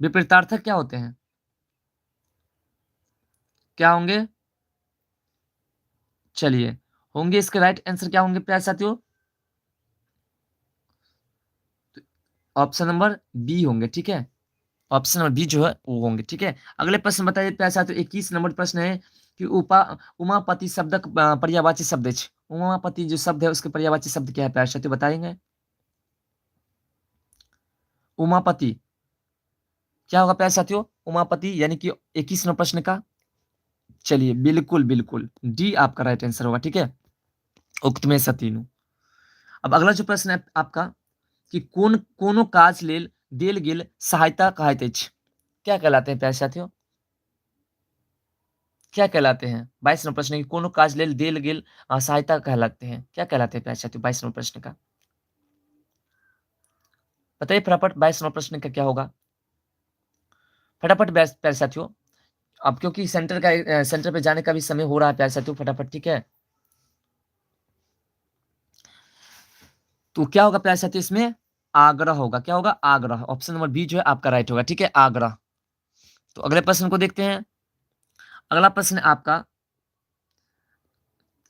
विपरीतार्थक क्या होते हैं? क्या होंगे? चलिए होंगे, इसके राइट आंसर क्या होंगे प्यारे साथियों? ऑप्शन नंबर बी होंगे। ठीक है, ऑप्शन नंबर बी जो है वो होंगे। ठीक है, अगले प्रश्न बताइए प्यारे साथियों 21 नंबर प्रश्न है कि उमापति शब्दक पर्यायवाची शब्द छ। उमापति जो शब्द है उसके पर्यायवाची शब्द क्या है प्यारे साथियों बताएंगे? उमापति क्या होगा प्यारे साथियों? उमापति यानी कि 21 नंबर प्रश्न का चलिए बिल्कुल बिल्कुल डी आपका राइट आंसर होगा। ठीक है, उक्त में सतीनु। अब अगला जो प्रश्न है आपका कि कौन कोनो काज लेल देल गेल सहायता कहैत अछि। क्या कहलाते हैं प्यारे साथियों? क्या कहलाते हैं? 22 नंबर प्रश्न है कि कोनो काज लेल देल गेल सहायता कहलाते हैं। क्या कहलाते हैं प्यारे साथियों 22 नंबर प्रश्न का? बताइए फटाफट 22 नंबर प्रश्न का क्या होगा? फटाफट प्यारे साथियों, अब क्योंकि सेंटर पे जाने का भी समय हो रहा है प्यारे साथियों, फटाफट। ठीक है, तो क्या होगा प्यारे साथियों इसमें? आग्रह होगा। क्या होगा? आग्रह। ऑप्शन नंबर बी जो है आपका राइट होगा। ठीक है, आग्रह। तो अगले प्रश्न को देखते हैं। अगला प्रश्न है आपका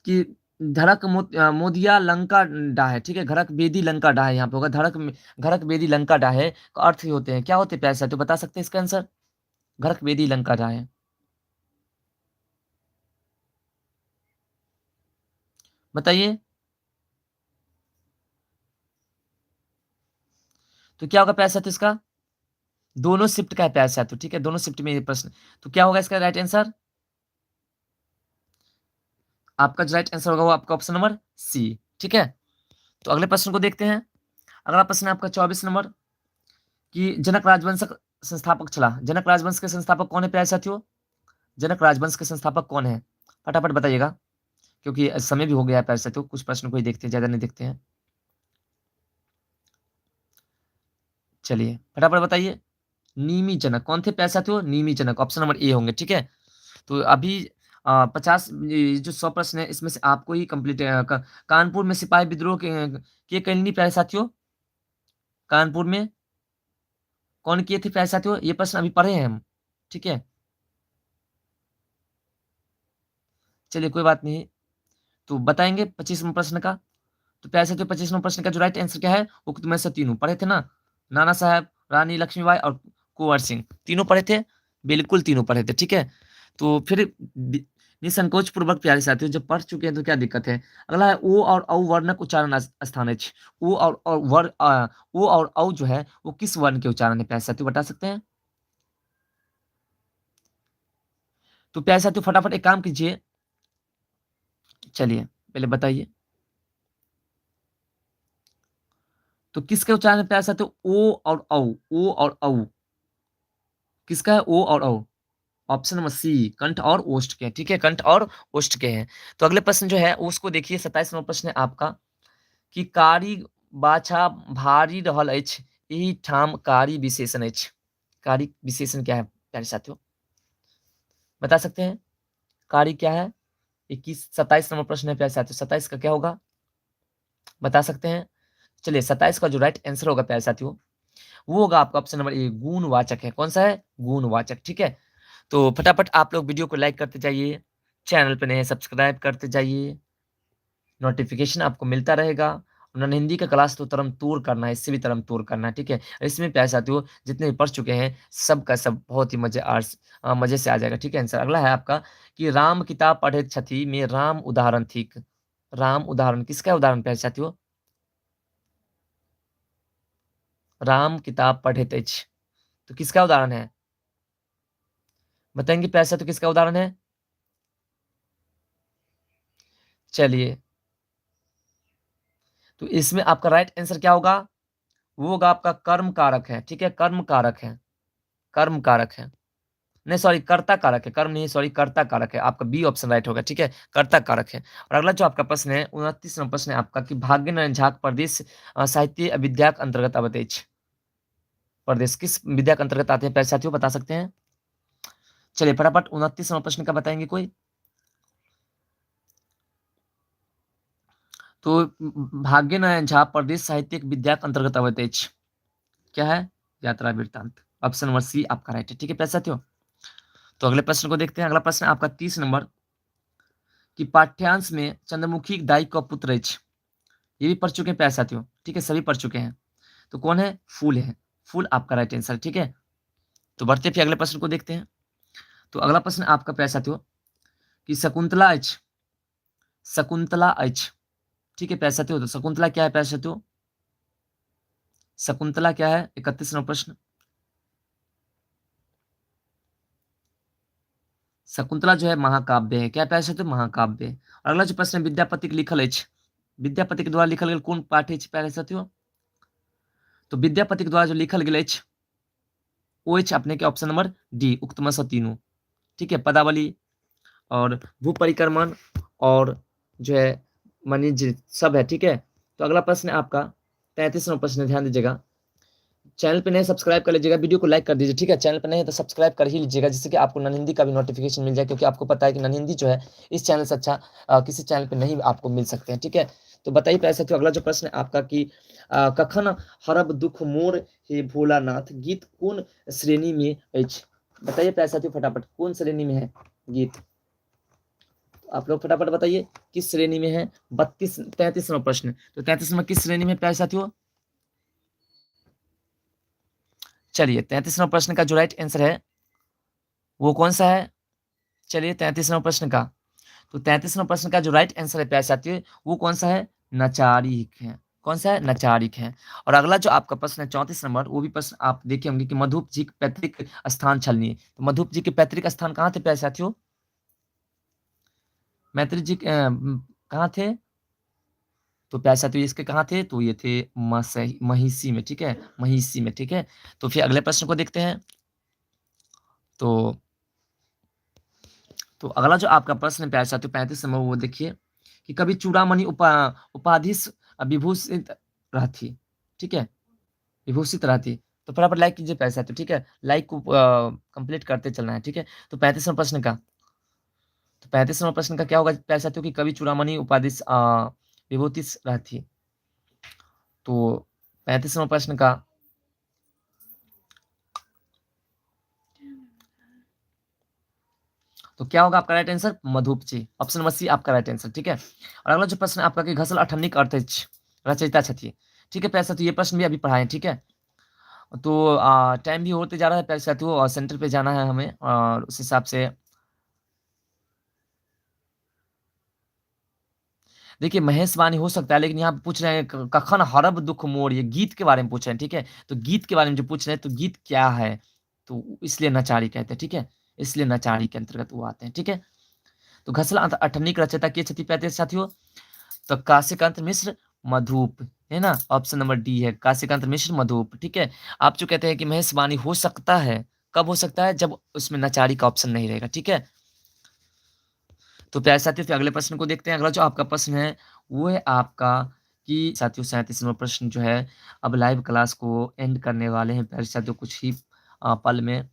कि मोदिया लंका डाहे। ठीक है, घरक बेदी लंका डाहे यहाँ पे होगा। घरक बेदी लंका डाहे का अर्थ ही होते हैं, क्या होते हैं प्यारे साथियों बता सकते हैं इसका आंसर? घरक बेदी लंका डाहे बताइए। तो क्या होगा प्यारे साथियों इसका? दोनों शिफ्ट का है प्यारे साथियों। ठीक है, दोनों शिफ्ट में ये प्रश्न। तो क्या होगा इसका राइट आंसर? आपका जो राइट आंसर होगा वो आपका ऑप्शन नंबर सी। ठीक है, तो अगले प्रश्न को देखते हैं। अगला प्रश्न है आपका 24 नंबर कि जनक राजवंश का संस्थापक चला। जनक राजवंश के संस्थापक कौन है प्यारे साथियों? जनक राजवंश के संस्थापक कौन है? फटाफट बताइएगा, क्योंकि समय भी हो गया है प्यारे साथियों। कुछ प्रश्न को ही देखते हैं, ज्यादा नहीं देखते हैं। चलिए फटाफट बताइए। नीमी जनक कौन थे प्यारे साथियों? नीमी जनक ऑप्शन नंबर ए होंगे। ठीक है, तो अभी 50 ये जो 100 प्रश्न है इसमें से आपको ही कंप्लीट कानपुर में सिपाही विद्रोह के कहीं प्यारे साथियों? कानपुर में कौन किए थे प्यारे साथियों? ये प्रश्न अभी पढ़े हैं हम। ठीक है, चलिए कोई बात नहीं, तो बताएंगे 25 नंबर प्रश्न का। तो प्यारे साथियों 25 नंबर प्रश्न का जो राइट आंसर क्या है? उक्त में से तीनों पढ़े थे ना? नाना साहब, रानी लक्ष्मीबाई और कुंवर सिंह, तीनों पढ़े थे। बिल्कुल तीनों पढ़े थे। ठीक है, तो फिर निसंकोच पूर्वक प्यारे साथियों, जब पढ़ चुके हैं तो क्या दिक्कत है। अगला है ओ और औ वर्णक उच्चारण स्थान है। ओ और ओ और औ जो है वो किस वर्ण के उच्चारण है प्यारे साथियों, बता सकते हैं। तो प्यारे साथियों फटाफट एक काम कीजिए, चलिए पहले बताइए तो किसके उच्चारण है प्यारे साथियों, ओ और औ, ओ और औ किसका है, ओ और औ। ऑप्शन नंबर सी, कंठ और ओष्ठ के, ठीक है, कंठ और ओष्ठ के हैं। तो अगले प्रश्न जो है उसको देखिए, 27 नंबर प्रश्न है आपका कि कारी बाछा भारी रहल अछि, एही ठाम कारी विशेषण अछि। कारी विशेषण क्या है प्यारे साथियों, बता सकते हैं। कारी क्या है, 21 27 नंबर प्रश्न है प्यारे साथियों, 27 का क्या होगा, बता सकते हैं। चलिए 27 का जो राइट आंसर होगा प्यारे साथियों वो होगा आपका ऑप्शन नंबर ए, गुणवाचक है। कौन सा है, गुणवाचक, ठीक है। तो फटाफट आप लोग वीडियो को लाइक करते जाइए, चैनल पे नए सब्सक्राइब करते जाइए, नोटिफिकेशन आपको मिलता रहेगा। उन्होंने हिंदी का क्लास तो तरम तोड़ करना है, इससे भी तरम तोड़ करना है, ठीक है। इसमें प्यारे साथियों जितने भी पढ़ चुके हैं सब का सब बहुत ही मजे से आ जाएगा, ठीक है। आंसर अगला है आपका कि राम किताब पढ़े छथि में राम उदाहरण थीक। राम उदाहरण किसका उदाहरण प्यारे साथियों, राम किताब पढ़े अछि तो किसका उदाहरण है, बताएंगे प्यारे साथियों किसका उदाहरण है। चलिए तो इसमें आपका राइट आंसर क्या होगा, वो होगा आपका कर्म कारक है, ठीक है, कर्म कारक है, कर्म कारक है, नहीं सॉरी कर्ता कारक है, कर्म नहीं सॉरी कर्ता कारक है, आपका बी ऑप्शन राइट होगा, ठीक है, कर्ता कारक है। और अगला जो आपका प्रश्न है 29 नंबर प्रश्न है आपका कि भाग्य नारायण झा प्रदेश साहित्य विद्या के अंतर्गत आवत अछि। प्रदेश किस विद्या के अंतर्गत आते हैं प्यारे साथियों, बता सकते हैं। चलिए फटाफट 29 नंबर प्रश्न का बताएंगे कोई। तो भाग्य नारायण झा प्रदेश साहित्यिक विद्या के अंतर्गत आवत अछि, क्या है, यात्रा वृत्तांत। ऑप्शन नंबर सी आपका राइट है, ठीक है प्यारे साथियों। तो अगले प्रश्न को देखते हैं, अगला प्रश्न आपका 30 नंबर कि पाठ्यांश में चंद्रमुखी दाई का पुत्र अछि। ये भी पढ़ चुके हैं प्यारे साथियों, ठीक है, सभी पढ़ चुके हैं। तो कौन है, फूल है, फूल आपका राइट आंसर, ठीक है। तो बढ़ते फिर अगले प्रश्न को देखते हैं। तो अगला प्रश्न आपका प्यारे साथियों कि शकुंतला अछि, शकुंतला अछि, ठीक है प्यारे साथियों। तो शकुंतला क्या है प्यारे साथियों, शकुंतला क्या है, 31 नंबर प्रश्न। शकुंतला जो है महाकाव्य है, क्या प्यारे साथियों, महाकाव्य। और अगला जो प्रश्न है विद्यापति के लिखल अछि, विद्यापति के द्वारा लिखल गेल कौन पाठ अछि प्यारे साथियों। तो विद्यापति के द्वारा जो लिखल गेल अछि वो अछि अपने के ऑप्शन नंबर डी, उक्तम स तीनों, ठीक है, पदावली और भू परिक्रमण और जो है वाणिज्य सब है, ठीक है। तो अगला प्रश्न है आपका 33 नंबर प्रश्न है, ध्यान दीजिएगा। चैनल पे नए सब्सक्राइब कर लीजिएगा, वीडियो को लाइक कर दीजिए, ठीक है। चैनल पे नहीं है तो सब्सक्राइब कर ही लीजिएगा, जिससे कि आपको नन हिंदी का भी नोटिफिकेशन मिल जाए, क्योंकि आपको पता है कि नन हिंदी जो है इस चैनल से अच्छा किसी चैनल पे नहीं आपको मिल सकते हैं, ठीक है। तो बताइए प्यारे साथियों अगला जो प्रश्न है आपका कि कखन हरब दुख मोर हे भोलानाथ गीत कौन श्रेणी में अछि। बताइए प्यारे साथियों फटाफट कौन श्रेणी में है गीत, आप लोग फटाफट बताइए किस श्रेणी में है। 33वां प्रश्न, तो 33 में किस श्रेणी में प्यारे साथियों। चलिए 33वां प्रश्न का जो राइट आंसर है वो कौन सा है। चलिए 33वां प्रश्न का, तो 33वां प्रश्न का जो राइट आंसर है प्यारे साथियों वो कौन सा है, नचारिक है। कौन सा है, नचारिक है। और अगला जो आपका प्रश्न है 34 नंबर, वो भी प्रश्न आप देखे होंगे कि मधुप जी के पैतृक स्थान छलनी। तो मधुप जी के पैतृक स्थान कहाँ थे प्यारे साथियों, मैत्री जी कहाँ थे। तो प्यारे साथियों इसके कहाँ थे, तो ये थे महिषी में, ठीक है, महिषी में, ठीक है। तो फिर अगले प्रश्न को देखते हैं। तो तो अगला जो आपका प्रश्न है प्यारे साथियों 35 नंबर, वो देखिए कि कभी चूड़ामणि उपाधि विभूषित रहती, ठीक है, विभूषित रहती। तो फटाफट लाइक कीजिए प्यारे साथियों, ठीक है, लाइक को कंप्लीट करते चलना है, ठीक है। तो 35वें प्रश्न का, तो 35वें प्रश्न का क्या होगा प्यारे साथियों कि कभी चूड़ामणि उपाधि विभूषित रहती। तो 35वें प्रश्न का, तो क्या होगा आपका राइट आंसर, मधुप जी, ऑप्शन नंबर सी आपका राइट आंसर, ठीक है। और अगला जो प्रश्न है आपका कि घसल अठन्निक अर्थ अछि, रचयिता छथि, ठीक है प्यारे साथियों, ये प्रश्न भी अभी पढ़ाए, ठीक है। तो टाइम भी होते जा रहा है प्यारे साथियों और सेंटर पे जाना है हमें और उस हिसाब से देखिए महेशवाणी हो सकता है, लेकिन यहाँ पे पूछ रहे हैं कखन हरब दुख मोर, ये गीत के बारे में पूछ रहे हैं, ठीक है? तो गीत के बारे में जो पूछ रहे हैं, तो गीत क्या है? तो इसलिए नचारी कहते हैं, ठीक है? इसलिए नचारी के अंतर्गत वो आते हैं, ठीक है? तो घसला अठन्नी के रचयिता के छथि पैंतीस साथियों? तो काशिकांत मिश्र मधुप, है ना? ऑप्शन नंबर डी है काशिकांत मिश्र मधुप, ठीक है? आप जो कहते हैं कि महेशवाणी हो सकता है, कब हो सकता है? जब उसमें नचारी का ऑप्शन नहीं रहेगा, ठीक है? तो प्यारे साथियों फिर अगले प्रश्न को देखते हैं। अगला जो आपका प्रश्न है वो है आपका कि साथियों 37वां प्रश्न जो है, अब लाइव क्लास को एंड करने वाले हैं प्यारे साथियों कुछ ही पल में,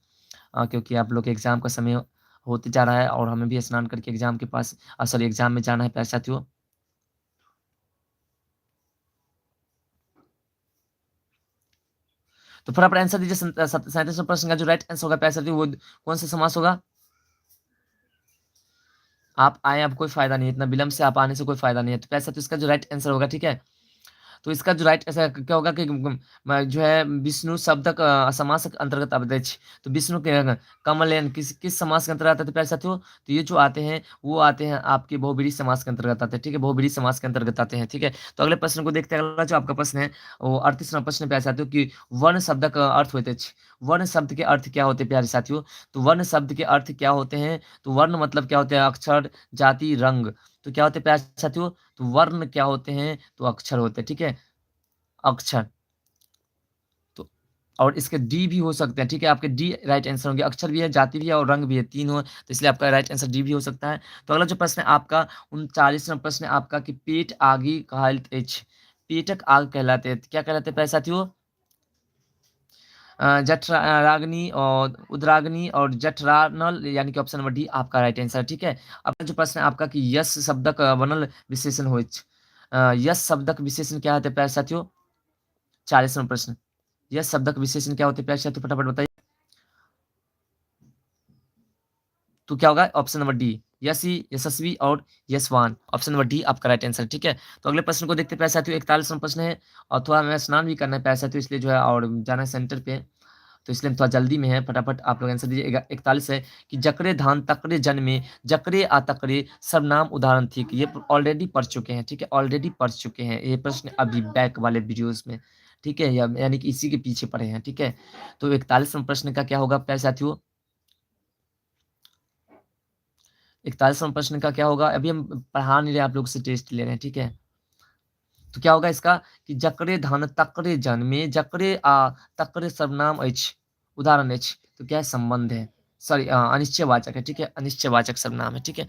क्योंकि आप लोग के एग्जाम का समय होते जा रहा है और हमें भी स्नान करके एग्जाम के पास सॉरी एग्जाम में जाना है प्यारे साथियों। तो फटाफट आंसर दीजिए। 37वां प्रश्न का जो राइट आंसर होगा प्यारे साथियों वो कौन सा समास होगा? आप आए, अब कोई फायदा नहीं है, इतना विलंब से आप आने से कोई फायदा नहीं है। तो प्यारे साथियों इसका जो राइट आंसर होगा, ठीक है? तो इसका जो राइट ऐसा क्या होगा कि जो है विष्णु शब्द का समास के अंतर्गत अवदेश। तो विष्णु के कमलयन किस समास के अंतर्गत आते हैं प्यारे साथियों? तो ये जो आते हैं वो आते हैं आपके बहुब्रीहि समास के अंतर्गत आते हैं, ठीक है? बहुब्रीहि समास के अंतर्गत आते हैं, ठीक है? तो अगले प्रश्न को देखते हैं। अगला जो आपका प्रश्न है वो 38वां प्रश्न है प्यारे साथियों कि वर्ण शब्द का अर्थ होते हैं। वर्ण शब्द के अर्थ क्या होते हैं प्यारे साथियों? तो वर्ण शब्द के अर्थ क्या होते हैं? तो वर्ण मतलब क्या होते हैं? अक्षर, जाति, रंग। तो क्या होते हैं प्यारे साथियों? तो वर्ण क्या होते हैं? तो अक्षर होते हैं, ठीक है? अक्षर। तो और इसके डी भी हो सकते हैं, ठीक है? आपके डी राइट आंसर होंगे। अक्षर भी है, जाति भी है और रंग भी है, तीन हो, तो इसलिए आपका राइट आंसर डी भी हो सकता है। तो अगला जो प्रश्न है आपका 39वां प्रश्न है आपका कि पेट आगि कहलाइत अछि। पेटक आग कहलाते हैं, क्या कहलाते हैं प्यारे साथियों? जठराग्नि और उदराग्नि और जठरानल, यानी कि ऑप्शन नंबर डी आपका राइट आंसर, ठीक है? अब जो प्रश्न है आपका कि यस शब्दक बनल विशेषण होइत। यस शब्दक विशेषण क्या होते हैं प्यारे साथियों? 40वां प्रश्न, यस शब्दक विशेषण क्या होते हैं प्यारे साथियों? फटाफट बताइए। तो क्या होगा? ऑप्शन नंबर डी, यशी, यशस्वी और यशवान। ऑप्शन नंबर डी आपका राइट आंसर, ठीक है? तो अगले प्रश्न को देखते हैं प्यारे साथियों। 41वां प्रश्न है और थोड़ा हमें स्नान भी करना है प्यारे साथियों, इसलिए जो है और जाना है सेंटर पे, तो इसलिए हम थोड़ा जल्दी में है। फटाफट आप लोग आंसर दीजिए। 41 है कि जकरे धान तकरे जन में जकरे आ तकरे सर्वनाम उदाहरण थी। ये ऑलरेडी पढ़ चुके हैं, ठीक है? ऑलरेडी पढ़ चुके हैं ये प्रश्न अभी बैक वाले वीडियोस में, ठीक है? यानी कि इसी के पीछे पढ़े हैं, ठीक है? तो 41वां प्रश्न का क्या होगा प्यारे साथियों? 41वां प्रश्न का क्या होगा? अभी हम पढ़ा नहीं रहे, आप लोग से टेस्ट ले रहे हैं, ठीक है? तो क्या होगा इसका कि जकरे धन तकरे जन में जकरे आ तकरे सर्वनाम अछि, उदाहरण अछि। तो क्या है? संबंध है, सॉरी अनिश्चयवाचक है, ठीक है? अनिश्चयवाचक सर्वनाम है, ठीक है?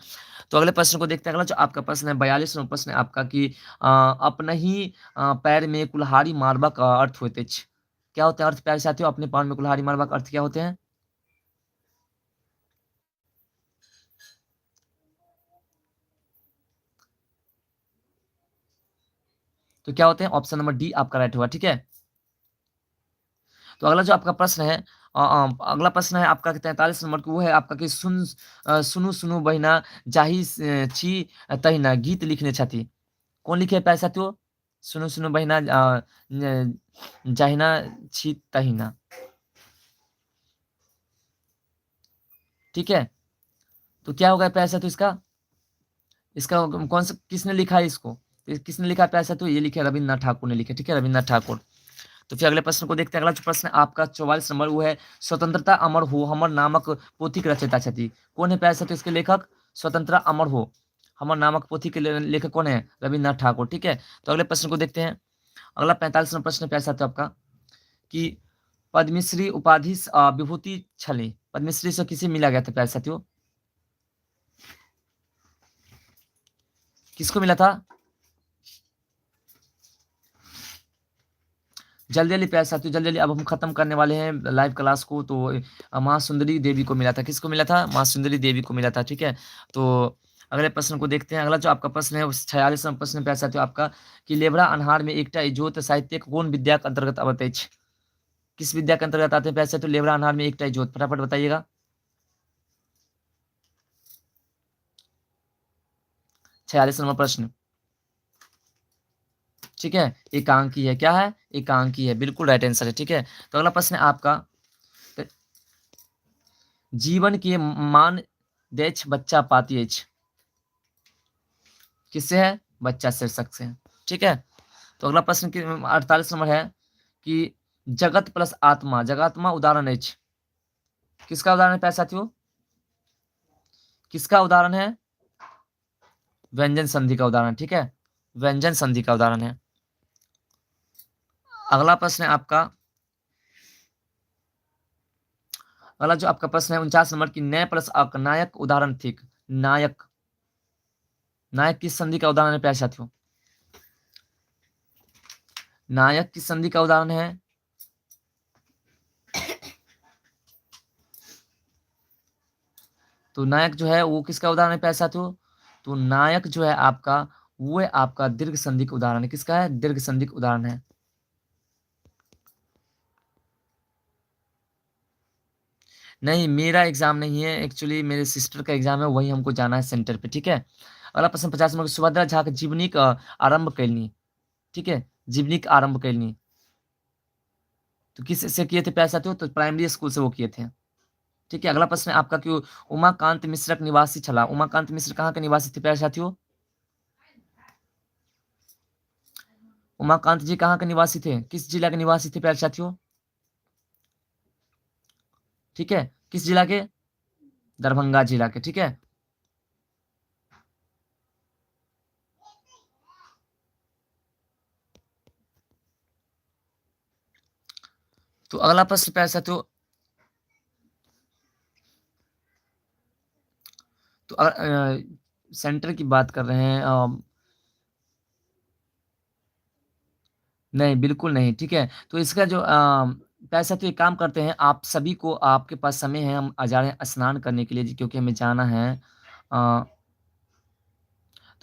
तो अगले प्रश्न को देखते हैं। अगला जो आपका प्रश्न है 42वां प्रश्न है आपका कि अपने ही पैर में कुल्हाड़ी मारबाक अर्थ होइत अछि। क्या होते हैं अर्थ प्यारे साथियों? अपने पैर में कुल्हाड़ी मारबाक अर्थ क्या होते हैं? तो क्या होते हैं? ऑप्शन नंबर डी आपका राइट होगा, ठीक है? तो अगला जो आपका प्रश्न है अगला प्रश्न है आपका 43 नंबर का, वो है आपका कि सुनु सुनु बहिना जाहि छी तहिना गीत लिखने छथि। कौन लिखे है प्यारे साथियों? सुनु सुनु बहिना जाहिना छी तहिना, ठीक है? तो क्या होगा प्यारे साथियों इसका? इसका कौन सा किसने लिखा है इसको? किसने लिखा है प्यारे साथियों? ये लिखे रविन्द्रनाथ ठाकुर ने लिखे, ठीक है? रविन्द्रनाथ ठाकुर। तो फिर अगले प्रश्न को देखते हैं। अगला जो प्रश्न है आपका 44 नंबर, वो है स्वतंत्रता अमर हो हमर नामक पोथी के रचयिता छथि। कौन है प्यारे साथियों इसके लेखक? स्वतंत्रता अमर हो हमर नामक पोथी के लेखक कौन है? रविन्द्रनाथ ठाकुर, ठीक है? तो अगले प्रश्न को देखते हैं। अगला 45वां प्रश्न है प्यारे साथियों आपका कि पद्मश्री उपाधि विभूति छली। पद्मश्री से किसे मिला गया था प्यारे साथियों? किसको मिला था? जल्दी जल्दी प्यारे साथियों, जल्दी जल्दी, अब हम खत्म करने वाले हैं लाइव क्लास को। तो माँ सुंदरी देवी को मिला था। किसको मिला था? माँ सुंदरी देवी को मिला था, ठीक है? तो अगले प्रश्न को देखते हैं। अगला जो आपका प्रश्न है 46वां प्रश्न प्यारे साथियों आपका कि लेबरा अन्हार में एकटा इजोत साहित्य कौन विद्या के अंतर्गत आवत अछि? किस विद्या के अंतर्गत आते हैं प्यारे साथियों लेबरा अन्हार में एकटा इजोत? फटाफट बताइएगा। 46 नंबर प्रश्न, ठीक है? एकांकी है, क्या है? एकांकी है, बिल्कुल राइट आंसर है, ठीक है? तो अगला प्रश्न है आपका जीवन के मान दैछ बच्चा पाती अछि। किससे है? बच्चा शीर्षक से। ठीक है, तो अगला प्रश्न की 48 नंबर है कि जगत प्लस आत्मा, जगात्मा उदाहरण है। किसका उदाहरण है प्यारे साथियों? किसका उदाहरण है? व्यंजन संधि का उदाहरण। ठीक है, व्यंजन संधि का उदाहरण है। अगला प्रश्न है आपका, अगला जो आपका प्रश्न है 49 नंबर की नय प्लस अक, नायक उदाहरण थी। नायक, नायक किस संधि का उदाहरण है प्यारे साथियों? नायक किस संधि का उदाहरण है? तो नायक जो है वो किसका उदाहरण है प्यारे साथियों? तो नायक जो है आपका, वो है आपका दीर्घ संधि का उदाहरण है। किसका है? दीर्घ संधि का उदाहरण है। नहीं, मेरा एग्जाम नहीं है, एक्चुअली मेरे सिस्टर का एग्जाम है, वही हमको जाना है सेंटर पे। ठीक है, अगला प्रश्न 50 नंबर, सुभद्रा झा के जीवनी का आरंभ कैलनी। ठीक है, जीवनी का आरंभ कैलनी तो किस से किए थे प्यारे साथियों? तो प्राइमरी स्कूल से वो किए थे। ठीक है, अगला प्रश्न है आपका कि उमाकांत मिश्रक निवासी छला। उमाकांत मिश्र कहाँ के निवासी थे प्यारे साथियों? उमाकांत जी कहाँ के निवासी थे? किस जिला के निवासी थे प्यारे साथियों? ठीक है, किस जिला के? दरभंगा जिला के। ठीक है, तो अगला प्रश्न प्यारे साथियों, तो सेंटर की बात कर रहे हैं, नहीं बिल्कुल नहीं। ठीक है, तो इसका जो पैसा, तो एक काम करते हैं, आप सभी को, आपके पास समय है, हम जा रहे हैं स्नान करने के लिए जी, क्योंकि हमें जाना है। अ,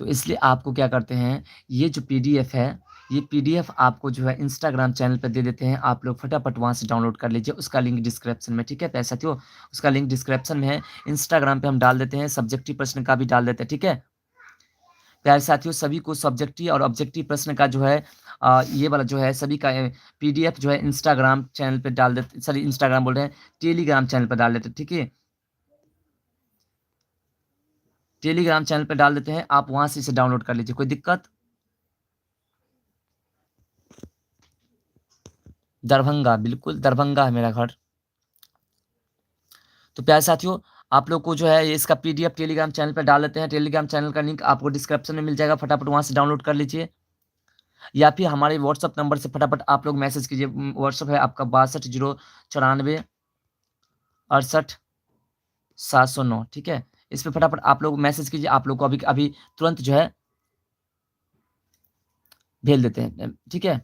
तो इसलिए आपको क्या करते हैं, ये जो पीडीएफ है, ये पीडीएफ आपको जो है इंस्टाग्राम चैनल पे दे देते हैं, आप लोग फटाफट वहाँ से डाउनलोड कर लीजिए, उसका लिंक डिस्क्रिप्शन में। ठीक है प्यारे साथियों, उसका लिंक डिस्क्रिप्शन में है, इंस्टाग्राम पे हम डाल देते हैं, सब्जेक्टिव प्रश्न का भी डाल देते हैं। ठीक है प्यारे साथियों, सभी को सब्जेक्टिव और ऑब्जेक्टिव प्रश्न का जो है ये वाला जो है सभी का पीडीएफ जो है इंस्टाग्राम चैनल पे डाल देते, सॉरी इंस्टाग्राम बोल रहे हैं, टेलीग्राम चैनल पे डाल देते। ठीक है, टेलीग्राम चैनल पे डाल देते हैं, आप वहां से इसे डाउनलोड कर लीजिए, कोई दिक्कत? दरभंगा, बिल्कुल दरभंगा है मेरा घर। तो प्यारे साथियों, आप लोग को जो है ये इसका पीडीएफ टेलीग्राम चैनल पे डाल देते हैं, टेलीग्राम चैनल का लिंक आपको डिस्क्रिप्शन में मिल जाएगा, फटाफट वहां से डाउनलोड कर लीजिए, या फिर हमारे व्हाट्सअप नंबर से फटाफट आप लोग मैसेज कीजिए। व्हाट्सअप है आपका 62 94 68 709। ठीक है, इस पे फटाफट आप लोग मैसेज कीजिए, आप लोग को अभी अभी तुरंत जो है भेज देते हैं। ठीक है,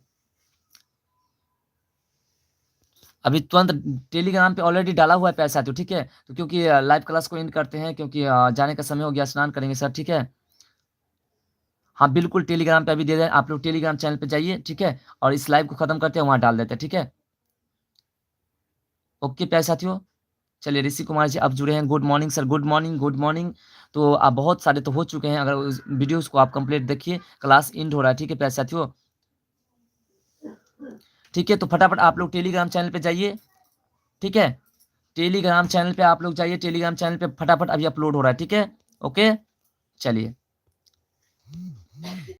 अभी तुरंत टेलीग्राम पे ऑलरेडी डाला हुआ है प्यारे साथियों। ठीक है, तो क्योंकि लाइव क्लास को एंड करते हैं, क्योंकि जाने का समय हो गया, स्नान करेंगे सर। ठीक है, हाँ बिल्कुल, टेलीग्राम पे अभी दे रहे हैं, आप लोग टेलीग्राम चैनल पे जाइए। ठीक है, और इस लाइव को खत्म करते हैं, वहां डाल देते हैं। ठीक है, ओके प्यारे साथियों, चलिए ऋषि कुमार जी आप जुड़े हैं, good morning sir, good morning, good morning. तो आप बहुत सारे तो हो चुके हैं, अगर उस वीडियोस को आप कंप्लीट देखिए, क्लास एंड हो रहा है। ठीक है प्यारे साथियों, ठीक है, तो फटाफट आप लोग टेलीग्राम चैनल पे जाइए। ठीक है, टेलीग्राम चैनल पे आप लोग जाइए, टेलीग्राम चैनल पे फटाफट अभी अपलोड हो रहा है। ठीक है, ओके, चलिए।